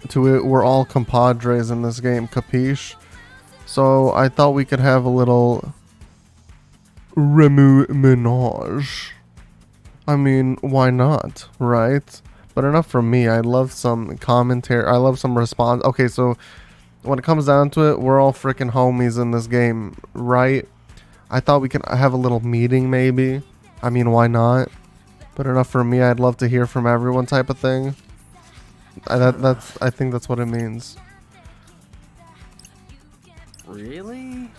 to it, we're all compadres in this game, capiche? So I thought we could have a little remue-menage. I mean, why not, right? But enough from me. I love some commentary. I love some response. Okay, so when it comes down to it, we're all freaking homies in this game, right? I thought we could have a little meeting, maybe. I mean, why not? But enough from me. I'd love to hear from everyone, type of thing. I think that's what it means. Really?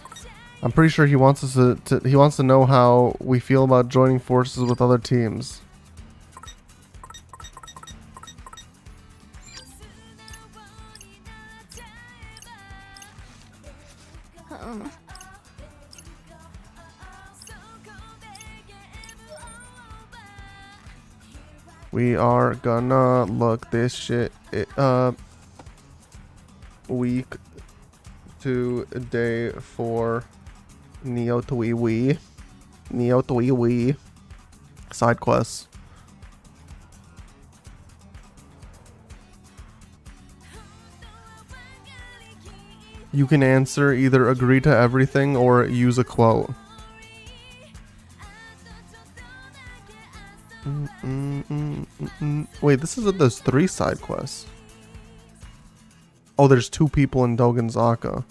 I'm pretty sure he wants us he wants to know how we feel about joining forces with other teams. We are gonna look this shit up. Week 2, day 4. Neo Tui Wee. Neo Tui Wee. Side quests. You can answer either agree to everything or use a quote. Wait, this is there's 3 side quests. Oh, there's 2 people in Dogenzaka.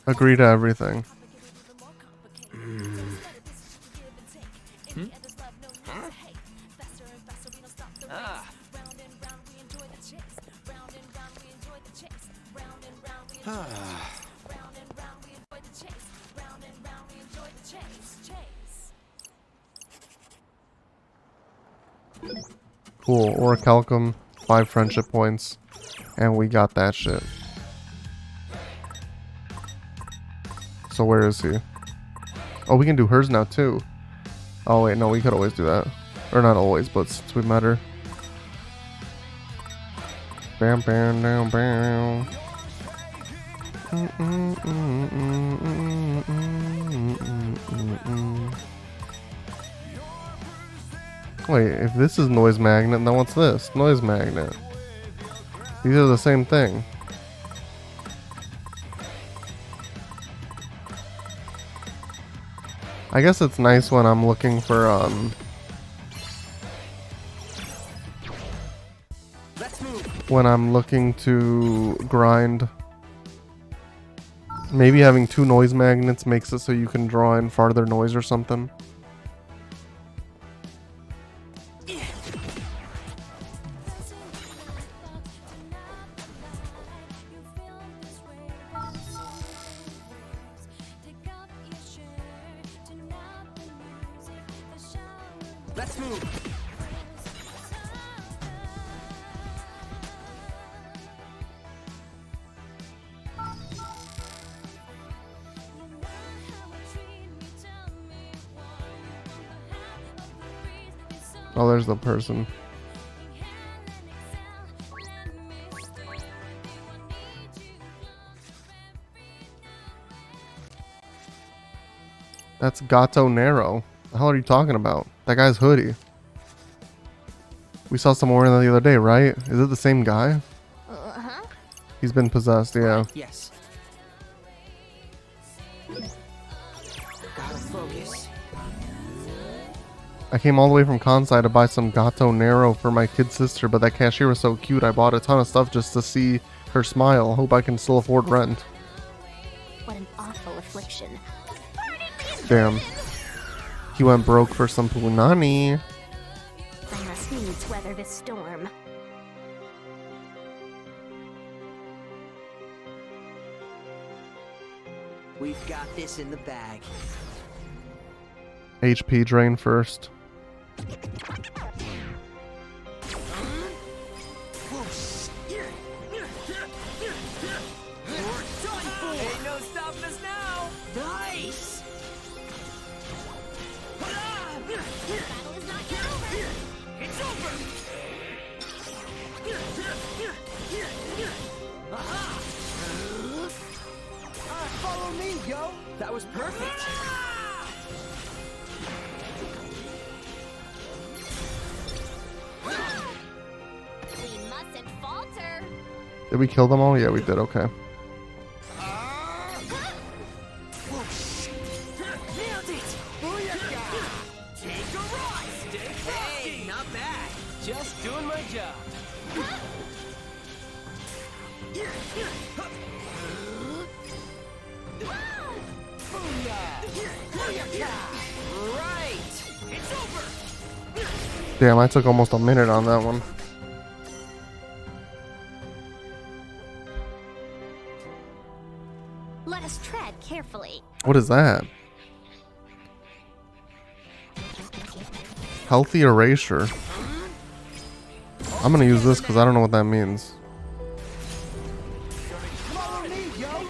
Agree to everything. Cool. Orichalcum, 5 friendship points, and we got that shit. So where is he? Oh, we can do hers now too. Oh wait, no, we could always do that. Or not always, but since we met her. Bam, bam, down, bam. Wait, if this is noise magnet, then what's this? Noise magnet. These are the same thing. I guess it's nice when I'm looking for when I'm looking to grind. Maybe having 2 noise magnets makes it so you can draw in farther noise or something. Let's move. Oh, there's the person. That's Gato Nero. The hell are you talking about? That guy's hoodie. We saw someone wearing that the other day, right? Is it the same guy? Uh-huh. He's been possessed, yeah. Yes. Gotta focus. I came all the way from Kansai to buy some Gato Nero for my kid sister, but that cashier was so cute I bought a ton of stuff just to see her smile. Hope I can still afford rent. What an awful affliction. Damn. He went broke for some punani. I must needs weather this storm. We've got this in the bag. HP drain first. Ain't no stopping us now. Nice. Battle is not yet over. It's over. Aha. Follow me, yo. That was perfect. We mustn't falter. Did we kill them all? Yeah, we did. Okay. Nailed it. Booyaka. Take a ride. Stay frosty. Hey, not bad. Just doing my job. Right. It's over. Damn, I took almost a minute on that one. Let us tread carefully. What is that? Healthy erasure. I'm gonna use this because I don't know what that means. Follow me, yo.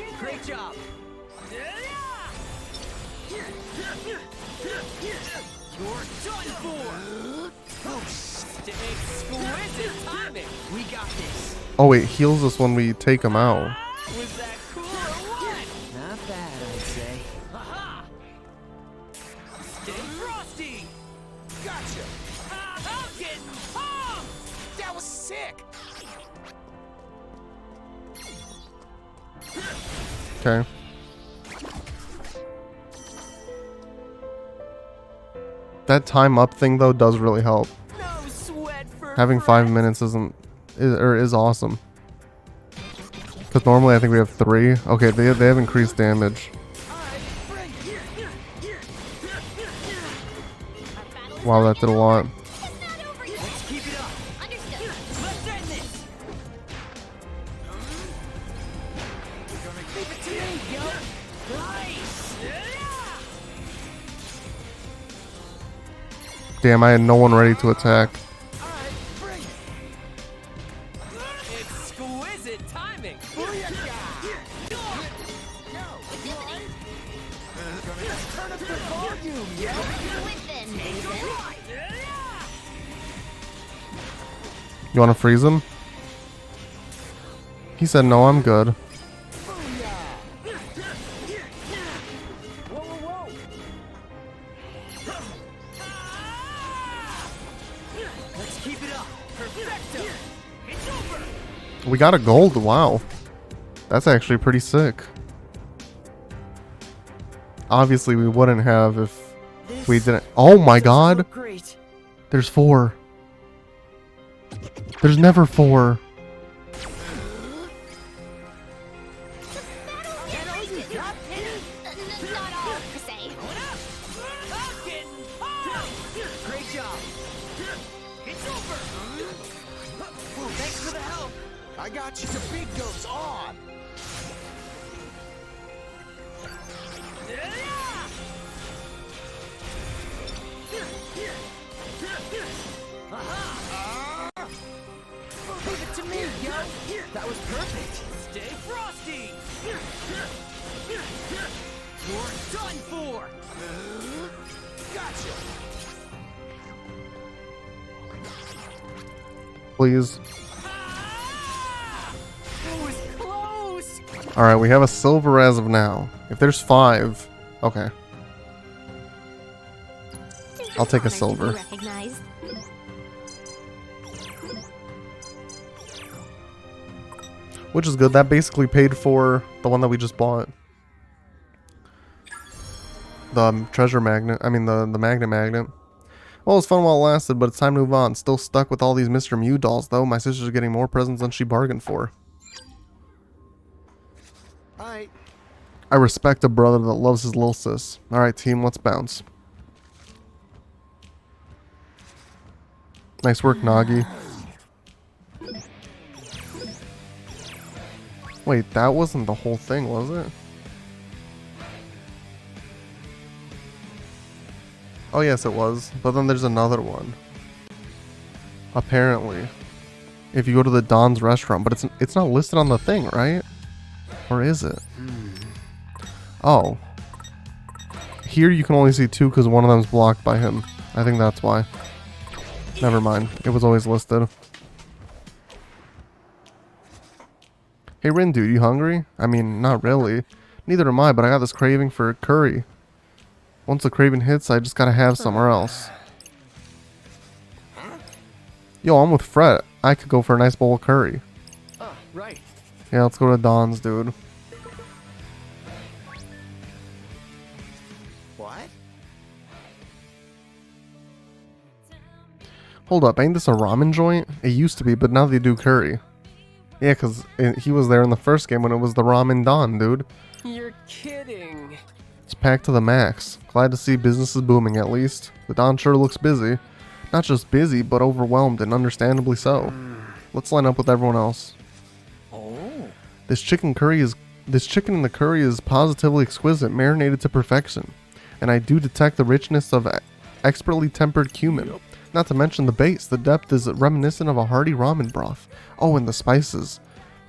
got this. Oh wait, heals us when we take him out. Was that cool or what? Not bad, I'd say. Aha! Stay frosty! Gotcha! I'm getting pumped! That was sick! Okay. That time up thing though does really help. No sweat for Having 5 minutes is awesome. Because normally I think we have 3. Okay, they have increased damage. Wow, that did a lot. Let's keep it up. Understood. Let's end this. Leave it to me, yo. Nice. Damn, I had no one ready to attack. Alright, bring it. Exquisite timing. Let's turn up the volume, yo. You want to freeze him? He said no, I'm good. Whoa, whoa, whoa. Let's keep it up. Perfecto. It's over. We got a gold, wow. That's actually pretty sick. Obviously we wouldn't have if we didn't. Oh my god! Great. There's 4. There's never 4. Great job. It's over. Thanks for the help. I got you. The big goes on. Leave it to me, yo. That was perfect. Stay frosty. You're done for. Gotcha. Please. It was close. Alright, we have a silver as of now. If there's 5, okay. I'll take a silver. Which is good. That basically paid for the one that we just bought. The treasure magnet. I mean, the magnet. Well, it was fun while it lasted, but it's time to move on. Still stuck with all these Mr. Mew dolls, though. My sister's getting more presents than she bargained for. Alright. I respect a brother that loves his little sis. Alright, team, let's bounce. Nice work, Nagi. Wait, that wasn't the whole thing, was it? Oh yes, it was. But then there's another one. Apparently. If you go to the Don's restaurant, but it's not listed on the thing, right? Or is it? Oh. Here you can only see 2 because one of them's blocked by him. I think that's why. Never mind. It was always listed. Hey Rin, dude, you hungry? I mean, not really. Neither am I, but I got this craving for curry. Once the craving hits, I just gotta have somewhere else. Yo, I'm with Fred. I could go for a nice bowl of curry. Oh, right. Yeah, let's go to Don's, dude. What? Hold up, ain't this a ramen joint? It used to be, but now they do curry. Yeah, because he was there in the first game when it was the Ramen Don, dude. You're kidding. It's packed to the max. Glad to see business is booming at least. The Don sure looks busy. Not just busy, but overwhelmed, and understandably so. Let's line up with everyone else. Oh. This chicken in the curry is positively exquisite, marinated to perfection. And I do detect the richness of expertly tempered cumin. Not to mention the base. The depth is reminiscent of a hearty ramen broth. Oh, and the spices.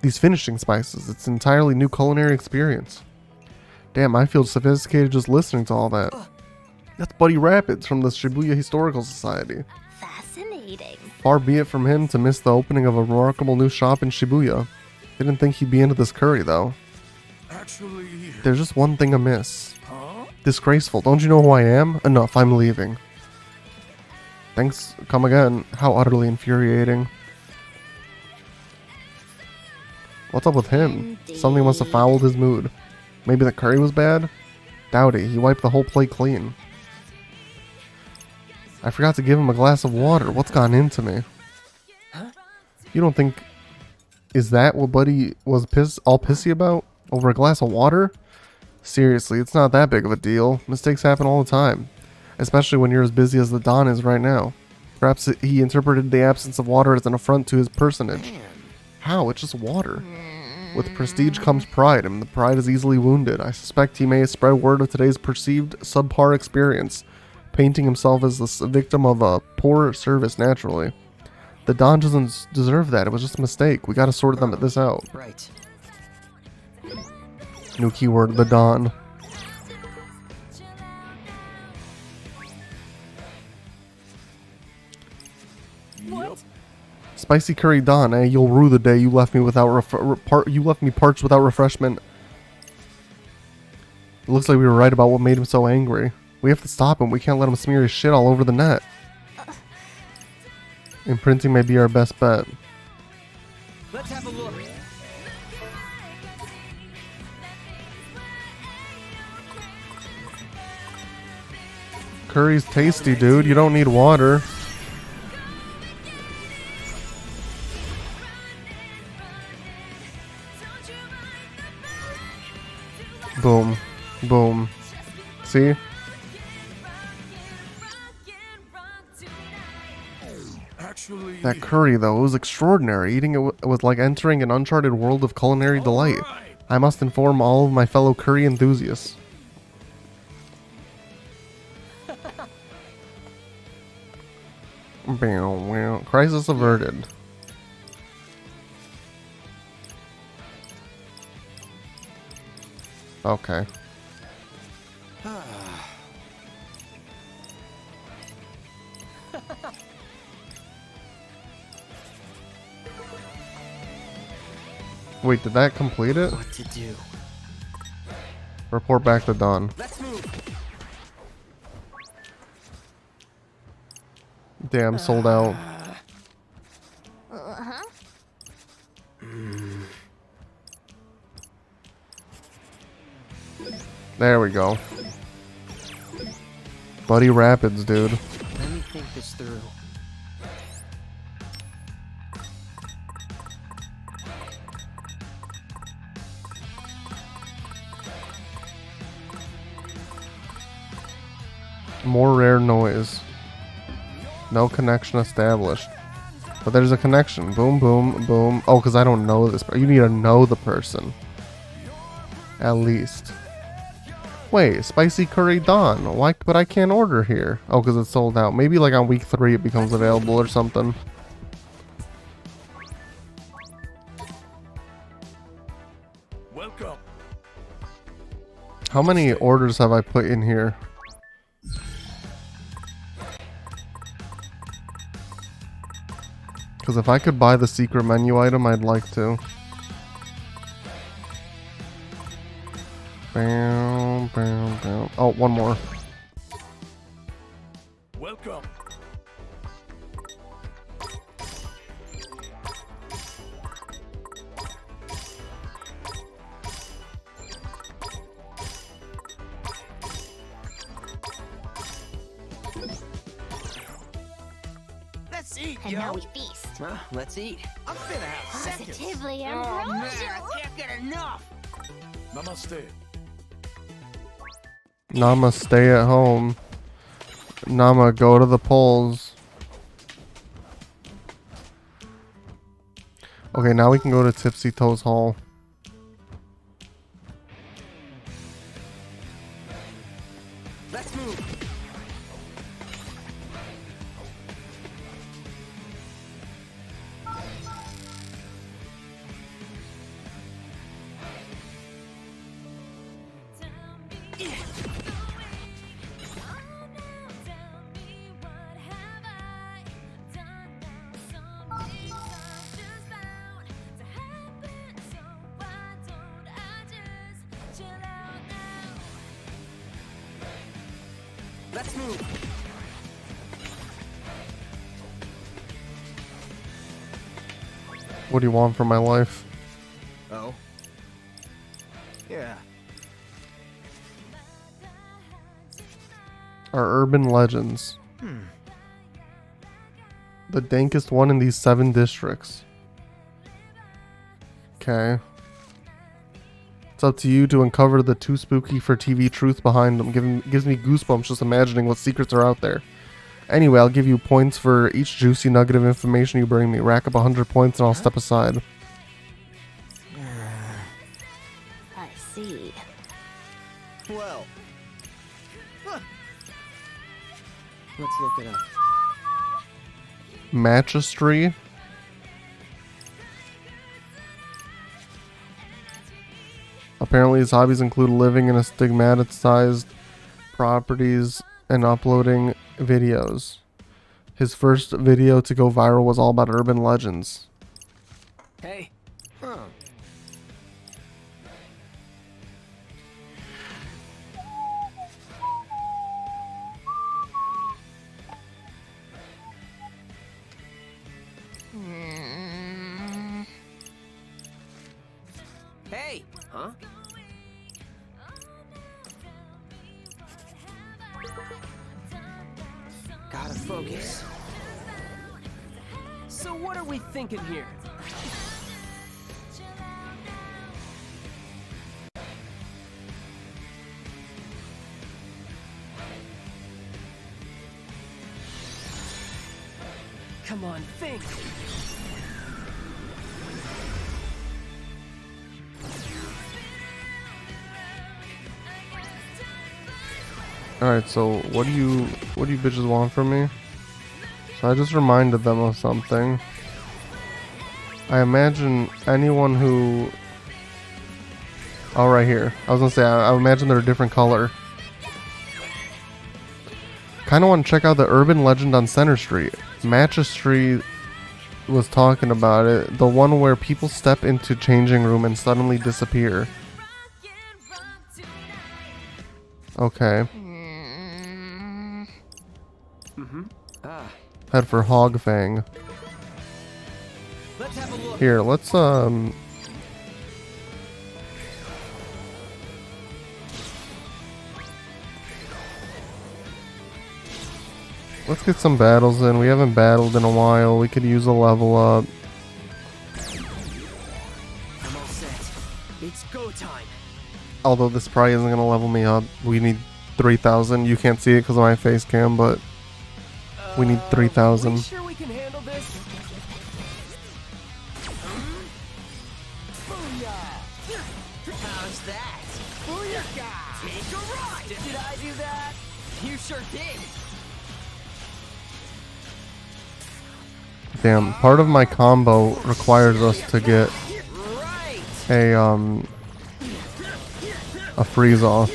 These finishing spices. It's an entirely new culinary experience. Damn, I feel sophisticated just listening to all that. That's Buddy Rapids from the Shibuya Historical Society. Fascinating. Far be it from him to miss the opening of a remarkable new shop in Shibuya. Didn't think he'd be into this curry, though. Actually... There's just one thing amiss. Huh? Disgraceful. Don't you know who I am? Enough, I'm leaving. Thanks, come again. How utterly infuriating. What's up with him? Something must have fouled his mood. Maybe the curry was bad? Doubt it, he wiped the whole plate clean. I forgot to give him a glass of water. What's gotten into me? You don't think... Is that what Buddy was all pissy about? Over a glass of water? Seriously, it's not that big of a deal. Mistakes happen all the time. Especially when you're as busy as the Don is right now. Perhaps he interpreted the absence of water as an affront to his personage. How? It's just water. With prestige comes pride, and the pride is easily wounded. I suspect he may spread word of today's perceived subpar experience, painting himself as the victim of a poor service naturally. The Don doesn't deserve that. It was just a mistake. We gotta sort this out. Right. New keyword, the Don. Yep. Spicy curry Don, eh? You'll rue the day you left me without parched without refreshment. It looks like we were right about what made him so angry. We have to stop him. We can't let him smear his shit all over the net. Imprinting may be our best bet. Let's have a look. Curry's tasty, dude. You don't need water. Boom. Boom. See? Actually... That curry, though, it was extraordinary. Eating it was like entering an uncharted world of culinary delight. Alright. I must inform all of my fellow curry enthusiasts. Crisis averted. Okay. Wait, did that complete it? What to do? Report back to Dawn. Let's move. Damn, sold out. There we go. Buddy Rapids, dude. Let me think this through. More rare noise. No connection established. But there's a connection. Boom, boom, boom. Oh, because I don't know this. You need to know the person. At least. Wait, spicy curry Dawn. Why? But I can't order here. Oh, because it's sold out. Maybe like on week 3 it becomes available or something. Welcome. How many orders have I put in here? Because if I could buy the secret menu item, I'd like to. Bam, bam, bam. Oh, one more. Welcome. Let's eat, And yo. now we feast. Well, let's eat. I'm finna have seconds. Positively Oh man, ambrosial. I can't get enough. Namaste. Nama, stay at home. Nama, go to the polls. Okay, now we can go to Tipsy Toes Hall. Let's move. Let's move. What do you want from my life? Oh. Yeah. Are urban legends. The dankest one in these 7 districts. Okay. It's up to you to uncover the too spooky for TV truth behind them. Gives me goosebumps just imagining what secrets are out there. Anyway, I'll give you points for each juicy nugget of information you bring me. Rack up 100 points and I'll step aside. I see. Well. Let's look it up. Magistry. Apparently his hobbies include living in a stigmatized properties and uploading videos. His first video to go viral was all about urban legends. Hey, Huh. hey, huh? Gotta focus. So what are we thinking here? Come on, think. Alright, so what do you bitches want from me? So I just reminded them of something. I imagine anyone who... Oh, right here. I was gonna say, I imagine they're a different color. Kinda want to check out the urban legend on Center Street. Magistry was talking about it. The one where people step into changing room and suddenly disappear. Okay. Head for Hog Fang. Let's have a look. Here, let's get some battles in. We haven't battled in a while. We could use a level up. I'm all set. It's go time. Although this probably isn't gonna level me up. We need 3,000. You can't see it because of my face cam, but we need 3,000. We sure we can handle this? How's that? Booyaka! Take a ride! Did I do that? You sure did. Damn, part of my combo requires us to get Right. a freeze off.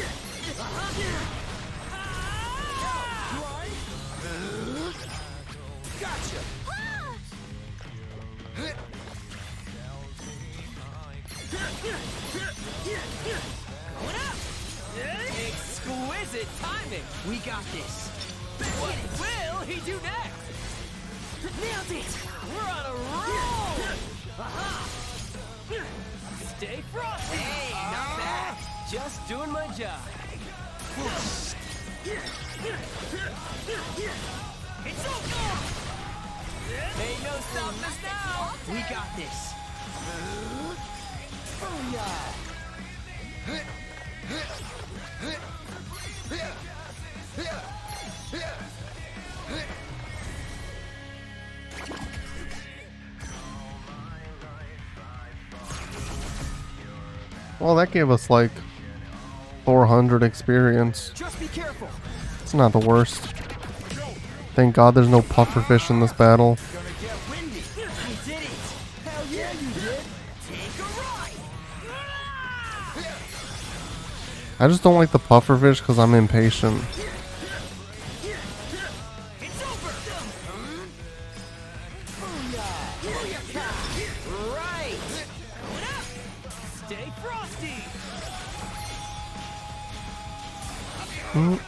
Gotcha. Exquisite timing. We got this. What will he do next? Nailed it. We're on a roll. Stay frosty. Hey, not bad. Just doing my job. It's over. Ain't no stopping us now. We got this. Well, that gave us like 400 experience. Just be careful. It's not the worst. Thank God there's no pufferfish in this battle. Gonna get windy. I did it. Hell yeah, you did. Take a ride. I just don't like the pufferfish because I'm impatient. It's over. Right. Stay frosty. Alright,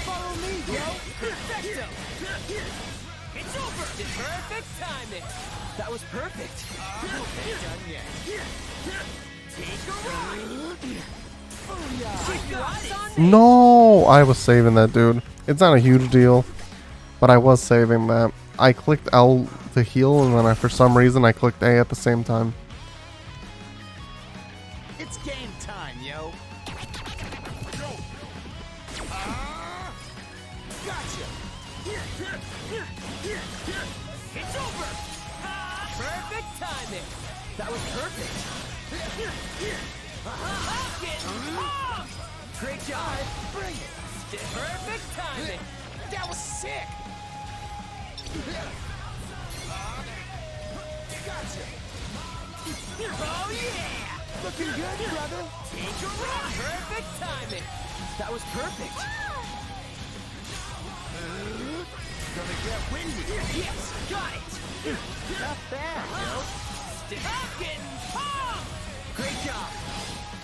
follow me, yo. Perfecto. It's over. Perfect timing. That was perfect. Ain't done yet. Take a ride. Keep your eyes on me. No, I was saving that, dude. It's not a huge deal, but I was saving that. I clicked L to heal, and then for some reason I clicked A at the same time. It's game time, yo. Gotcha. It's over. Perfect timing. That was perfect. Great job. Bring it. Perfect timing. That was sick. Gotcha. Oh yeah. Looking good, brother. Take a ride. Perfect timing. That was perfect. Gonna get windy. Yes, got it. Not bad, yo. Stop getting pumped. Great job.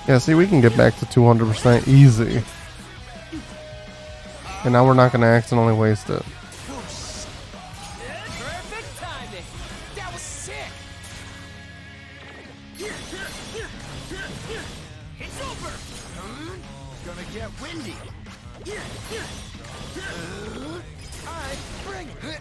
Yeah, see, we can get back to 200% easy. And now we're not going to accidentally waste it. Perfect timing. That was sick. It's over. Gonna get windy. Alright, bring it.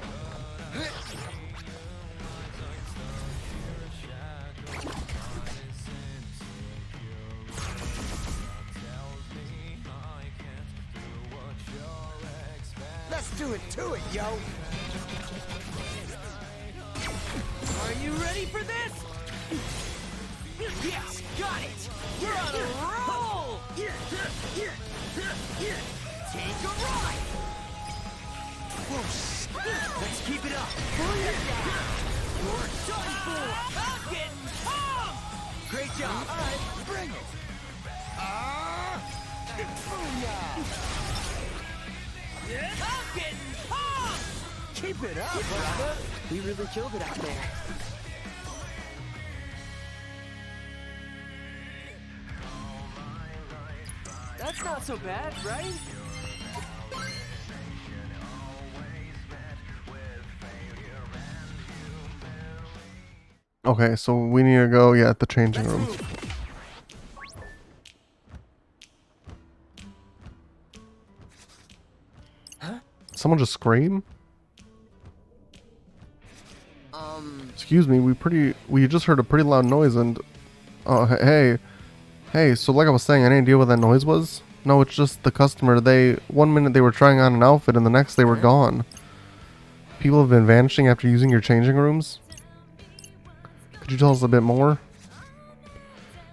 Let's do it to it, yo. Are you ready for this? Yes, got it. We're on a roll. Take a ride. Let's keep it up. You're done for. I'm getting pumped. Great job. Alright, bring it. I'm getting pumped. Keep it up, brother. We really killed it out there. That's not so bad, right? Okay, so we need to go, at the changing room. Huh? Someone just scream? Excuse me, we just heard a pretty loud noise and... Oh, hey, so like I was saying, any idea what that noise was? No, it's just the customer. One minute they were trying on an outfit and the next they were gone. People have been vanishing after using your changing rooms? Could you tell us a bit more?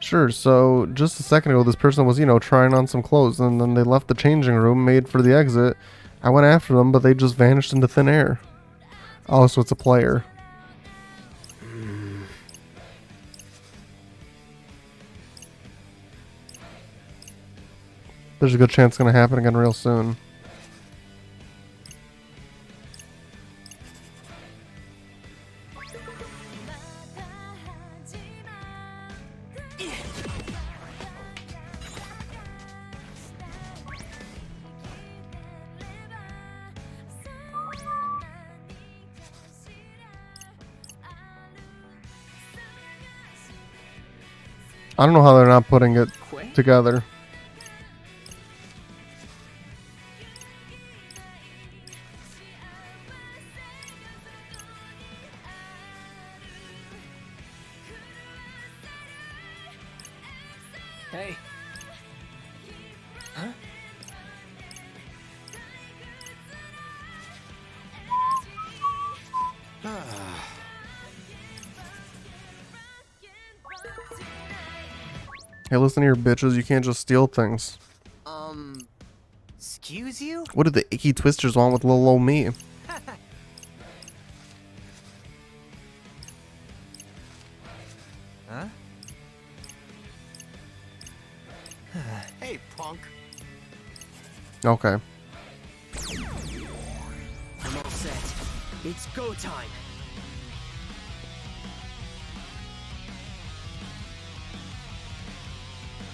Sure, so just a second ago this person was, trying on some clothes and then they left the changing room, made for the exit. I went after them, but they just vanished into thin air. Oh, so it's a player. There's a good chance it's going to happen again real soon. I don't know how they're not putting it together. Hey. Huh? Hey, listen here, bitches. You can't just steal things. Excuse you? What did the icky twisters want with little old me? Huh? Hey, punk. Okay. I'm all set. It's go time.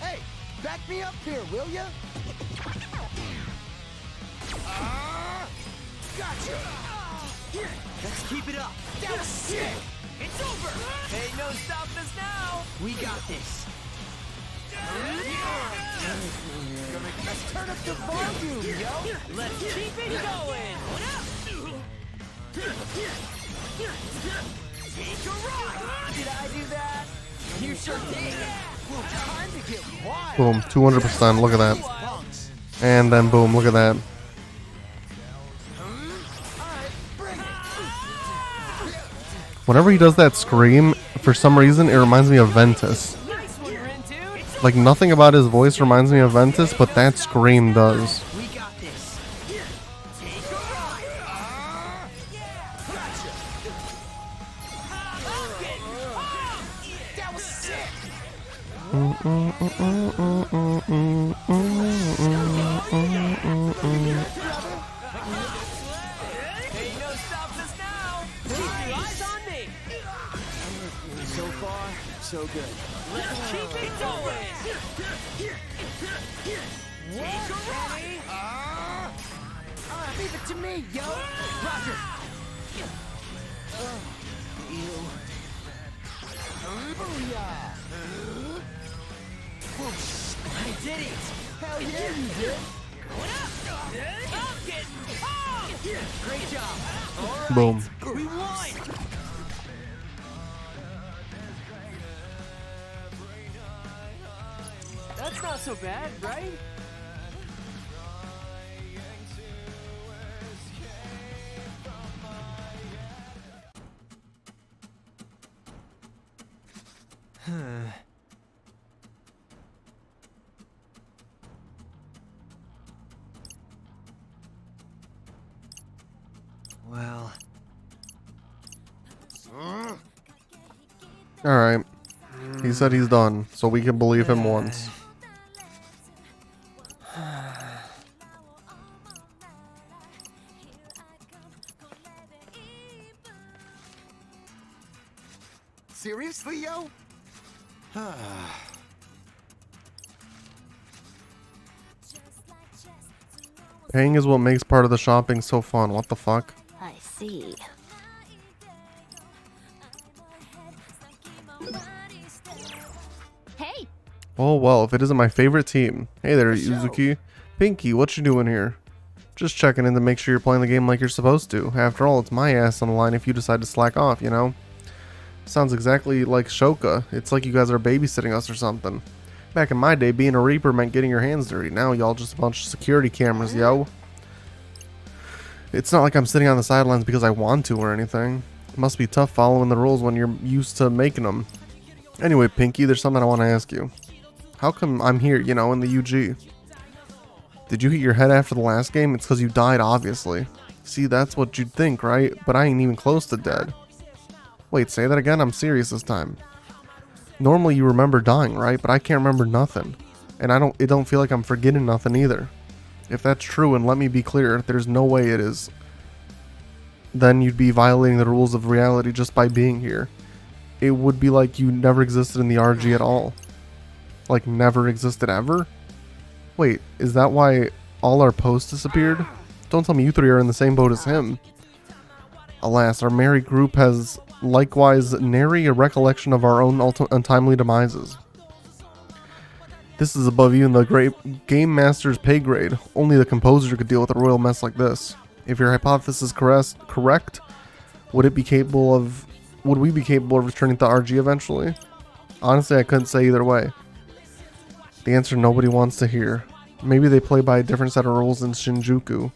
Hey, back me up here, will ya? Gotcha! Let's keep it up. That was sick! It's over. Ain't no stopping us now. We got this. Let's turn up the volume, yo! Let's keep it going. Take a ride. Did I do that? You sure did. Time to get wild! Boom, 200%. Look at that. Bunks. And then boom, look at that. Whenever he does that scream, for some reason, it reminds me of Ventus. Nice one, Rin, dude. Like, nothing about his voice reminds me of Ventus, but that scream does. We got this. Take a ride. Gotcha! That was sick! Ain't no stopping us now. Keep your eyes on me. So far, so good. Let's keep it going. Take a ride. Leave it to me, yo! Roger. I did it. Hell yeah, you did! I'm getting pumped. Great job. All right. Boom. We won. That's not so bad, right? Well, Alright. He said he's done, so we can believe him once. Seriously, yo? Paying is what makes part of the shopping so fun. What the fuck? I see. Hey, Oh well, if it isn't my favorite team. Hey there, Yuzuki. Pinky, what you doing here? Just checking in to make sure you're playing the game like you're supposed to. After all, it's my ass on the line if you decide to slack off, you know? Sounds exactly like Shoka. It's like you guys are babysitting us or something. Back in my day, being a Reaper meant getting your hands dirty. Now y'all just a bunch of security cameras, yo. It's not like I'm sitting on the sidelines because I want to or anything. It must be tough following the rules when you're used to making them. Anyway, Pinky, there's something I want to ask you. How come I'm here, you know, in the UG? Did you hit your head after the last game? It's because you died, obviously. See, that's what you'd think, right? But I ain't even close to dead. Wait, say that again? I'm serious this time. Normally you remember dying, right? But I can't remember nothing. And it don't feel like I'm forgetting nothing either. If that's true, and let me be clear, there's no way it is, then you'd be violating the rules of reality just by being here. It would be like you never existed in the RG at all. Like never existed ever? Wait, is that why all our posts disappeared? Don't tell me you three are in the same boat as him. Alas, our merry group has likewise nary a recollection of our own untimely demises. This is above even the great Game Master's pay grade. Only the composer could deal with a royal mess like this. If your hypothesis is correct, would we be capable of returning to RG eventually? Honestly, I couldn't say either way. The answer nobody wants to hear. Maybe they play by a different set of rules in Shinjuku.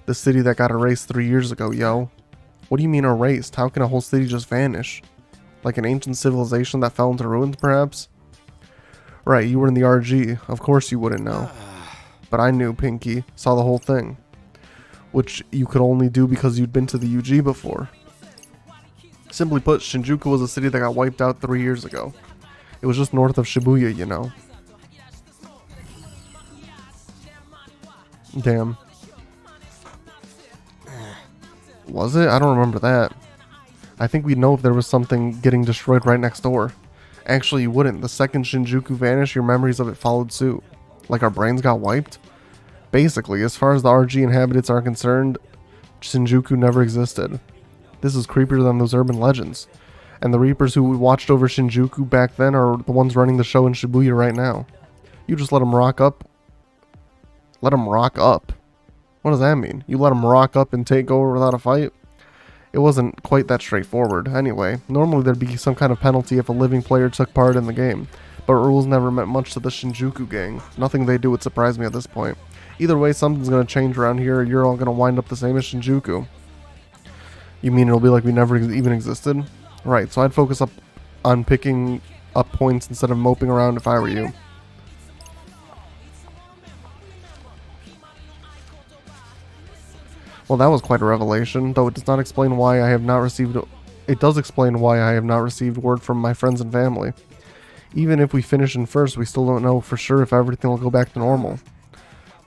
The city that got erased 3 years ago, yo. What do you mean erased? How can a whole city just vanish? Like an ancient civilization that fell into ruins, perhaps? Right, you were in the RG. Of course you wouldn't know. But I knew, Pinky. Saw the whole thing. Which you could only do because you'd been to the UG before. Simply put, Shinjuku was a city that got wiped out 3 years ago. It was just north of Shibuya, you know. Damn. Was it? I don't remember that. I think we'd know if there was something getting destroyed right next door. Actually, you wouldn't. The second Shinjuku vanished, your memories of it followed suit. Like our brains got wiped? Basically, as far as the RG inhabitants are concerned, Shinjuku never existed. This is creepier than those urban legends. And the Reapers who watched over Shinjuku back then are the ones running the show in Shibuya right now. You just let them rock up. Let them rock up. What does that mean? You let them rock up and take over without a fight? It wasn't quite that straightforward. Anyway, normally there'd be some kind of penalty if a living player took part in the game, but rules never meant much to the Shinjuku gang. Nothing they do would surprise me at this point. Either way, something's gonna change around here, or you're all gonna wind up the same as Shinjuku. You mean it'll be like we never even existed? Right, so I'd focus on picking up points instead of moping around if I were you. Well, that was quite a revelation, though it does not explain why I have not received... It does explain why I have not received word from my friends and family. Even if we finish in first, we still don't know for sure if everything will go back to normal.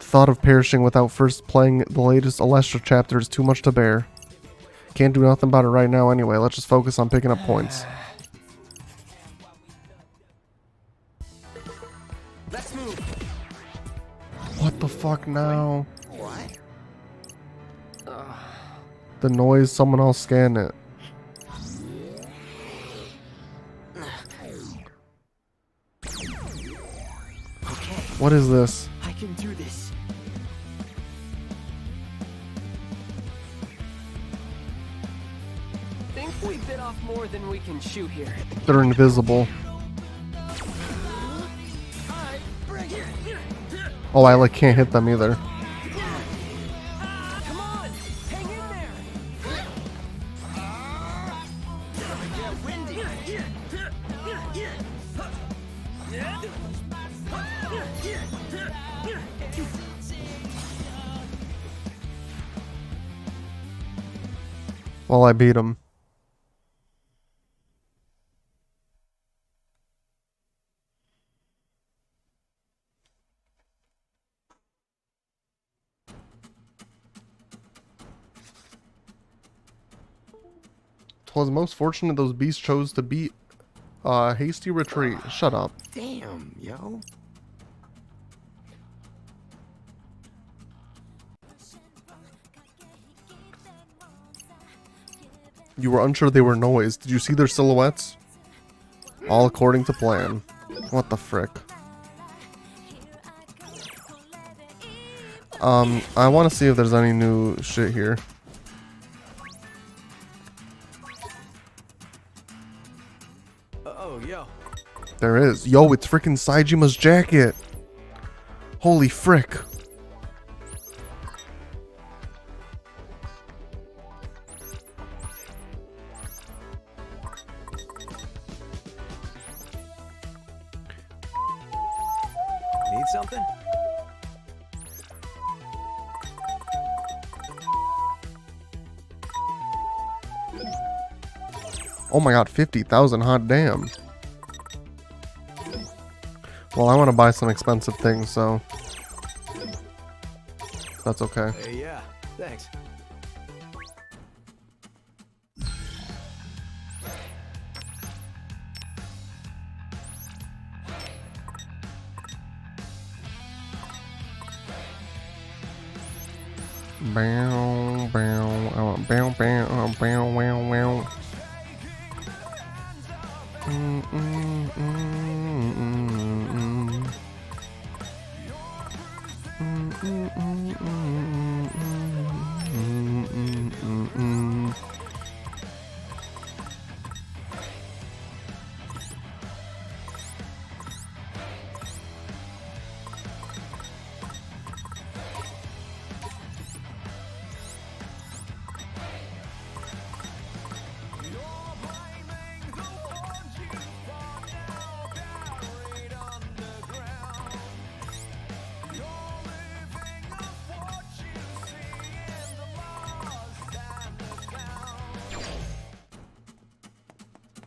The thought of perishing without first playing the latest Alestra chapter is too much to bear. Can't do nothing about it right now anyway, let's just focus on picking up points. Let's move. What the fuck now? What? The noise, someone else scan it. Okay, What is this? I can do this. Think we bit off more than we can chew here. They're invisible. Oh, I like can't hit them either. Come on, hang in there. Well, I beat him. Twas most fortunate those beasts chose to beat hasty retreat. Shut up. Damn, yo. You were unsure they were noise. Did you see their silhouettes? All according to plan. What the frick? I want to see if there's any new shit here. Oh, yo. There is. Yo, it's freaking Saijima's jacket. Holy frick. Need something? Oh my god, 50,000, hot damn. Well, I want to buy some expensive things, so that's okay. Hey, yeah. Thanks. Bow, bow, bow, bow, bow, wow, wow.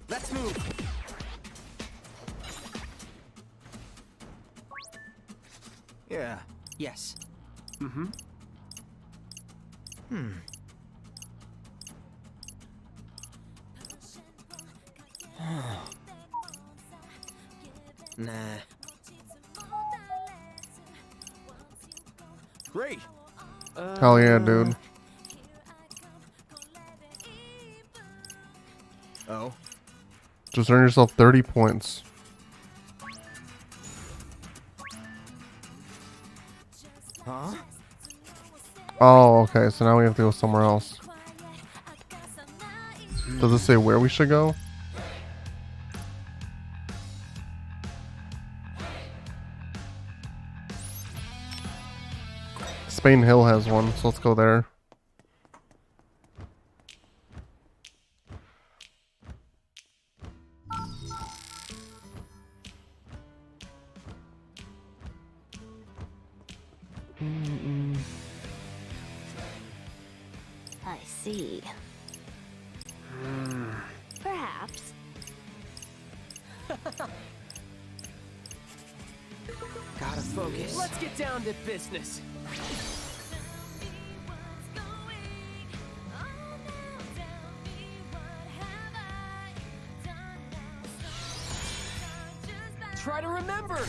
Let's move. Yeah. Yes. Nah. Great. Hell yeah, dude. Oh? Just earn yourself 30 points. Huh? Oh, okay. So now we have to go somewhere else. Does it say where we should go? Spain Hill has one, so let's go there. I see. Perhaps. Gotta focus. Let's get down to business. Try to remember.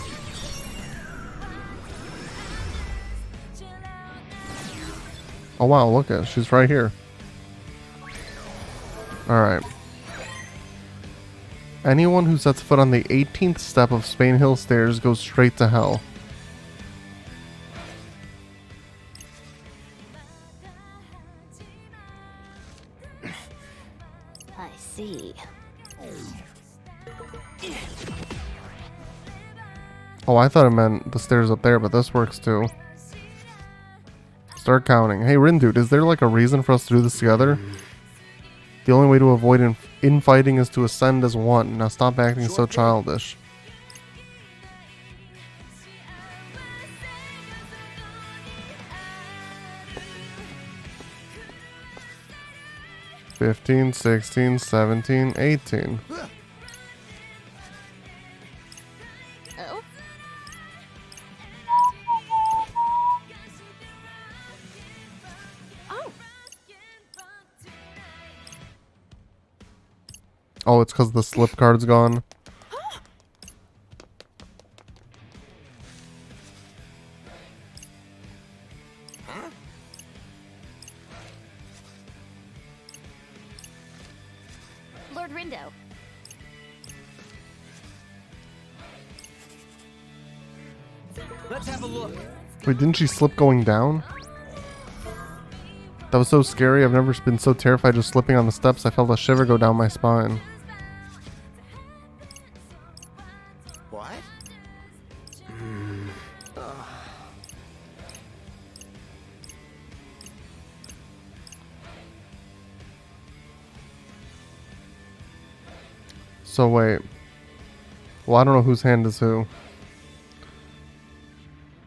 Oh wow, look at it. She's right here. Alright. Anyone who sets foot on the 18th step of Spain Hill stairs goes straight to hell. I see. Oh, I thought it meant the stairs up there, but this works too. Start counting. Hey, Rindude, is there like a reason for us to do this together? The only way to avoid infighting is to ascend as one. Now stop acting so childish. $15, $16, $17, $18. Oh? Oh! Oh, it's because the slip card's gone. Lord Rindo. Let's have a look. Wait, didn't she slip going down? That was so scary. I've never been so terrified just slipping on the steps. I felt a shiver go down my spine. What? So wait. Well, I don't know whose hand is who.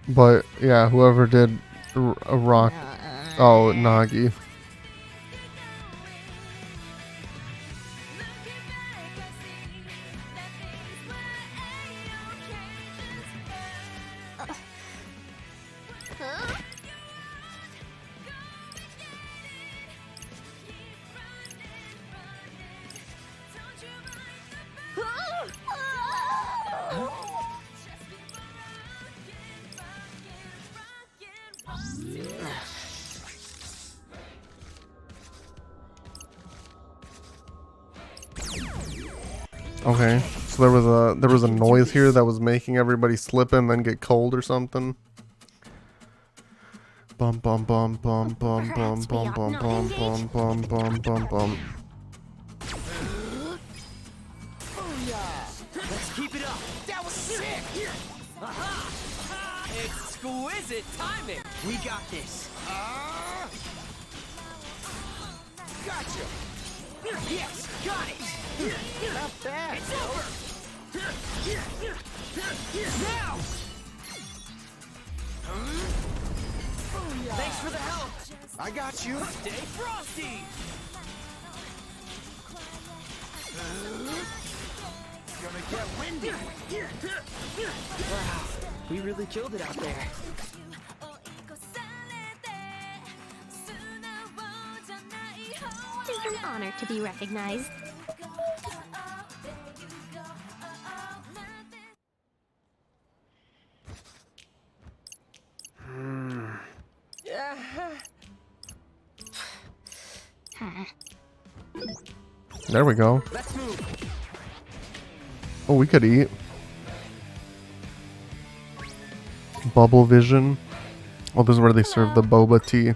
But yeah, whoever did a rock. Oh, Nagi. Okay, so there was a noise here that was making everybody slip and then get cold or something. Bum bum bum bum bum bum bum bum bum bum bum bum bum bum. Let's keep it up. That was sick! Exquisite timing. We got this. Gotcha! Yes, got it! Not bad. It's over! Now! Thanks for the help. I got you. Stay frosty. Gonna get windy! Wow, we really killed it out there. It is an honor to be recognized. There we go. Let's move. Oh, we could eat. Bubble Vision. Oh, this is where they serve the boba tea.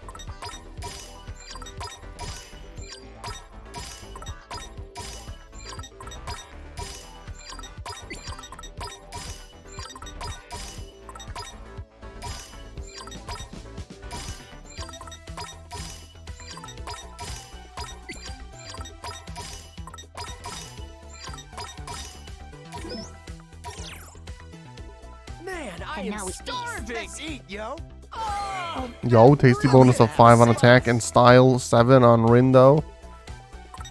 Man, I And am now we starving. Let's eat, yo. Yo, tasty bonus of 5 on attack and style, 7 on Rindo.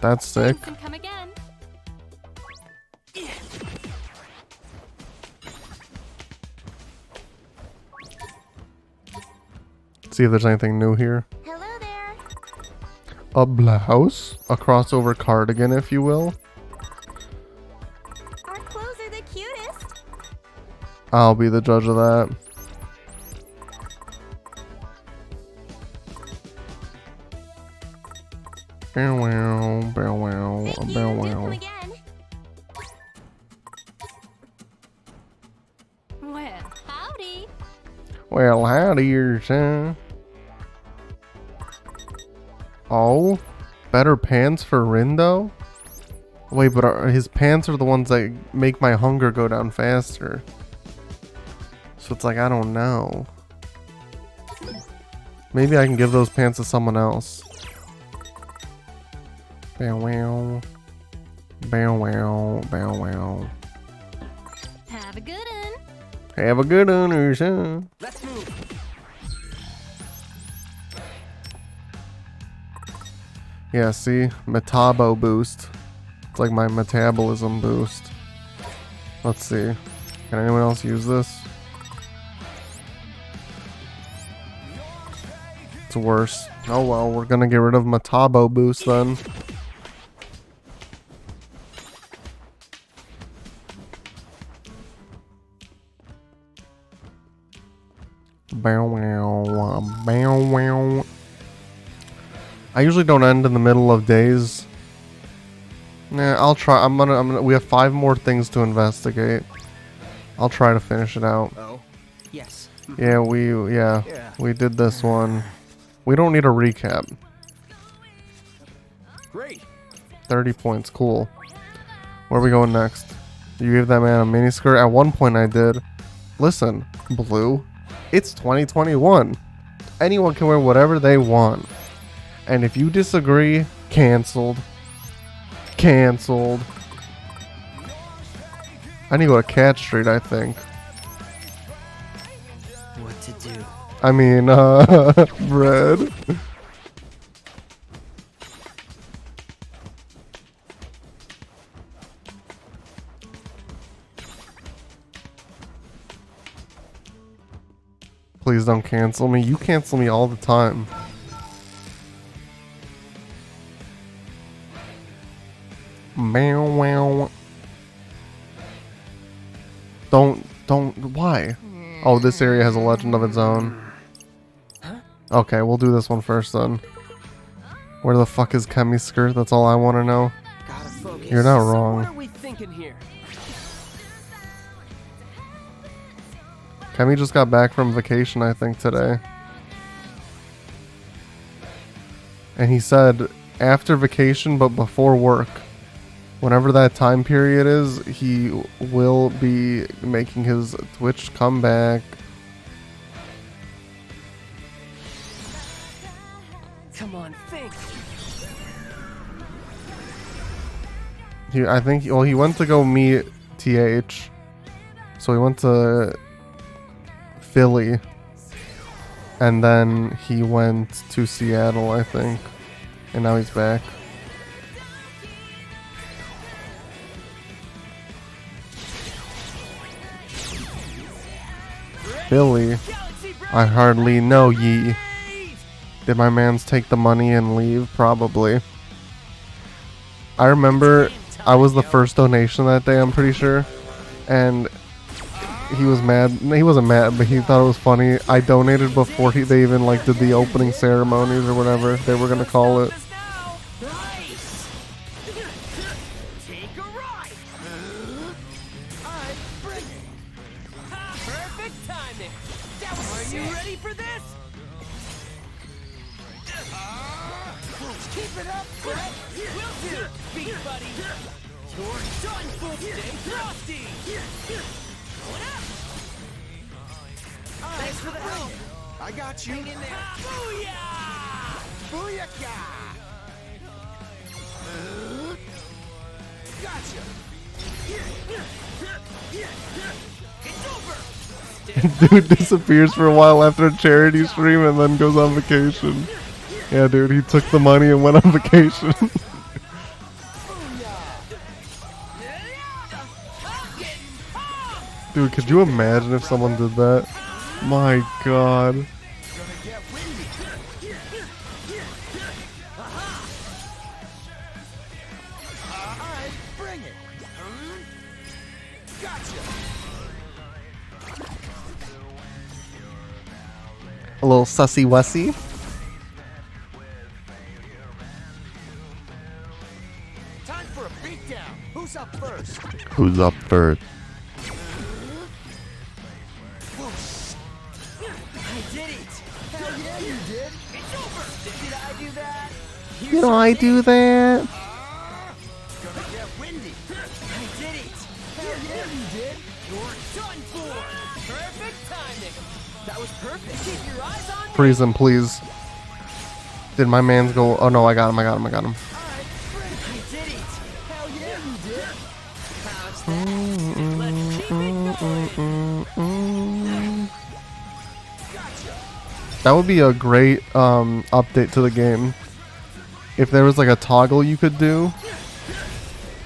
That's sick. And come again. See if there's anything new here. Hello there. A blouse? A crossover cardigan, if you will. Our clothes are the cutest. I'll be the judge of that. Bow wow, bow wow, Thank bow you. Do come wow. again. Well, Howdy. Well, howdy, your son. Oh, better pants for Rindo? Wait, but his pants are the ones that make my hunger go down faster. So it's like, I don't know. Maybe I can give those pants to someone else. Bow wow. Bow wow, bow wow. Have a good one. Have a good one, your son. Let's move. Yeah, see? Metabo boost. It's like my metabolism boost. Let's see. Can anyone else use this? It's worse. Oh well, we're gonna get rid of Metabo boost then. Bow wow, bow wow. I usually don't end in the middle of days. Nah, I'll try. I'm gonna. We have 5 more things to investigate. I'll try to finish it out. Oh, yes. Yeah, we did this one. We don't need a recap. Great. 30 points, cool. Where are we going next? You gave that man a miniskirt. At one point I did. Listen, Blue, it's 2021. Anyone can wear whatever they want. And if you disagree, canceled. Canceled. I need to go to Cat Street, I think. What to do? I mean, bread. Please don't cancel me. You cancel me all the time. Meow wow. Don't, why? Oh, this area has a legend of its own. Okay, we'll do this one first then. Where the fuck is Kemi's skirt? That's all I want to know. Gotta focus. You're not So what wrong. are we thinking here? Kemi just got back from vacation, I think, today. And he said, after vacation but before work, whenever that time period is, he will be making his Twitch comeback. Come on, think. I think, well, he went to go meet TH. So he went to Philly. And then he went to Seattle, I think. And now he's back. Philly? I hardly know ye. Did my mans take the money and leave? Probably. I remember I was the first donation that day, I'm pretty sure. And he was mad. He wasn't mad, but he thought it was funny. I donated before they even like did the opening ceremonies or whatever they were gonna call it. ready for this? Keep it up, Fred. Will do, beat buddy. You're done for. Stay frosty. What up? Thanks for the help. I got you. Hang in there. Booyah! Booyaka! Gotcha. It's over. Dude disappears for a while after a charity stream and then goes on vacation. Yeah, dude, he took the money and went on vacation. Dude, could you imagine if someone did that? My god. Gonna get windy. Alright, bring it. Gotcha. A little sussy wussy. Time for a beatdown. Who's up first? Who's up first? I did it. Hell yeah, you did. It's over. Did I do that? Did I do that? Gonna get windy. I did it. Hell yeah, you did. You're done for. Perfect timing. That was perfect. Keep your eyes on me. Freeze him, please. Did my man's go? Oh no, I got him. I did it. Hell yeah, you did. How's that? Let's keep it going. That would be a great update to the game. If there was like a toggle you could do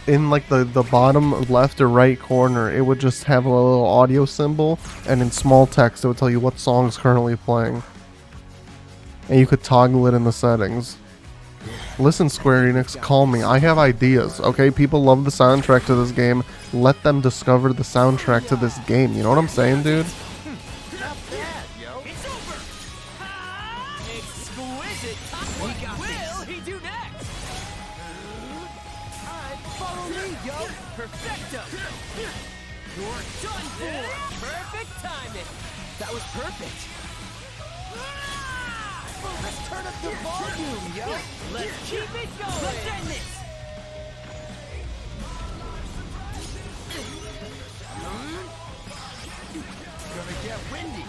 in like the bottom left or right corner, it would just have a little audio symbol, and in small text it would tell you what song's currently playing. And you could toggle it in the settings. Listen, Square Enix, call me. I have ideas, okay? People love the soundtrack to this game. Let them discover the soundtrack to this game. You know what I'm saying, dude? Not bad, yo. It's over. Exquisite. What will he do next? Alright, follow me, yo. Perfecto. You're done for. Perfect timing. That was perfect. Let's turn up the volume, yo. Let's keep it going. Let's end this. Gonna get windy.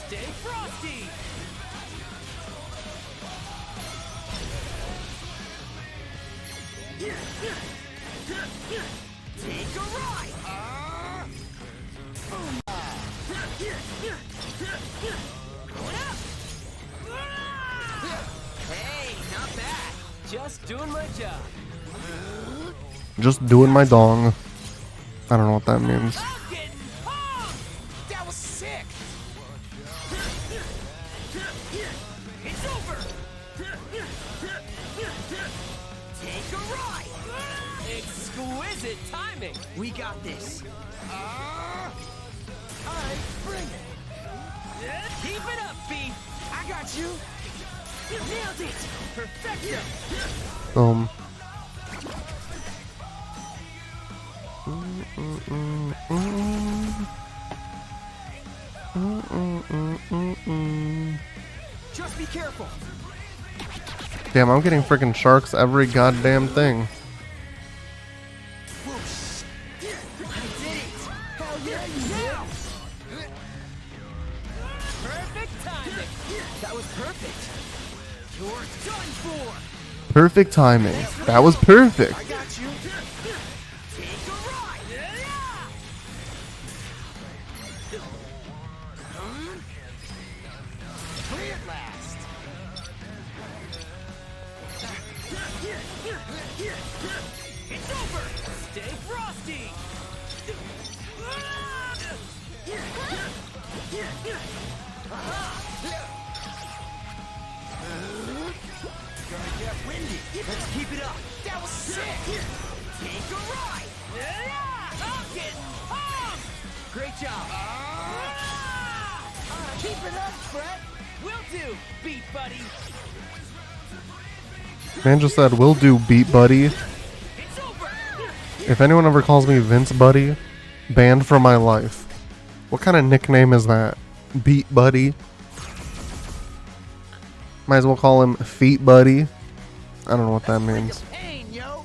Stay frosty. Take a ride. Going up. Hey, not bad. Just doing my job. Just doing my dong. I don't know what that means. I'm getting pumped. That was sick. It's over. Take a ride. Exquisite timing. We got this. Alright, bring it. Keep it up, B. I got you. Nailed it. Perfecto. Boom. Just be careful. Damn, I'm getting freaking sharks every goddamn thing. I did it. Hell yeah, you did. Perfect timing. That was perfect. You're done for. Perfect timing. That was perfect. I got you. Take a ride. Free at last. It's over. Stay frosty. Gonna get windy. Let's keep it up. That was sick. Take a ride. I'm getting pumped. Great job. Keep it up, Fred. Will do, beat buddy. Man just said, "Will do, beat buddy." It's over. If anyone ever calls me Vince Buddy, banned from my life. What kind of nickname is that? Beat Buddy? Might as well call him Feet Buddy. I don't know what that means. Pain, yo.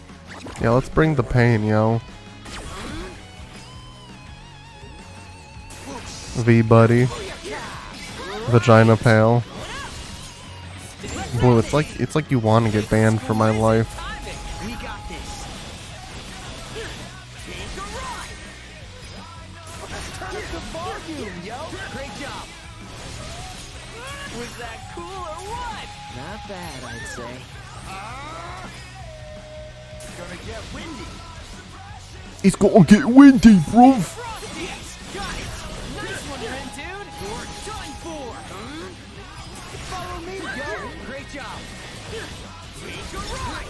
Yeah, let's bring the pain, yo. V Buddy. Vagina Pale. Blue, it's like you want to get banned from my life. We got this. Take a ride. Let's turn up the volume, yo. Great job. Was that cool or what? Not bad, I'd say. Gonna get windy. It's gonna get windy, bro. Frosty, got it. Nice one, Ren, dude. You're done for. Follow me, yo. Great job. Take a ride.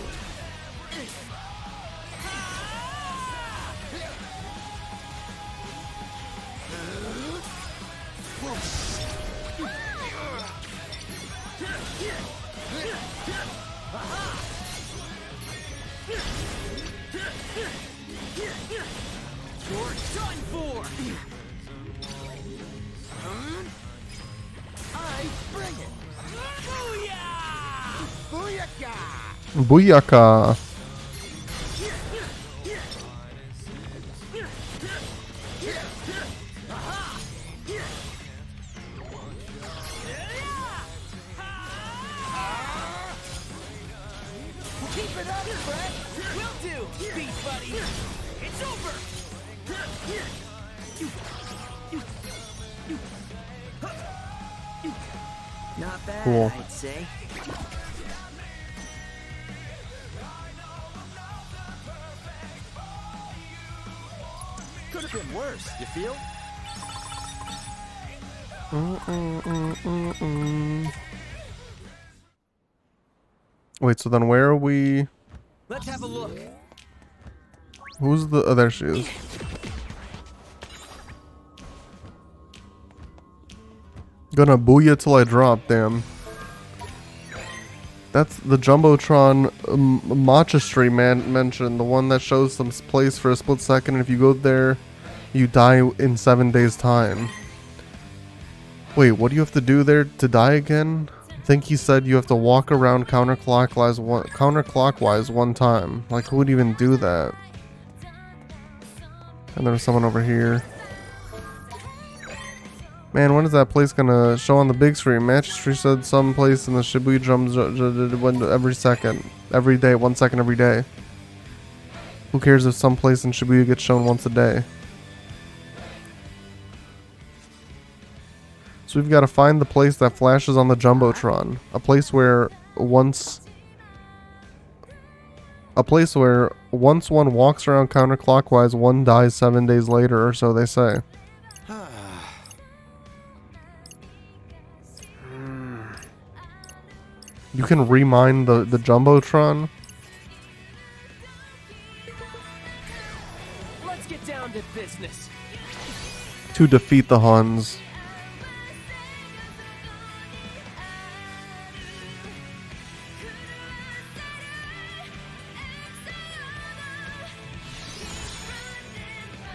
You're done for. I bring it. Booyah! Booyaka! Booyaka. Keep it up, Fred. Will do, beat buddy. It's over. Not bad, Cool. I'd say. Could have been worse, you feel? Wait, so then where are we? Let's have a look. Who's the? Oh, there she is. Gonna booyah till I drop, damn. That's the Jumbotron Matcha Street man mentioned, the one that shows some place for a split second, and if you go there, you die in 7 days' time. Wait, what do you have to do there to die again? I think he said you have to walk around counterclockwise one time. Like, who would even do that? And there's someone over here. Man, when is that place gonna show on the big screen? Manchester said some place in the Shibuya drums every second. Every day, 1 second every day. Who cares if some place in Shibuya gets shown once a day? So we've got to find the place that flashes on the Jumbotron. A place where once one walks around counterclockwise, one dies 7 days later, or so they say. You can remine the Jumbotron. Let's get down to business. To defeat the Huns.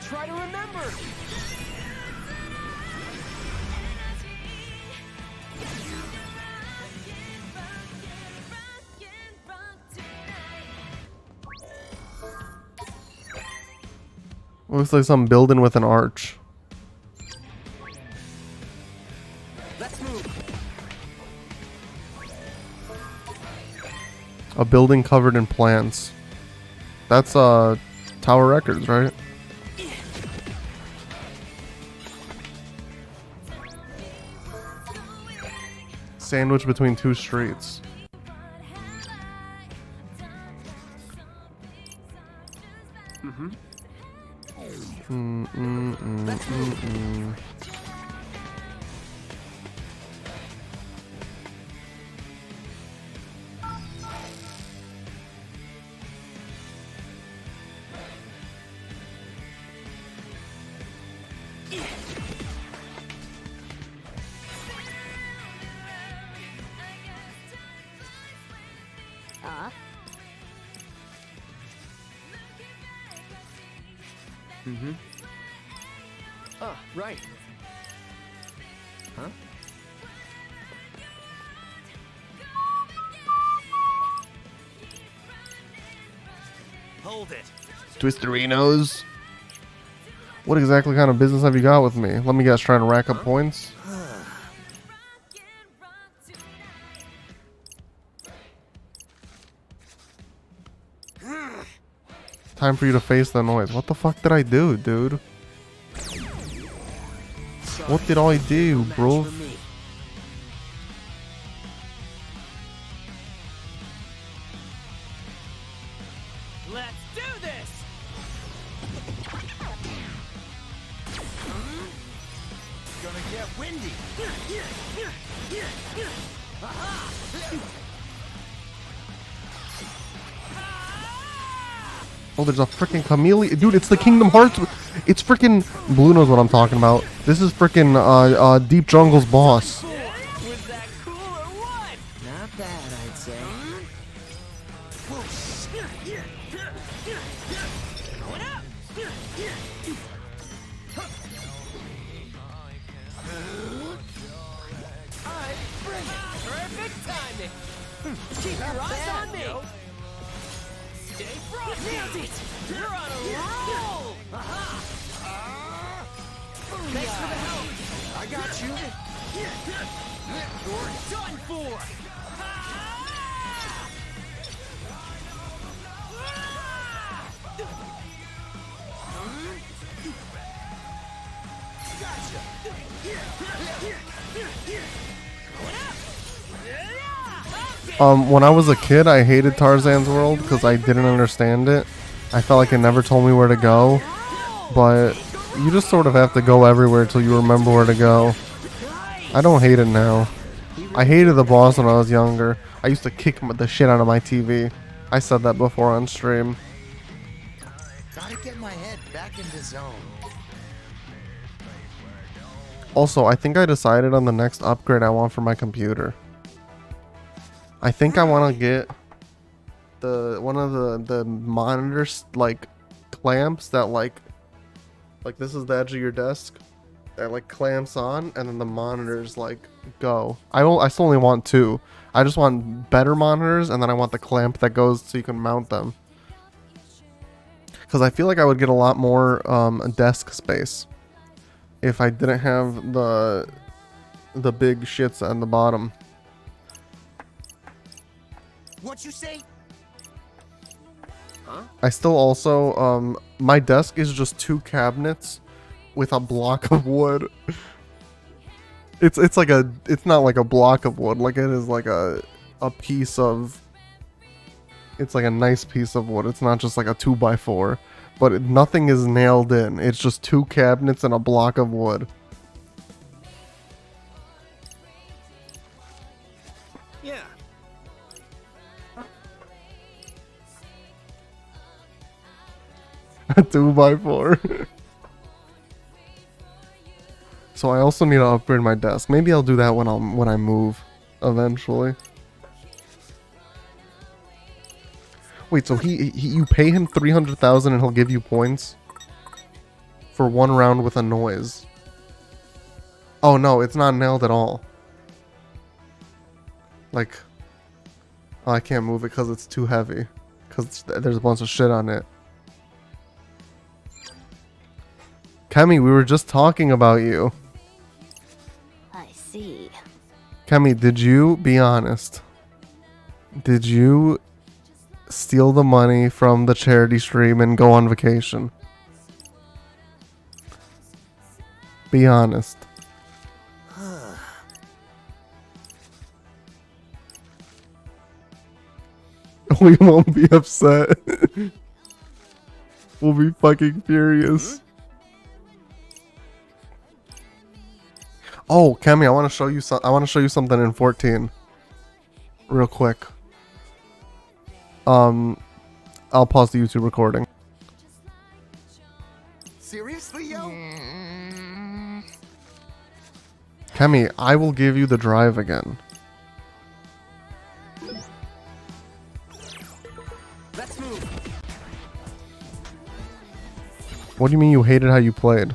Try to remember. Looks like some building with an arch. Let's move. A building covered in plants. That's Tower Records, right? Sandwiched between two streets. Ah, right. Huh? Hold it. Twisterinos. What exactly kind of business have you got with me? Let me guess, trying to rack up points? Time for you to face the noise. What the fuck did I do, dude? What did I do, bro? Let's do this. Gonna get windy. Oh, there's a freaking chameleon. Dude, it's the Kingdom Hearts. It's freaking... Blue knows what I'm talking about. This is freaking Deep Jungle's boss. Was that cool or what? Not bad, I'd say. Going up. Perfect timing. Keep your eyes on me. Stay frosty. Nailed it. You're on a roll. Thanks for the help. I got you. You're done for. When I was a kid, I hated Tarzan's World because I didn't understand it. I felt like it never told me where to go. But you just sort of have to go everywhere until you remember where to go. I don't hate it now. I hated the boss when I was younger. I used to kick the shit out of my TV. I said that before on stream. Gotta get my head back in the zone. Also, I think I decided on the next upgrade I want for my computer. I think I want to get one of the monitors, like clamps that like this is the edge of your desk that like clamps on, and then the monitors like go. I still only want 2. I just want better monitors, and then I want the clamp that goes so you can mount them. Because I feel like I would get a lot more desk space if I didn't have the big shits on the bottom. What you say? I still also my desk is just 2 cabinets with a block of wood. It's not like a block of wood, like it is like a piece of, it's like a nice piece of wood. It's not just like a 2x4, but nothing is nailed in. It's just 2 cabinets and a block of wood. Yeah. A 2x4. So I also need to upgrade my desk. Maybe I'll do that when I move eventually. Wait, so you pay him 300,000 and he'll give you points for 1 round with a noise. Oh no, it's not nailed at all. Like, oh, I can't move it because it's too heavy. Because there's a bunch of shit on it. Kemi, we were just talking about you. I see. Kemi, did you, be honest, did you steal the money from the charity stream and go on vacation? Be honest. We won't be upset. We'll be fucking furious. Oh, Kemi, I want to show you something in 14. Real quick. I'll pause the YouTube recording. Seriously, yo? Kemi, I will give you the drive again. Let's move. What do you mean you hated how you played?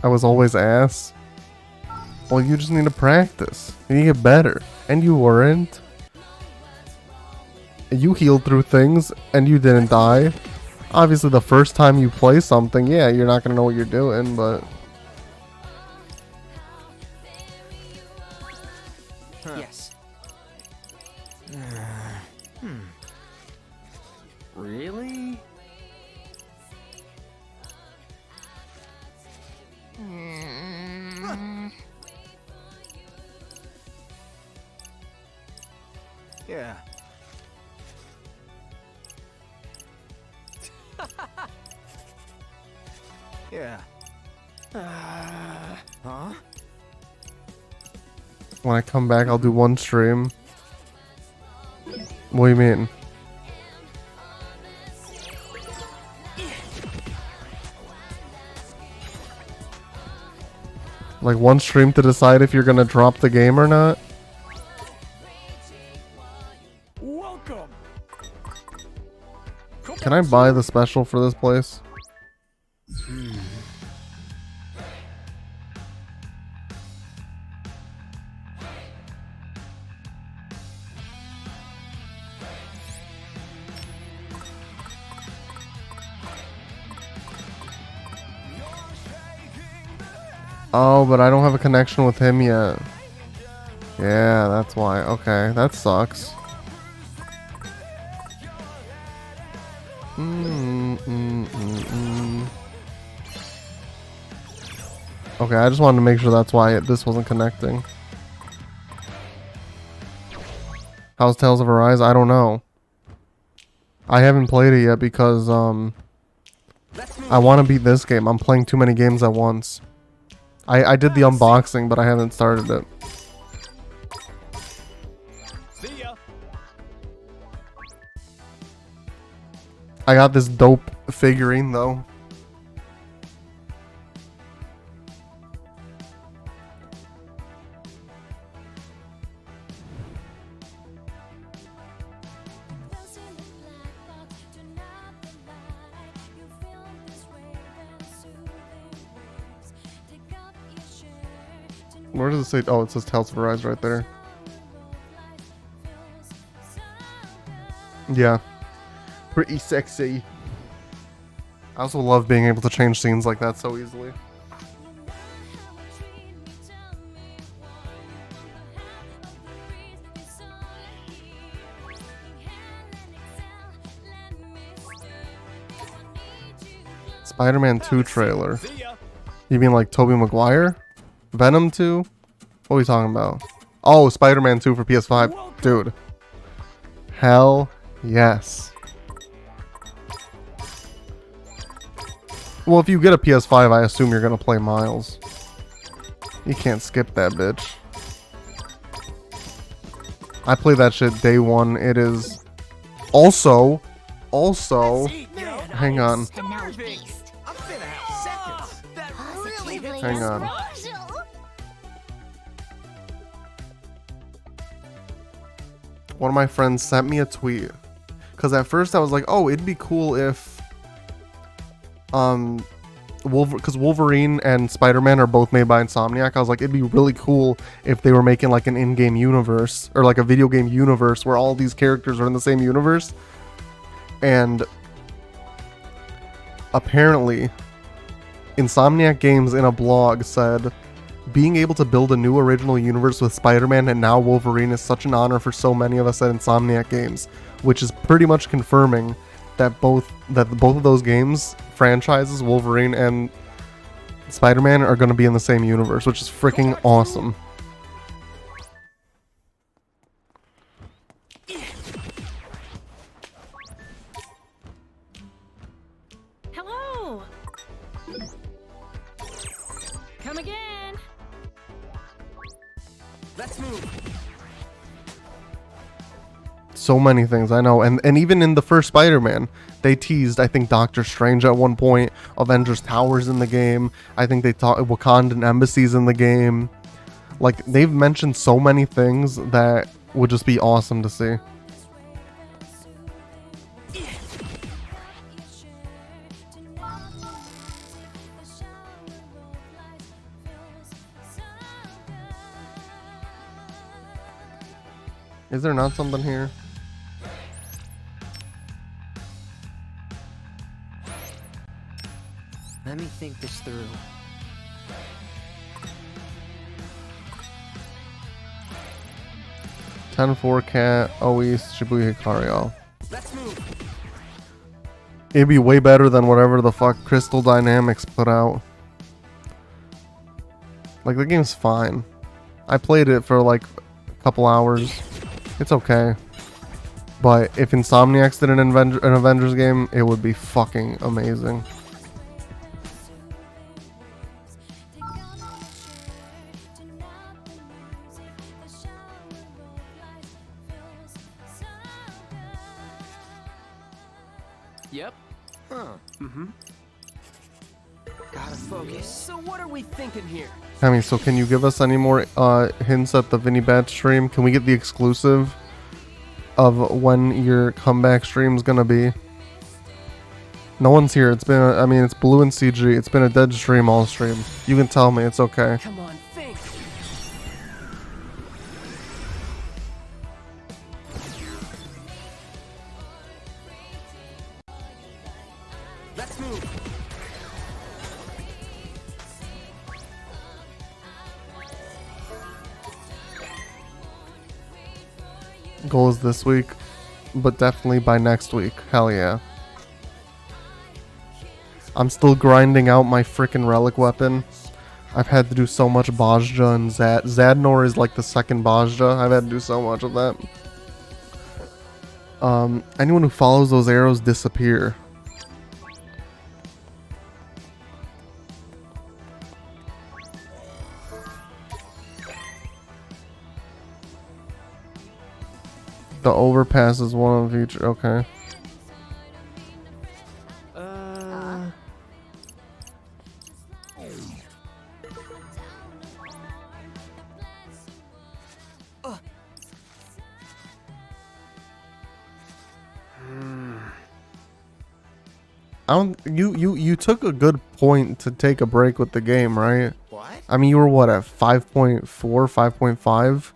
I was always ass. Well, you just need to practice. You need to get better. And you weren't. You healed through things and you didn't die. Obviously, the first time you play something, yeah, you're not gonna know what you're doing, but... Yes. Really? Yeah. Yeah. Huh? When I come back, I'll do one stream. What do you mean? Like one stream to decide if you're gonna drop the game or not? Welcome. Can I buy the special for this place? Oh, but I don't have a connection with him yet. Yeah, that's why. Okay, that sucks. Okay, I just wanted to make sure that's why this wasn't connecting. How's Tales of Arise? I don't know. I haven't played it yet because I want to beat this game. I'm playing too many games at once. I did the unboxing, but I haven't started it. See ya. I got this dope figurine though. Where does it say? Oh, it says Tales of Arise right there. Yeah. Pretty sexy. I also love being able to change scenes like that so easily. Spider-Man 2 trailer. You mean like Tobey Maguire? Venom 2? What are we talking about? Oh, Spider-Man 2 for PS5. Dude. Hell yes. Well, if you get a PS5, I assume you're going to play Miles. You can't skip that bitch. I play that shit day one. It is... Also... Hang on. Hang on. One of my friends sent me a tweet. Because at first I was like, oh, it'd be cool if... because Wolverine and Spider-Man are both made by Insomniac. I was like, it'd be really cool if they were making like an in-game universe. Or like a video game universe where all these characters are in the same universe. And... apparently... Insomniac Games in a blog said, being able to build a new original universe with Spider-Man and now Wolverine is such an honor for so many of us at Insomniac Games, which is pretty much confirming that both of those games, franchises, Wolverine and Spider-Man, are going to be in the same universe, which is freaking awesome. Hello. Come again. Let's move. So many things, I know. And even in the first Spider-Man, they teased, I think, Doctor Strange at one point, Avengers Towers in the game. I think they thought Wakandan embassies in the game. Like, they've mentioned so many things that would just be awesome to see. Is there not something here? Let me think this through. Ten-4 Cat, Ois, Shibuya Hikario. Let's move. It'd be way better than whatever the fuck Crystal Dynamics put out. Like, the game's fine. I played it for like a couple hours. It's okay. But if Insomniacs did an Avengers game, it would be fucking amazing. Yep. Huh. Mm-hmm. Gotta focus. So what are we thinking here? Hemi, so can you give us any more hints at the Vinny Bat stream? Can we get the exclusive of when your comeback stream's gonna be? No one's here. It's been, I mean, it's Blue and CG. It's been a dead stream all stream. You can tell me. It's okay. Come on, think. Let's move. Goal is this week, but definitely by next week. Hell yeah. I'm still grinding out my freaking relic weapon. I've had to do so much Bajja and Zadnor is like the second Bajja. I've had to do so much of that. Anyone who follows those arrows disappear. The overpass is one of each. Okay. I don't. You took a good point to take a break with the game, right? What? I mean, you were what, at 5.4, 5.5?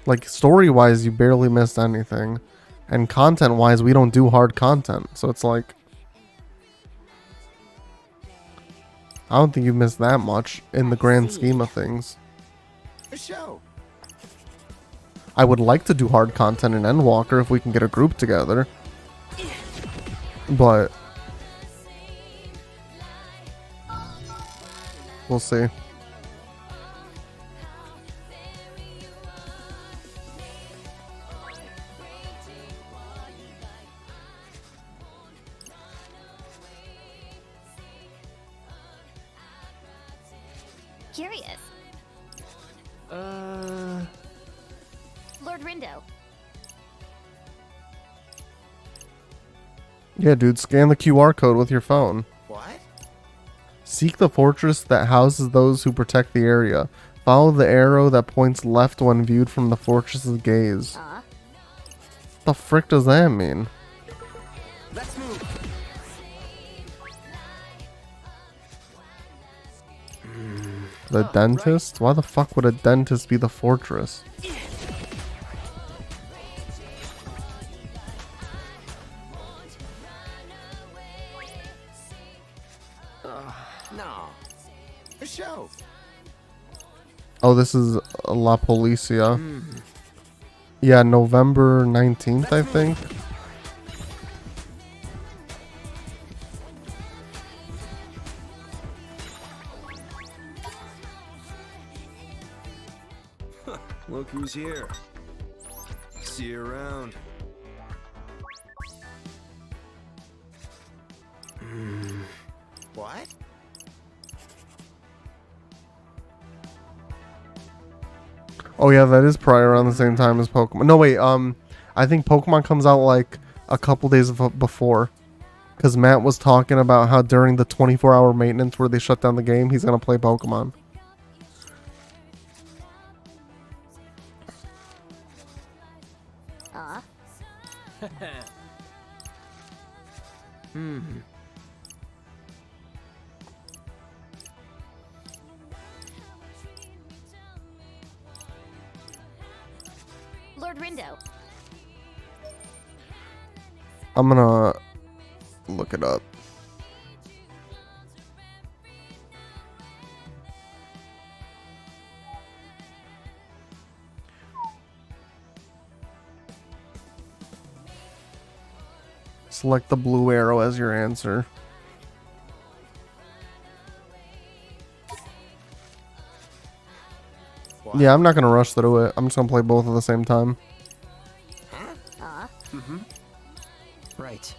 Like, story-wise, you barely missed anything. And content-wise, we don't do hard content. So it's like, I don't think you missed that much in the grand scheme of things. A show. I would like to do hard content in Endwalker if we can get a group together. But we'll see. Curious. Lord Rindo. Yeah, dude, scan the QR code with your phone. What? Seek the fortress that houses those who protect the area. Follow the arrow that points left when viewed from the fortress's gaze. The frick does that mean? Let's move. The dentist? Why the fuck would a dentist be the fortress? No. A show. Oh, this is La Policia. Yeah, November 19th, I think. Look who's here. See you around. What? Oh yeah, that is probably around the same time as Pokemon. No wait, I think Pokemon comes out like a couple days before. Because Matt was talking about how during the 24-hour maintenance where they shut down the game, he's going to play Pokemon. Lord Rindo. I'm going to look it up. Select the blue arrow as your answer. Yeah, I'm not going to rush through it. I'm just going to play both at the same time. Right.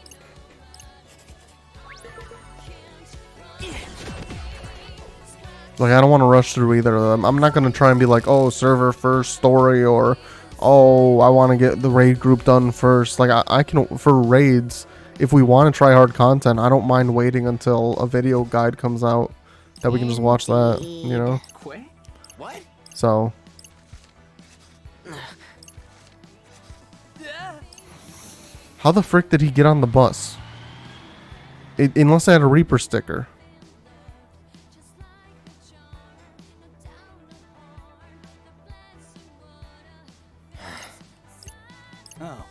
Like, I don't want to rush through either of them. I'm not going to try and be like, oh, server first story, or, oh, I want to get the raid group done first. Like, I can, for raids, if we want to try hard content, I don't mind waiting until a video guide comes out that we can just watch that, you know? What? So. How the frick did he get on the bus? Unless I had a Reaper sticker. Oh.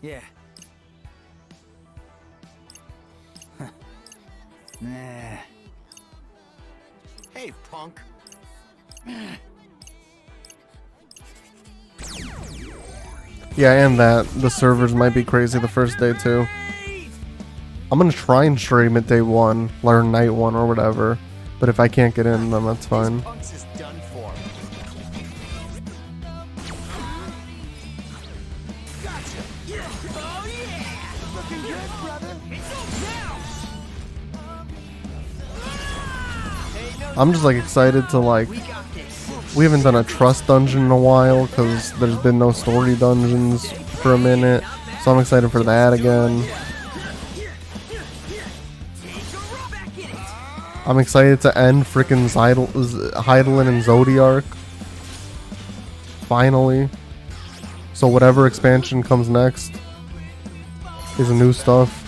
Yeah. Nah. Hey, punk. Yeah, and that the servers might be crazy the first day too. I'm gonna try and stream it day one, or night one, or whatever. But if I can't get in, then that's fine. Punks is done for. Gotcha. Oh yeah! Looking good, brother. I'm just like excited to like. We haven't done a trust dungeon in a while because there's been no story dungeons for a minute, so I'm excited for that again. I'm excited to end frickin' Heidelin and Zodiark. Finally. So whatever expansion comes next is new stuff.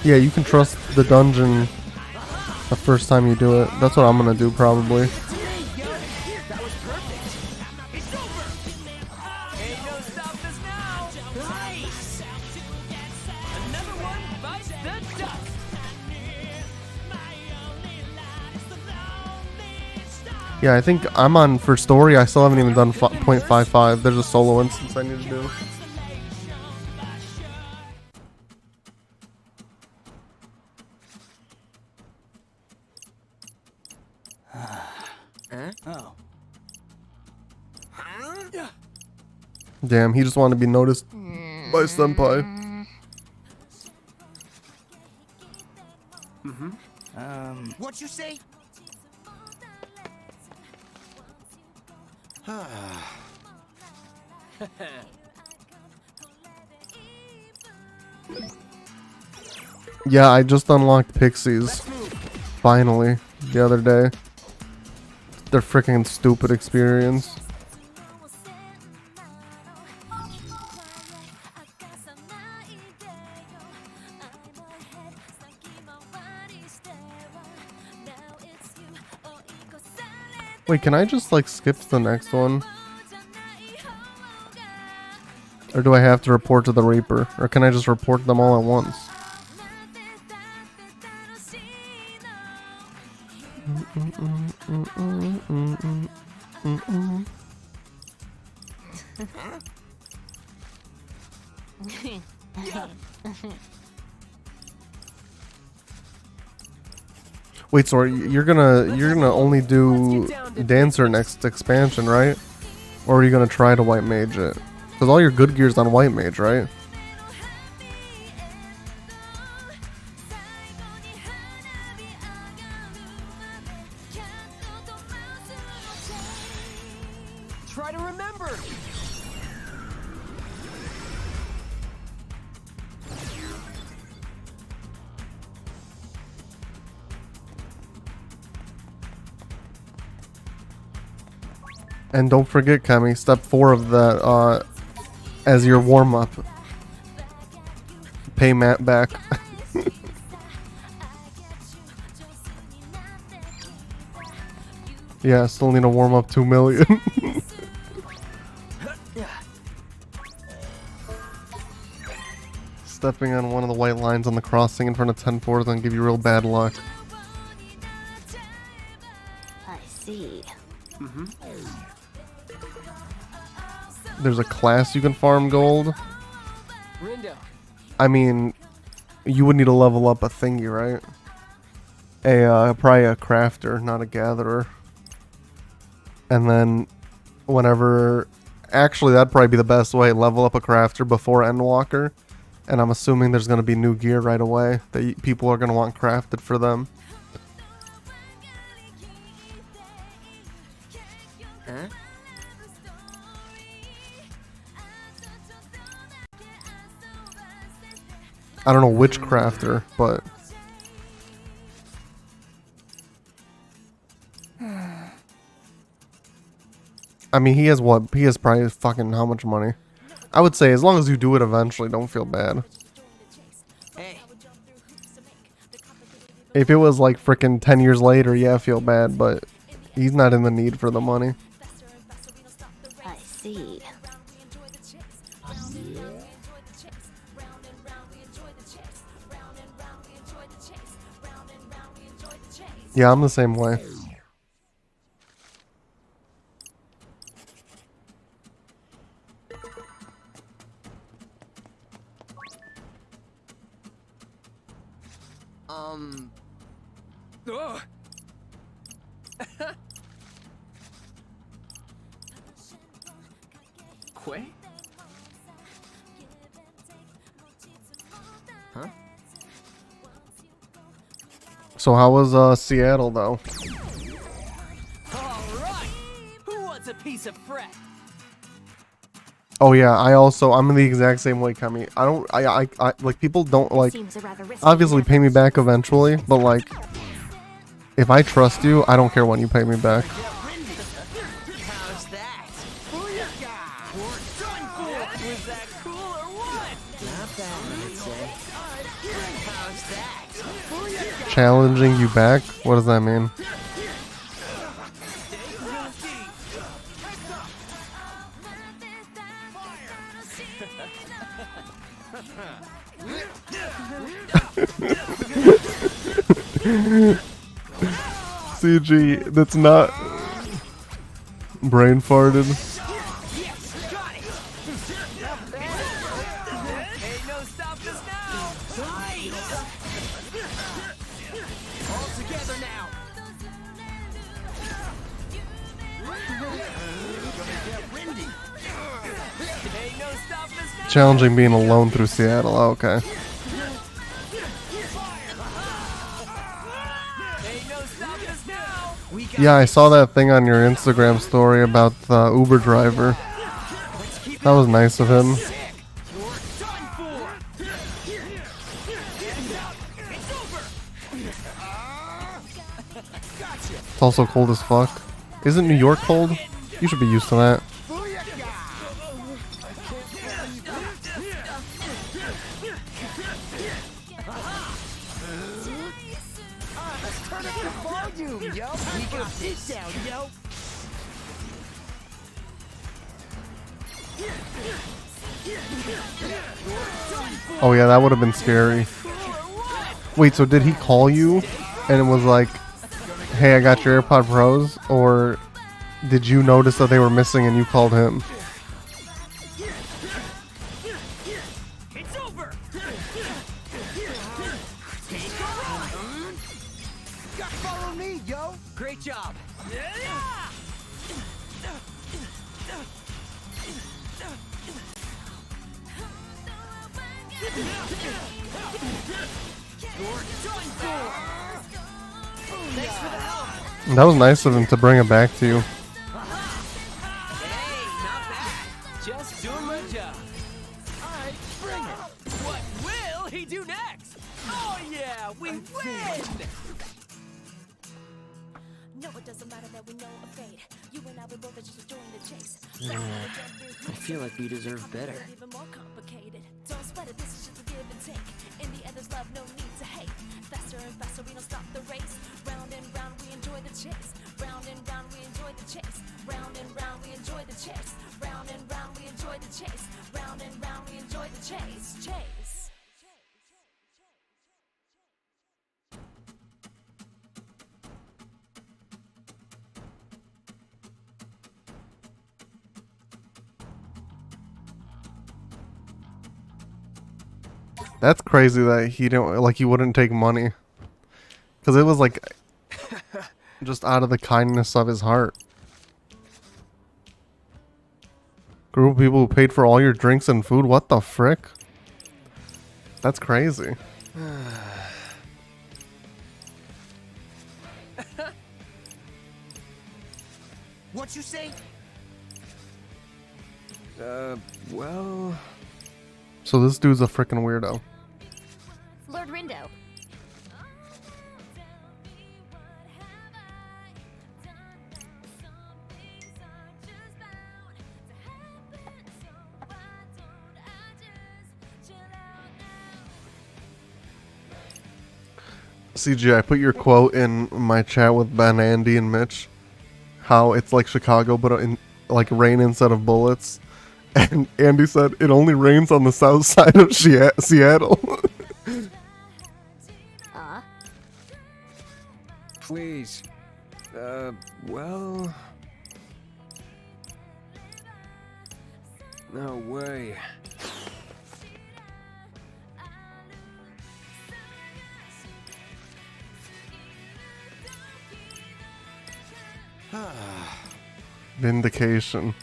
Yeah, you can trust the dungeon the first time you do it. That's what I'm gonna do probably. Yeah, I think I'm on for story. I still haven't even done 0.55. There's a solo instance I need to do. Oh. Damn, he just wanted to be noticed by Senpai. What you say? Yeah, I just unlocked Pixies. Finally, the other day. Their freaking stupid experience. Wait, can I just like skip to the next one? Or do I have to report to the Reaper? Or can I just report them all at once? Wait, so you're gonna only do Dancer next expansion, right? Or are you gonna try to White Mage it? Because all your good gear's on White Mage, right? try to remember. And don't forget, Kemi, step 4 of that, as your warm-up. Pay Matt back. Yeah, still need to warm up 2 million. Stepping on one of the white lines on the crossing in front of 10-4 is gonna give you real bad luck. I see. There's a class you can farm gold. Rindo. I mean, you would need to level up a thingy, right? Probably a crafter, not a gatherer. And then, whenever... Actually, that'd probably be the best way. Level up a crafter before Endwalker. And I'm assuming there's going to be new gear right away that people are going to want crafted for them. Huh? I don't know which crafter, but... I mean, he has what? He has probably fucking how much money? I would say as long as you do it eventually, don't feel bad. Hey. If it was like freaking 10 years later, yeah, feel bad, but he's not in the need for the money. I see. Yeah, I'm the same way. Ugh. Quay? Huh? So how was Seattle though? All right. Who wants a piece of Fred? Oh yeah, I'm in the exact same way, Kemi. I like people don't like Seems a rather risky obviously pay me endeavor. back eventually, but like if I trust you, I don't care when you pay me back. How's that? Booyah! We're done for! Was that cool or what? Not bad, I'd say. How's that? Booyah! Challenging you back? What does that mean? CG, that's not brain farted. Yes, got it! Ain't no stopping us now! Nice! All together now! Ain't no stopping us now! Challenging being alone through Seattle. Oh, okay. Ain't no stopping us now! We got Yeah, I saw that thing on your Instagram story about the Uber driver. That was nice of him. sick! We're done for! It's over! Gotcha! It's also cold as fuck. Isn't New York cold? You should be used to that. Let's turn up the volume, yo! We got this down, yo! Oh yeah, that would have been scary. Wait, so did he call you and it was like, hey, I got your AirPod Pros? Or did you notice that they were missing and you called him? It's over! Follow me, yo! Great job! That was nice of him to bring it back to you. Hey, he do next? Oh yeah, we win! No, it doesn't matter that we know a fate. You and I, we both are just enjoying the chase. I feel like we deserve better. Even more complicated. Don't sweat it, this is just a give and take. In the end, there's love, no need to hate. Faster and faster, we don't stop the race. Round and round, we enjoy the chase. Round and round, we enjoy the chase. Round and round, we enjoy the chase. Round and round, we enjoy the chase. Round and round, we enjoy the chase. Chase. That's crazy that he don't like he wouldn't take money. Cause it was like just out of the kindness of his heart. Group of people who paid for all your drinks and food? What the frick? That's crazy. What you say? Well... So this dude's a freaking weirdo. Lord Rindo. CG, I put your quote in my chat with Ben, Andy, and Mitch. How it's like Chicago, but in like rain instead of bullets. And Andy said it only rains on the south side of Seattle. Please. Well... No way. Vindication.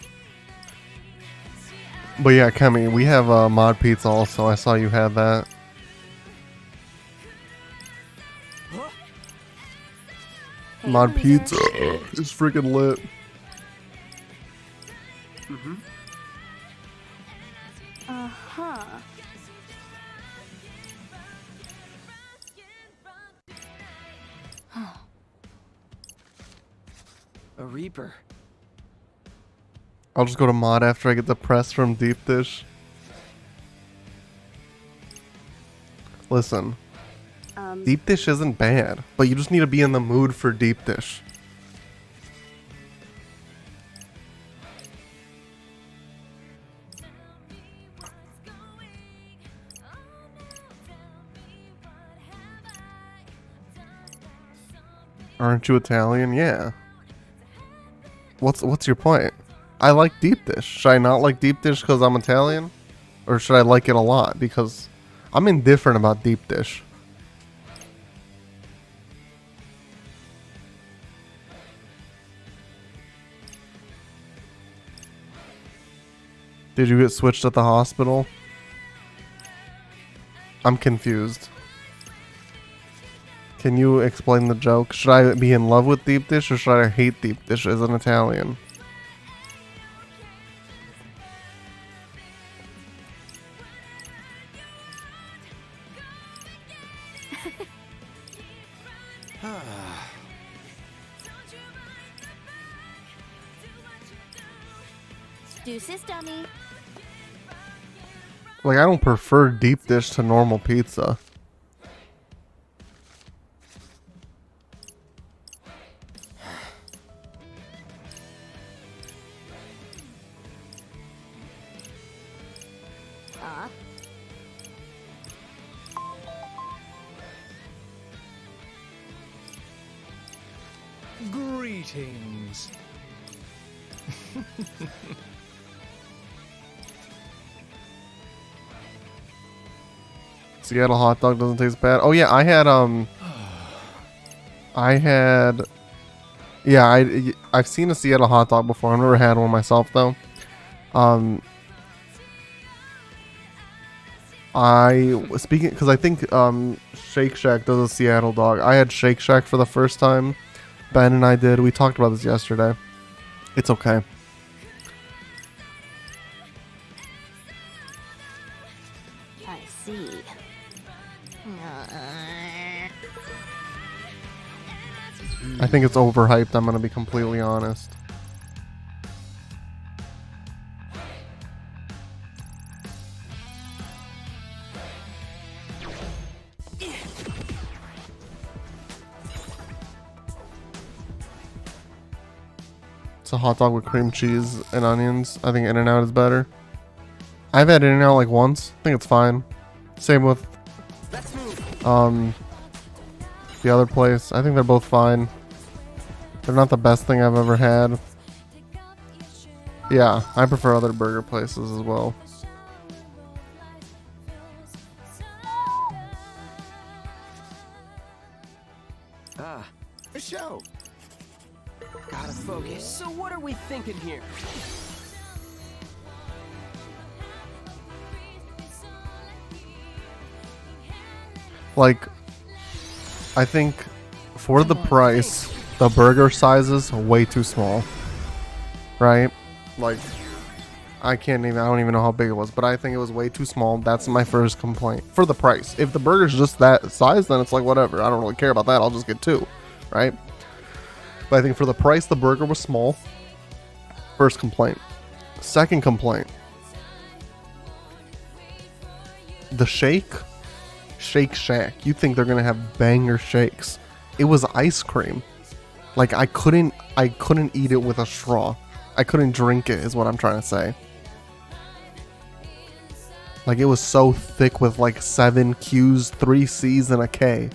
But yeah, Kemi, we have mod pizza also. I saw you had that. Mod pizza is freaking lit. Uh-huh. A Reaper. I'll just go to mod after I get the press from Deep Dish. Listen. Deep Dish isn't bad, but you just need to be in the mood for Deep Dish. Aren't you Italian? Yeah. What's your point? I like deep dish. Should I not like deep dish because I'm Italian? Or should I like it a lot because I'm indifferent about deep dish? Did you get switched at the hospital? I'm confused. Can you explain the joke? Should I be in love with deep dish or should I hate deep dish as an Italian? Deuces, dummy. Like, I don't prefer deep dish to normal pizza. Greetings. Seattle hot dog doesn't taste bad. Oh yeah, I've seen a Seattle hot dog before. I've never had one myself though. Because I think Shake Shack does a Seattle dog. I had Shake Shack for the first time. Ben and I did. We talked about this yesterday. It's okay. I see. I think it's overhyped, I'm gonna be completely honest. It's a hot dog with cream cheese and onions. I think In-N-Out is better. I've had In-N-Out like once. I think it's fine. Same with the other place. I think they're both fine. They're not the best thing I've ever had. Yeah, I prefer other burger places as well. A show. Gotta focus. So what are we thinking here? Like, I think for the price, the burger size is way too small. Right? Like, I don't even know how big it was, but I think it was way too small. That's my first complaint. For the price. If the burger's just that size, then it's like, whatever. I don't really care about that. I'll just get two. Right? But I think for the price, the burger was small. First complaint. Second complaint. The Shake Shack. You think they're gonna have banger shakes. It was ice cream. Like, I couldn't eat it with a straw. I couldn't drink it, is what I'm trying to say. Like, it was so thick with like 7 Q's, 3 C's, and a K.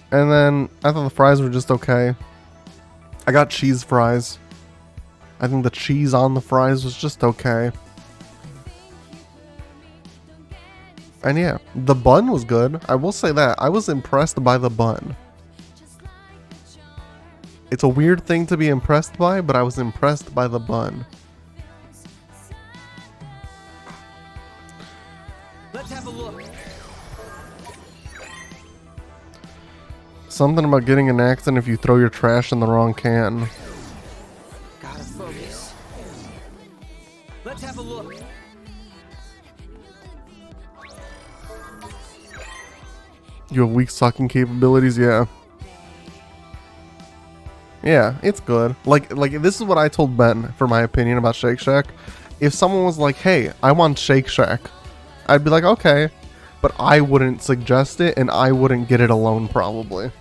And then I thought the fries were just okay. I got cheese fries. I think the cheese on the fries was just okay. And yeah, the bun was good. I will say that. I was impressed by the bun. It's a weird thing to be impressed by, but I was impressed by the bun. Let's have a look. Something about getting an accident if you throw your trash in the wrong can. Gotta focus. Let's have a look. You have weak sucking capabilities, yeah. Yeah, it's good. Like this is what I told Ben for my opinion about Shake Shack. If someone was like, "Hey, I want Shake Shack," I'd be like, "Okay," but I wouldn't suggest it, and I wouldn't get it alone probably.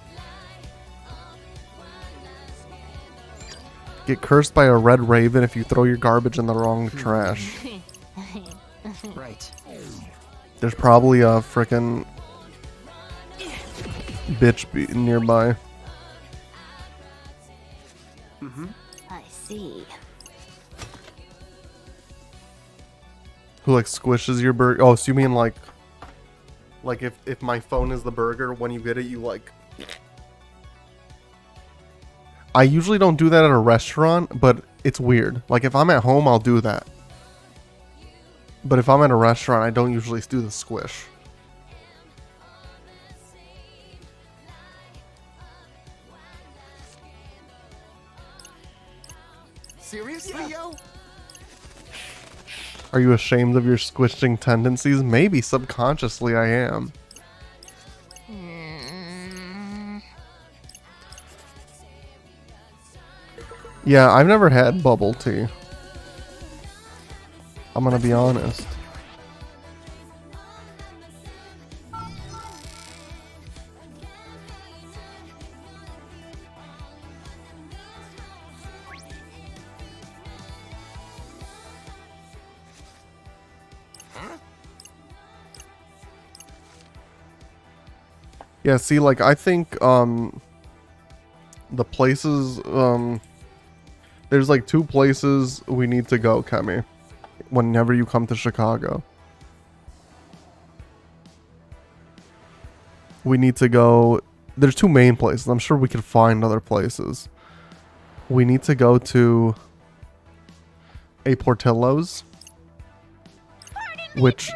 Get cursed by a red raven if you throw your garbage in the wrong trash. Right. There's probably a frickin' bitch nearby. I see. Who like squishes your burger? Oh, so you mean like if my phone is the burger, when you get it, you like. I usually don't do that at a restaurant, but it's weird. Like if I'm at home, I'll do that. But if I'm at a restaurant, I don't usually do the squish. Seriously, yo? Are you ashamed of your squishing tendencies? Maybe subconsciously I am. Yeah, I've never had bubble tea. I'm gonna be honest. Yeah, see, like, I think, the places, there's, like, 2 places we need to go, Kemi, whenever you come to Chicago. We need to go, there's 2 main places. I'm sure we could find other places. We need to go to a Portillo's, which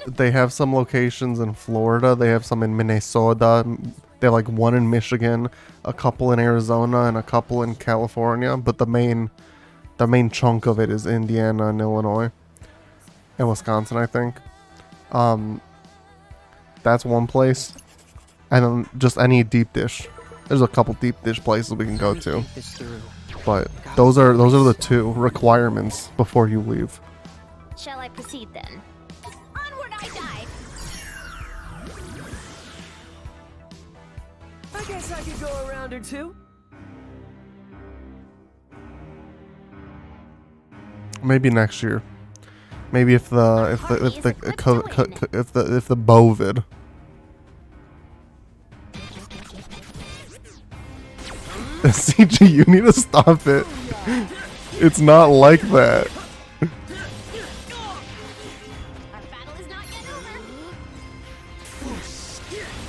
they have some locations in Florida. They have some in Minnesota. They have like one in Michigan, a couple in Arizona, and a couple in California. But the main chunk of it is Indiana and Illinois and Wisconsin, I think. That's one place. And then just any deep dish. There's a couple deep dish places we can go to. But those are the two requirements before you leave. Shall I proceed then? Onward I dive! I guess I could go a round or two. Maybe next year. Maybe if the bovid. CG, you need to stop it. It's not like that.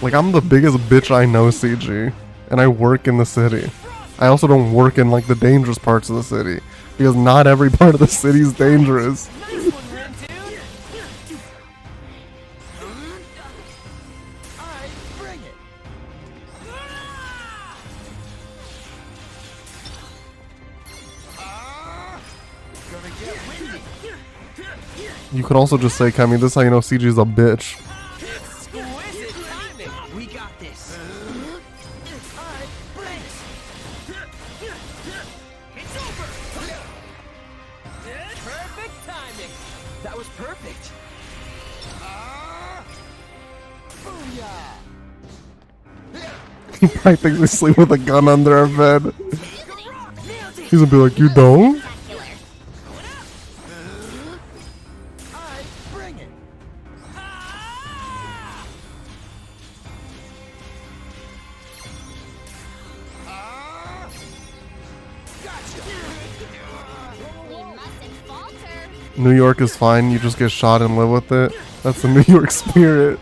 Like, I'm the biggest bitch I know, CG. And I work in the city. I also don't work in, like, the dangerous parts of the city. Because not every part of the city is dangerous. You could also just say, Kemi, this is how you know CG is a bitch. We got this. It's over. Perfect timing. That was perfect. He probably thinks we sleep with a gun under our bed. He's gonna be like, you don't? New York is fine, you just get shot and live with it. That's the New York spirit.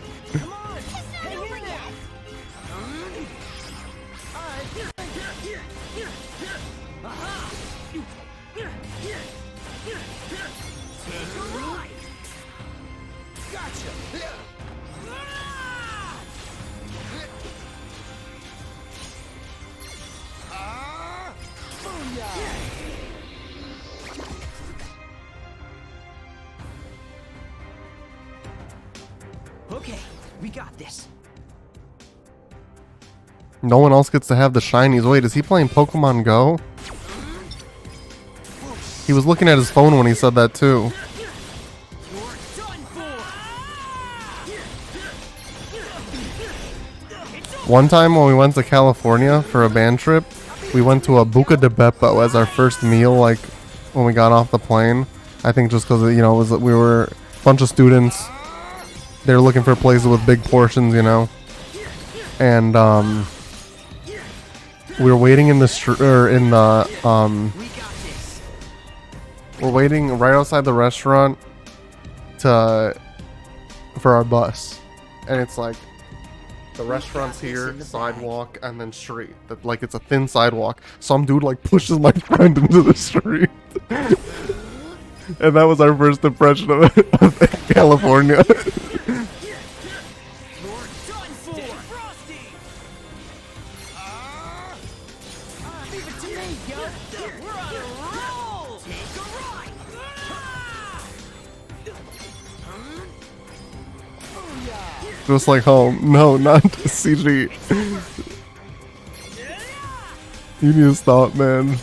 Okay, we got this. No one else gets to have the shinies. Wait, is he playing Pokemon Go? He was looking at his phone when he said that too. One time when we went to California for a band trip, we went to a Buca de Beppo as our first meal, like when we got off the plane. I think just because, you know, it was, we were a bunch of students. They were looking for places with big portions, you know. And we were waiting in the we're waiting right outside the restaurant for our bus, and it's like the restaurant's here, sidewalk, and then street. That, like, it's a thin sidewalk. Some dude like pushes my friend into the street, and that was our first impression of California. Just like home. No, not CG. You need to stop, man.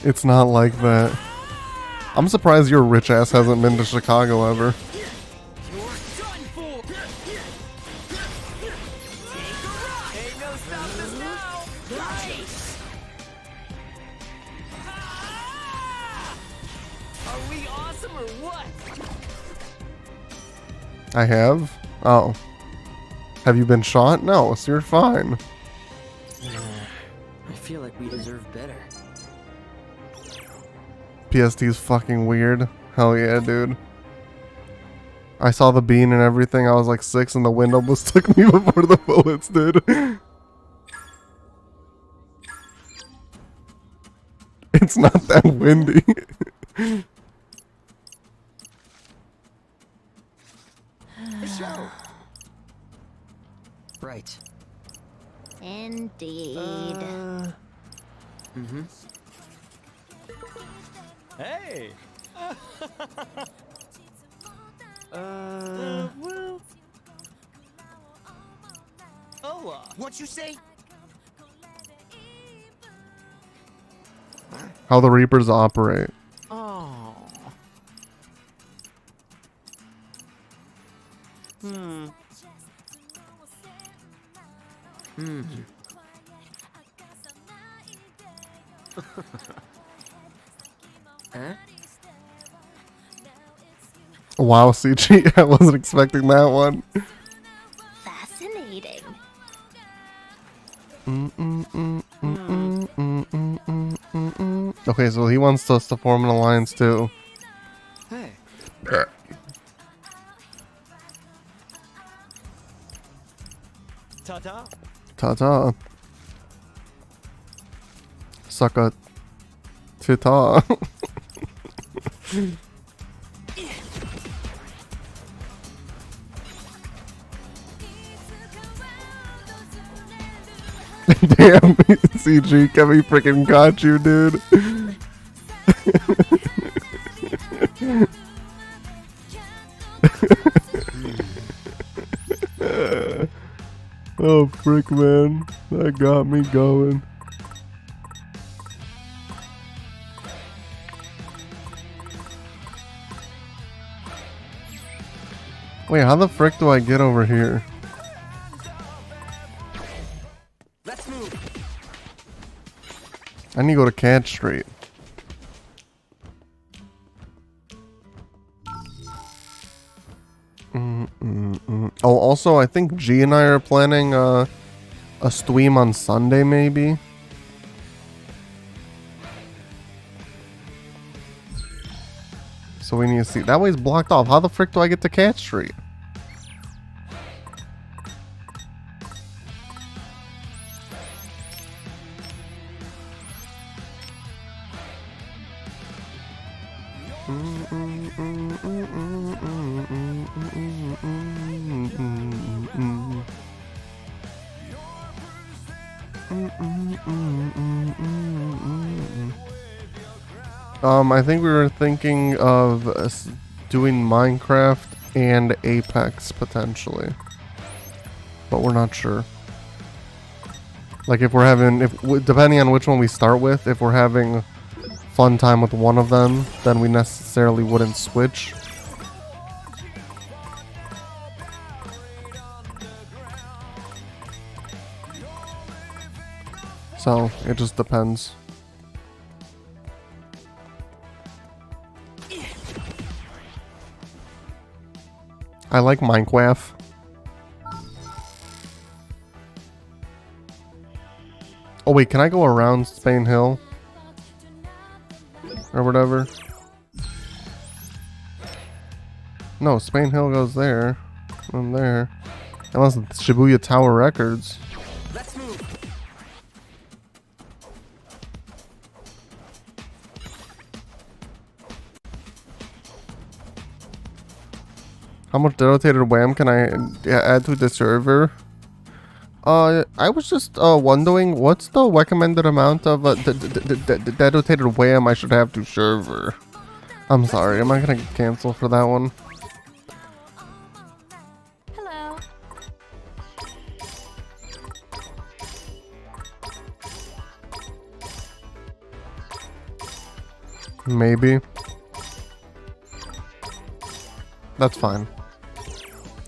It's not like that. I'm surprised your rich ass hasn't been to Chicago ever. I have? Oh. Have you been shot? No, so you're fine. I feel like we deserve better. PST is fucking weird. Hell yeah, dude. I saw the bean and everything. I was like 6 and the wind almost took me before the bullets did. It's not that windy. Right. Indeed. Mm-hmm. Hey, Well. Oh, What you say? How the Reapers operate. oh. Hmm. Huh? Wow, CG, I wasn't expecting that one. Fascinating. Okay, so he wants us to form an alliance too. Hey. Ta-ta. Ta-ta. Sucka. Ta-ta. Damn, CG, Kevin freaking got you, dude. Oh, frick, man. That got me going. Wait, how the frick do I get over here? Let's move. I need to go to Cat Street. Oh, also, I think G and I are planning a stream on Sunday, maybe. So we need to see. That way's blocked off. How the frick do I get to Cat Street? I think we were thinking of doing Minecraft and Apex potentially, but we're not sure. Like if we're having, depending on which one we start with, if we're having fun time with one of them, then we necessarily wouldn't switch. So it just depends. I like Minecraft. Oh wait, can I go around Spain Hill? Or whatever? No, Spain Hill goes there. And there. Unless it's Shibuya Tower Records. Let's move. How much dedicated WAM can I add to the server? I was just wondering what's the recommended amount of dedicated WAM I should have to server. I'm sorry, am I gonna cancel for that one? Hello. Maybe. That's fine.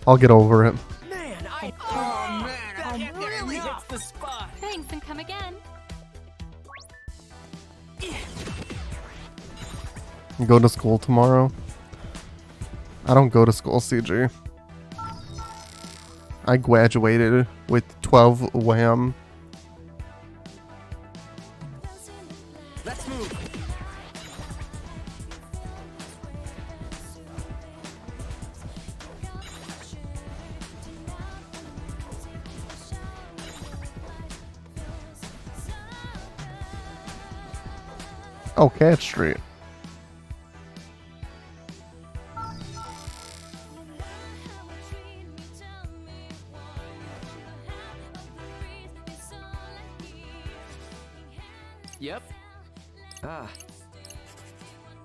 I'll get over it. Man, that really hits the spot. Thanks and come again. Go to school tomorrow? I don't go to school, CG. I graduated with 12 WAM. Let's move. Oh, Cat Street. Yep. Ah.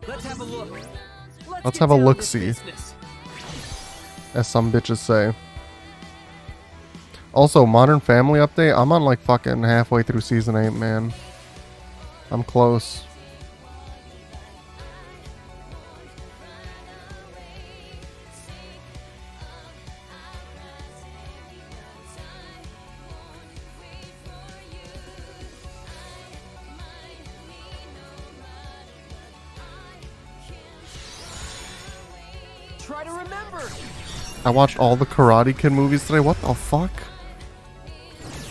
Let's have a look. Let's get have a down to look-see. business. As some bitches say. Also, Modern Family update. I'm on like fucking halfway through season 8, man. I'm close. Try to remember. I watched all the Karate Kid movies today. What the fuck?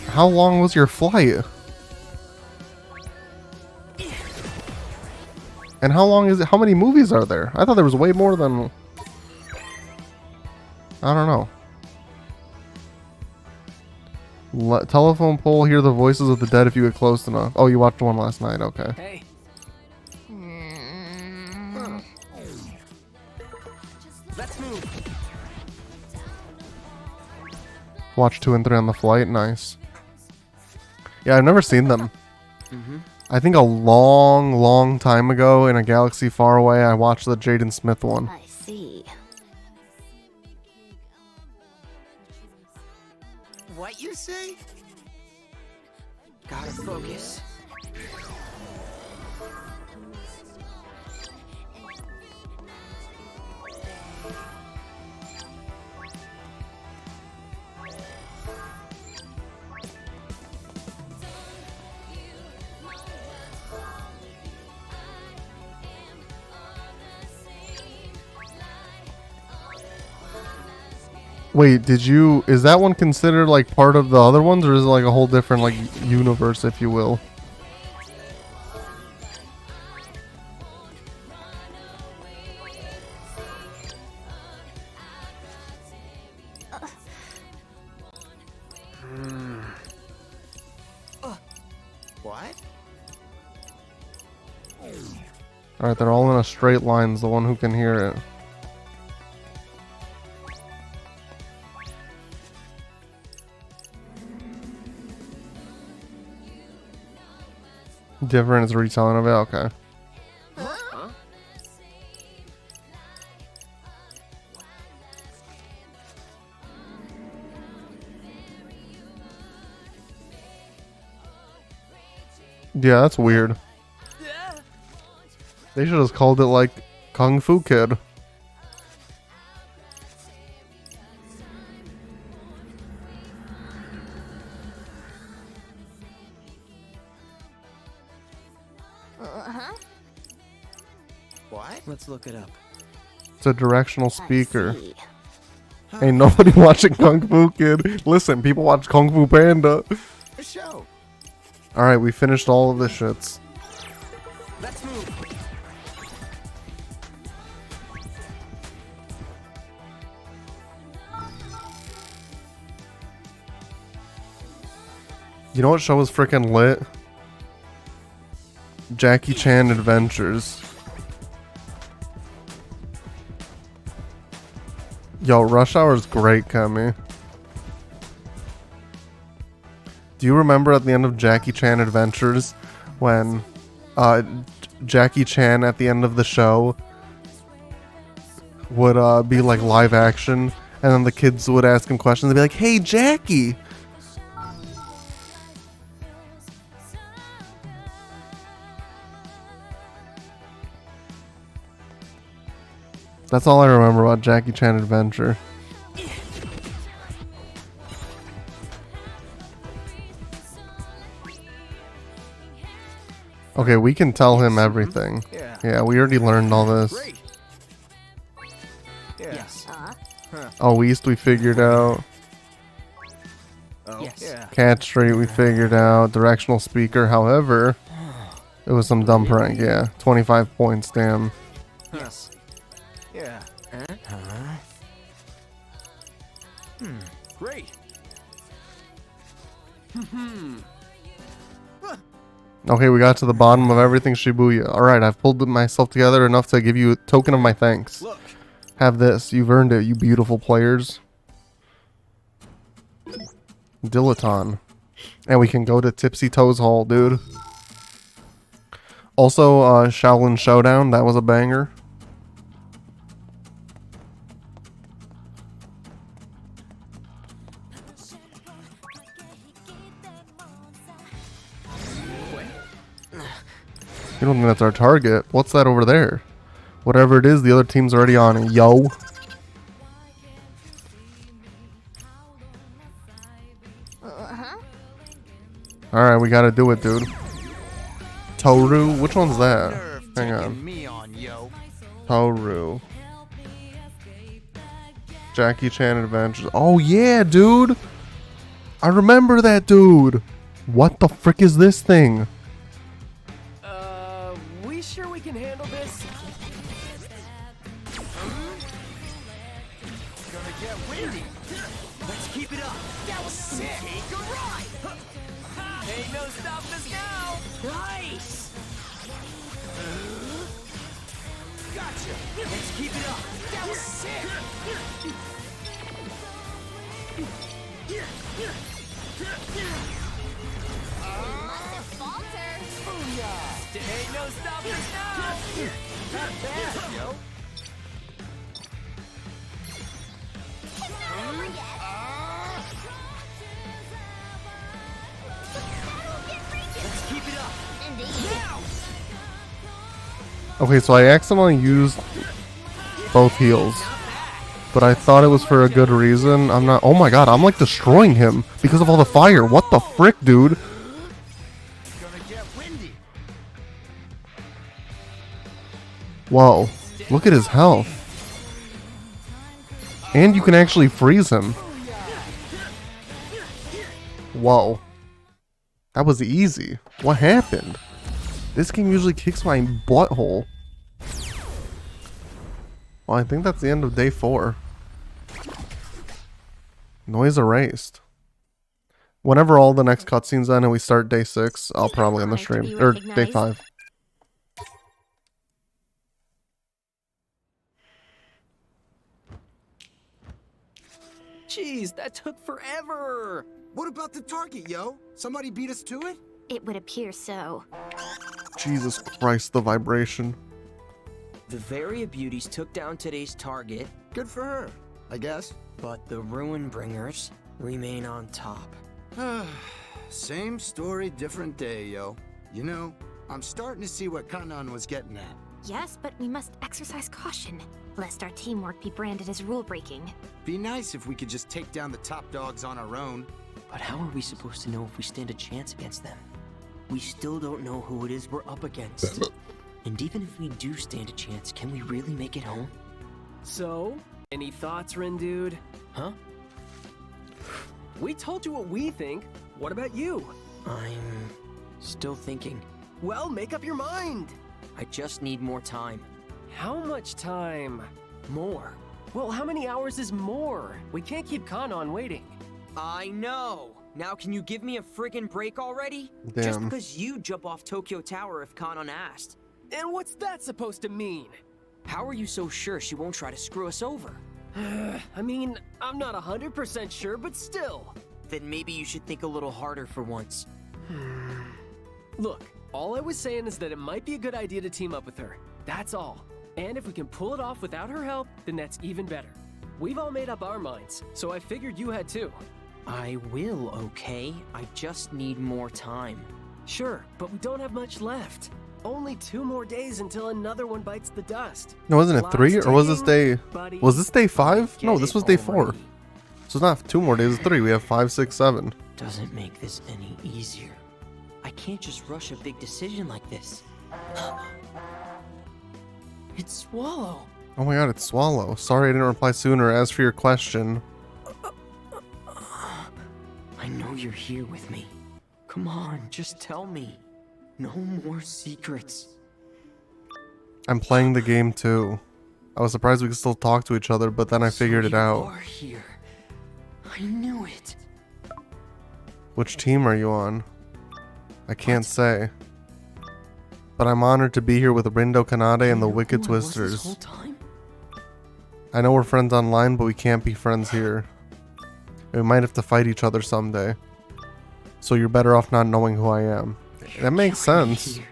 How long was your flight? And how long is it? How many movies are there? I thought there was way more than... I don't know. Telephone pole, hear the voices of the dead if you get close enough. Oh, you watched one last night. Okay. Hey. Let's move. Watch 2 and 3 on the flight. Nice. Yeah, I've never seen them. I think a long, long time ago in a galaxy far away, I watched the Jaden Smith one. I see. What you say? Gotta focus. Wait, is that one considered like part of the other ones, or is it like a whole different like universe, if you will? What? Alright, they're all in a straight line, is the one who can hear it. Different is a retelling of it? Okay. Huh? Yeah, that's weird. They should have called it like Kung Fu Kid. What? Let's look it up. It's a directional I speaker. see. Ain't nobody watching Kung Fu Kid. Listen, people watch Kung Fu Panda. A show. Alright, we finished all of the shits. Let's move. You know what show was freaking lit? Jackie Chan Adventures. Yo, Rush Hour is great, Kemi. Do you remember at the end of Jackie Chan Adventures when Jackie Chan at the end of the show would be like live action, and then the kids would ask him questions? They'd be like, "Hey, Jackie." That's all I remember about Jackie Chan Adventure. Okay, we can tell him everything. Yeah. Yeah, we already learned all this. Great. Yeah. Yes. Oh, we figured out. Oh, Yes. yeah. Cat Street we figured out. Directional speaker, however, it was some dumb prank, yeah. 25 points, damn. Yes. Yeah. Huh? Great. Okay, we got to the bottom of everything, Shibuya. Alright, I've pulled myself together enough to give you a token of my thanks. Look. Have this. You've earned it, you beautiful players. Dilaton. And we can go to Tipsy Toes Hall, dude. Also, Shaolin Showdown, that was a banger. You don't think that's our target? What's that over there? Whatever it is, the other team's already on it. Yo. Alright, we gotta do it, dude. Toru? Which one's that? Hang on. Me on, yo. Toru. Jackie Chan Adventures. Oh yeah, dude! I remember that dude! What the frick is this thing? We sure we can handle this? Gonna get windy. Let's keep it up. That was sick. Take a ride. Ain't no stopping us now! Nice. Gotcha. Let's keep it up. That was sick. Ain't no stopping us now! Not bad, yo. Let's keep it up. Now. Okay, so I accidentally used both heals. But I thought it was for a good reason. I'm not. Oh my god, I'm like destroying him because of all the fire. What the frick, dude? Gonna get windy. Whoa. Look at his health. And you can actually freeze him. Whoa. That was easy. What happened? This game usually kicks my butthole. Well, I think that's the end of day 4. Noise erased. Whenever all the next cutscenes end and we start day 6, I'll probably end the stream. Or day 5. Jeez, that took forever! What about the target, yo? Somebody beat us to it? It would appear so. Jesus Christ, the vibration. The Varia Beauties took down today's target, Good for her, I guess. but the Ruin Bringers remain on top. Same story, different day, yo. You know, I'm starting to see what Kanan was getting at. Yes, but we must exercise caution, lest our teamwork be branded as rule-breaking. Be nice if we could just take down the top dogs on our own. But how are we supposed to know if we stand a chance against them? We still don't know who it is we're up against. And even if we do stand a chance, can we really make it home? So, any thoughts, Rin dude? Huh? We told you what we think. What about you? I'm still thinking. Well, make up your mind. I just need more time. How much time? More. Well, how many hours is more? We can't keep Kanon waiting. I know! Now can you give me a friggin' break already? Damn. Just because you jump off Tokyo Tower if Kanon asked. And what's that supposed to mean? How are you so sure she won't try to screw us over? I mean, I'm not 100% sure, but still. Then maybe you should think a little harder for once. Look, all I was saying is that it might be a good idea to team up with her. That's all. And if we can pull it off without her help, then that's even better. We've all made up our minds, so I figured you had too. I will, okay? I just need more time. Sure, but we don't have much left. Only 2 more days until another one bites the dust. No, wasn't it 3? Or was this day... Buddy. Was this day 5? No, Get this it was day 4. already. So it's not 2 more days, it's 3. We have 5, 6, 7. Doesn't make this any easier. I can't just rush a big decision like this. It's Swallow. Oh my god, it's Swallow. Sorry I didn't reply sooner. As for your question... I know you're here with me. Come on, just tell me. No more secrets. I'm playing the game too. I was surprised we could still talk to each other, but then I figured it You out. are here. I knew it. Which team are you on? I can't say. But I'm honored to be here with Rindo Kanade and the You know Wicked who I was this Twisters. whole time? I know we're friends online, but we can't be friends here. We might have to fight each other someday. So you're better off not knowing who I am. That makes Killing me sense. here.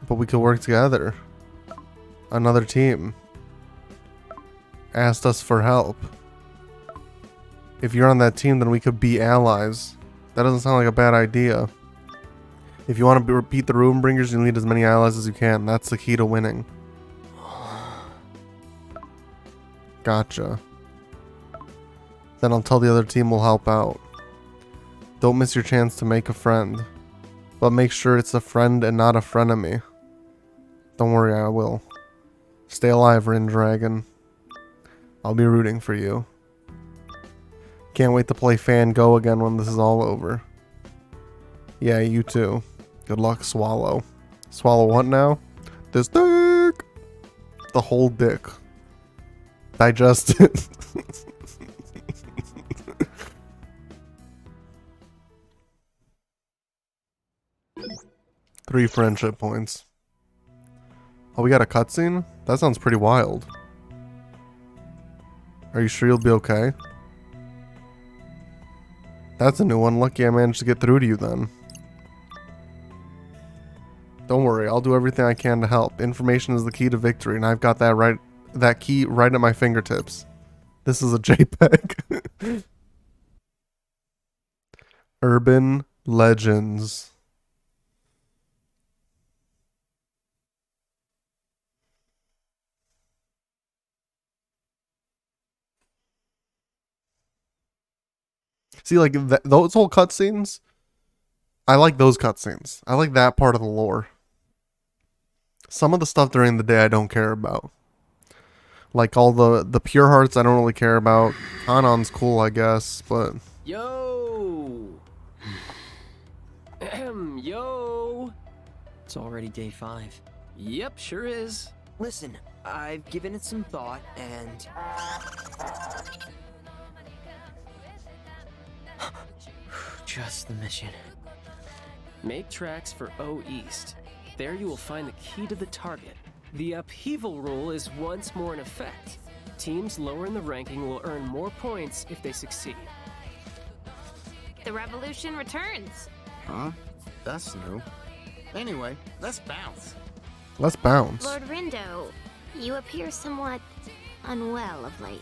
But we could work together. Another team asked us for help. If you're on that team, then we could be allies. That doesn't sound like a bad idea. If you want to beat the Ruinbringers, you need as many allies as you can. That's the key to winning. Gotcha. Then I'll tell the other team we'll help out. Don't miss your chance to make a friend. But make sure it's a friend and not a frenemy. Don't worry, I will. Stay alive, Rin Dragon. I'll be rooting for you. Can't wait to play Fan Go again when this is all over. Yeah, you too. Good luck, Swallow. Swallow what now? This dick! The whole dick. Digest it. Three friendship points. Oh, we got a cutscene? That sounds pretty wild. Are you sure you'll be okay? That's a new one. Lucky I managed to get through to you then. Don't worry, I'll do everything I can to help. Information is the key to victory, and I've got that key right at my fingertips. This is a JPEG. Urban Legends. See, like, those whole cutscenes, I like those cutscenes. I like that part of the lore. Some of the stuff during the day I don't care about. Like, all the Pure Hearts I don't really care about. Kanon's cool, I guess, but... Yo! Yo! It's already day 5. Yep, sure is. Listen, I've given it some thought, and... just the mission. Make tracks for O East. There you will find the key to the target. The upheaval rule is once more in effect. Teams lower in the ranking will earn more points if they succeed. The revolution returns. Huh? That's new. Anyway, let's bounce. Let's bounce. Lord Rindo, you appear somewhat unwell of late.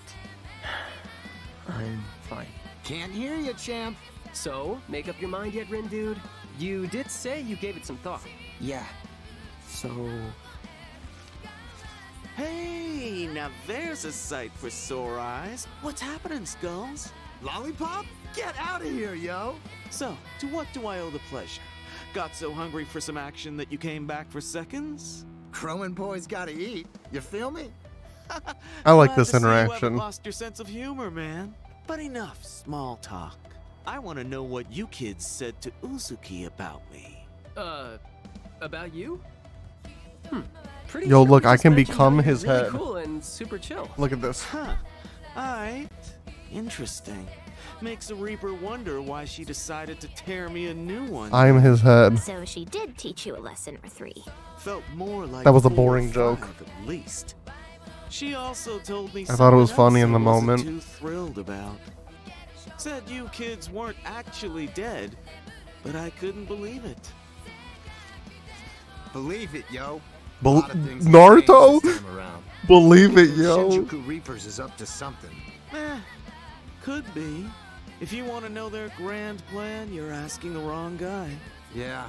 I'm fine. Can't hear you, champ. So, make up your mind yet, Rin Dude? You did say you gave it some thought. Yeah. So... Hey, now there's a sight for sore eyes. What's happening, Skulls? Lollipop? Get out of here, yo. So, to what do I owe the pleasure? Got so hungry for some action that you came back for seconds? Crowing boys gotta eat. You feel me? I like Glad this to see you haven't interaction. lost your sense of humor, man. But enough small talk. I want to know what you kids said to Uzuki about me. About you? Pretty Yo, sure look, we I just can mentioned become how you're his really head. Cool and super chill. Look at this. Huh. Alright. Interesting. Makes a Reaper wonder why she decided to tear me a new one. I'm his head. So she did teach you a lesson or 3. Felt more like That was a 4 or boring 5 joke. At least. She also told me I thought it was something funny else in the I wasn't moment. Too thrilled about. Said you kids weren't actually dead, but I couldn't believe it. Believe it, yo. Bel- Lot of things have Naruto? changed this time around. Believe it, yo. Shinjuku Reapers is up to something. Could be. If you want to know their grand plan, you're asking the wrong guy. Yeah,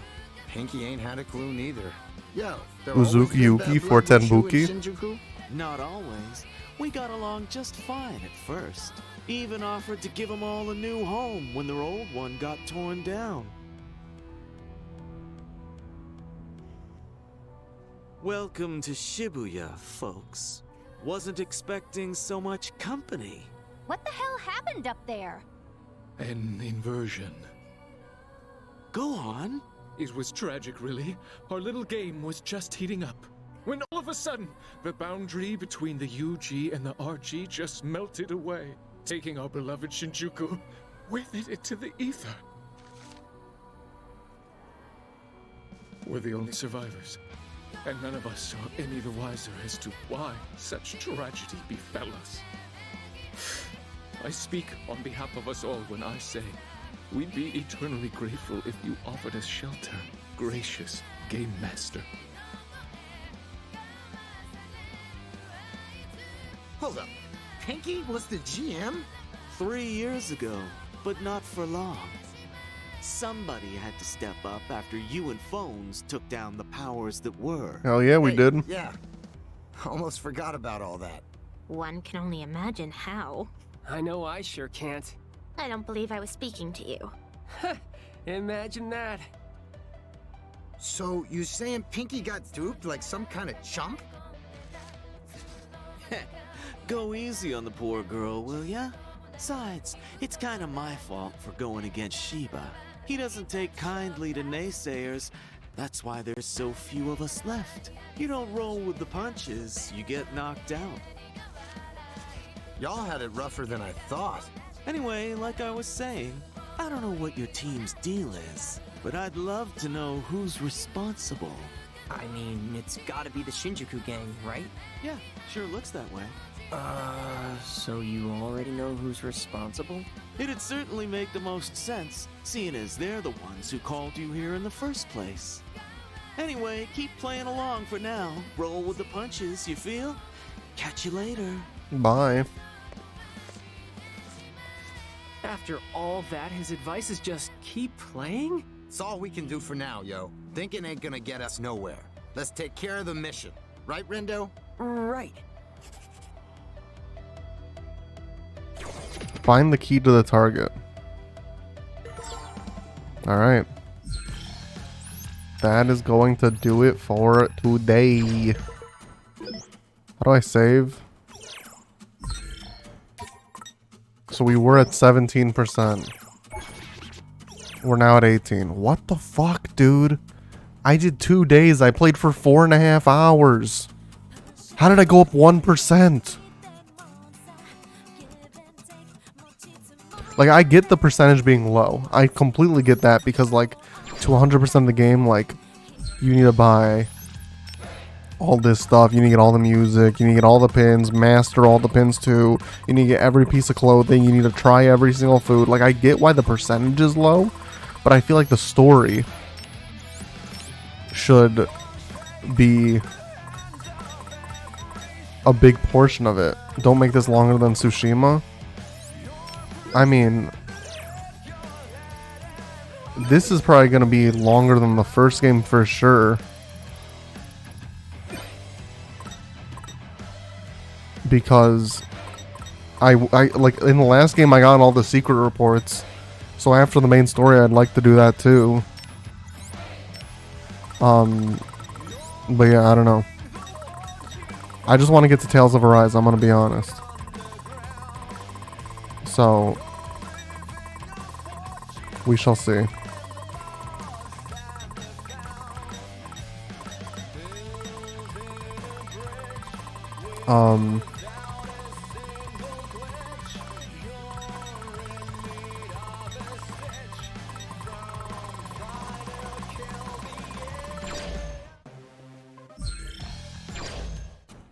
Pinky ain't had a clue neither. Yo, Uzuki Yuki for Tenbuki. Shinjuku? Not always. We got along just fine at first. Even offered to give them all a new home when their old one got torn down. Welcome to Shibuya, folks. Wasn't expecting so much company. What the hell happened up there? An inversion. Go on. It was tragic, really. Our little game was just heating up. When all of a sudden, the boundary between the UG and the RG just melted away, taking our beloved Shinjuku with it into the ether. We're the only survivors, and none of us are any the wiser as to why such tragedy befell us. I speak on behalf of us all when I say we'd be eternally grateful if you offered us shelter, gracious Game Master. Hold up. Pinky was the GM? 3 years ago, but not for long. Somebody had to step up after you and Phones took down the powers that were. Hell yeah, we Hey, did. Yeah. Almost forgot about all that. One can only imagine how. I know I sure can't. I don't believe I was speaking to you. Imagine that. So, you saying Pinky got duped like some kind of chump? Go easy on the poor girl, will ya? Besides, it's kinda my fault for going against Sheba. He doesn't take kindly to naysayers. That's why there's so few of us left. You don't roll with the punches, you get knocked out. Y'all had it rougher than I thought. Anyway, like I was saying, I don't know what your team's deal is, but I'd love to know who's responsible. I mean, it's gotta be the Shinjuku gang, right? Yeah, sure looks that way. So you already know who's responsible? It'd certainly make the most sense, seeing as they're the ones who called you here in the first place. Anyway, keep playing along for now. Roll with the punches, you feel? Catch you later. Bye. After all that, his advice is just keep playing? It's all we can do for now, yo. Thinking ain't gonna get us nowhere. Let's take care of the mission. Right, Rendo? Right. Find the key to the target. Alright. That is going to do it for today. How do I save? So we were at 17%. We're now at 18. What the fuck, dude? I did 2 days. I played for 4.5 hours. How did I go up 1%? Like, I get the percentage being low. I completely get that because, like, to 100% of the game, like, you need to buy all this stuff. You need to get all the music. You need to get all the pins, master all the pins too. You need to get every piece of clothing. You need to try every single food. Like, I get why the percentage is low, but I feel like the story should be a big portion of it. Don't make this longer than Tsushima. I mean, this is probably going to be longer than the first game for sure. Because I like in the last game I got all the secret reports. So after the main story I'd like to do that too. But yeah, I don't know. I just want to get to Tales of Arise, I'm going to be honest. So we shall see.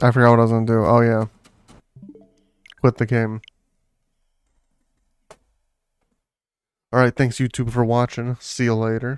I forgot what I was gonna do. Oh yeah. Quit the game. Alright, thanks YouTube for watching. See you later.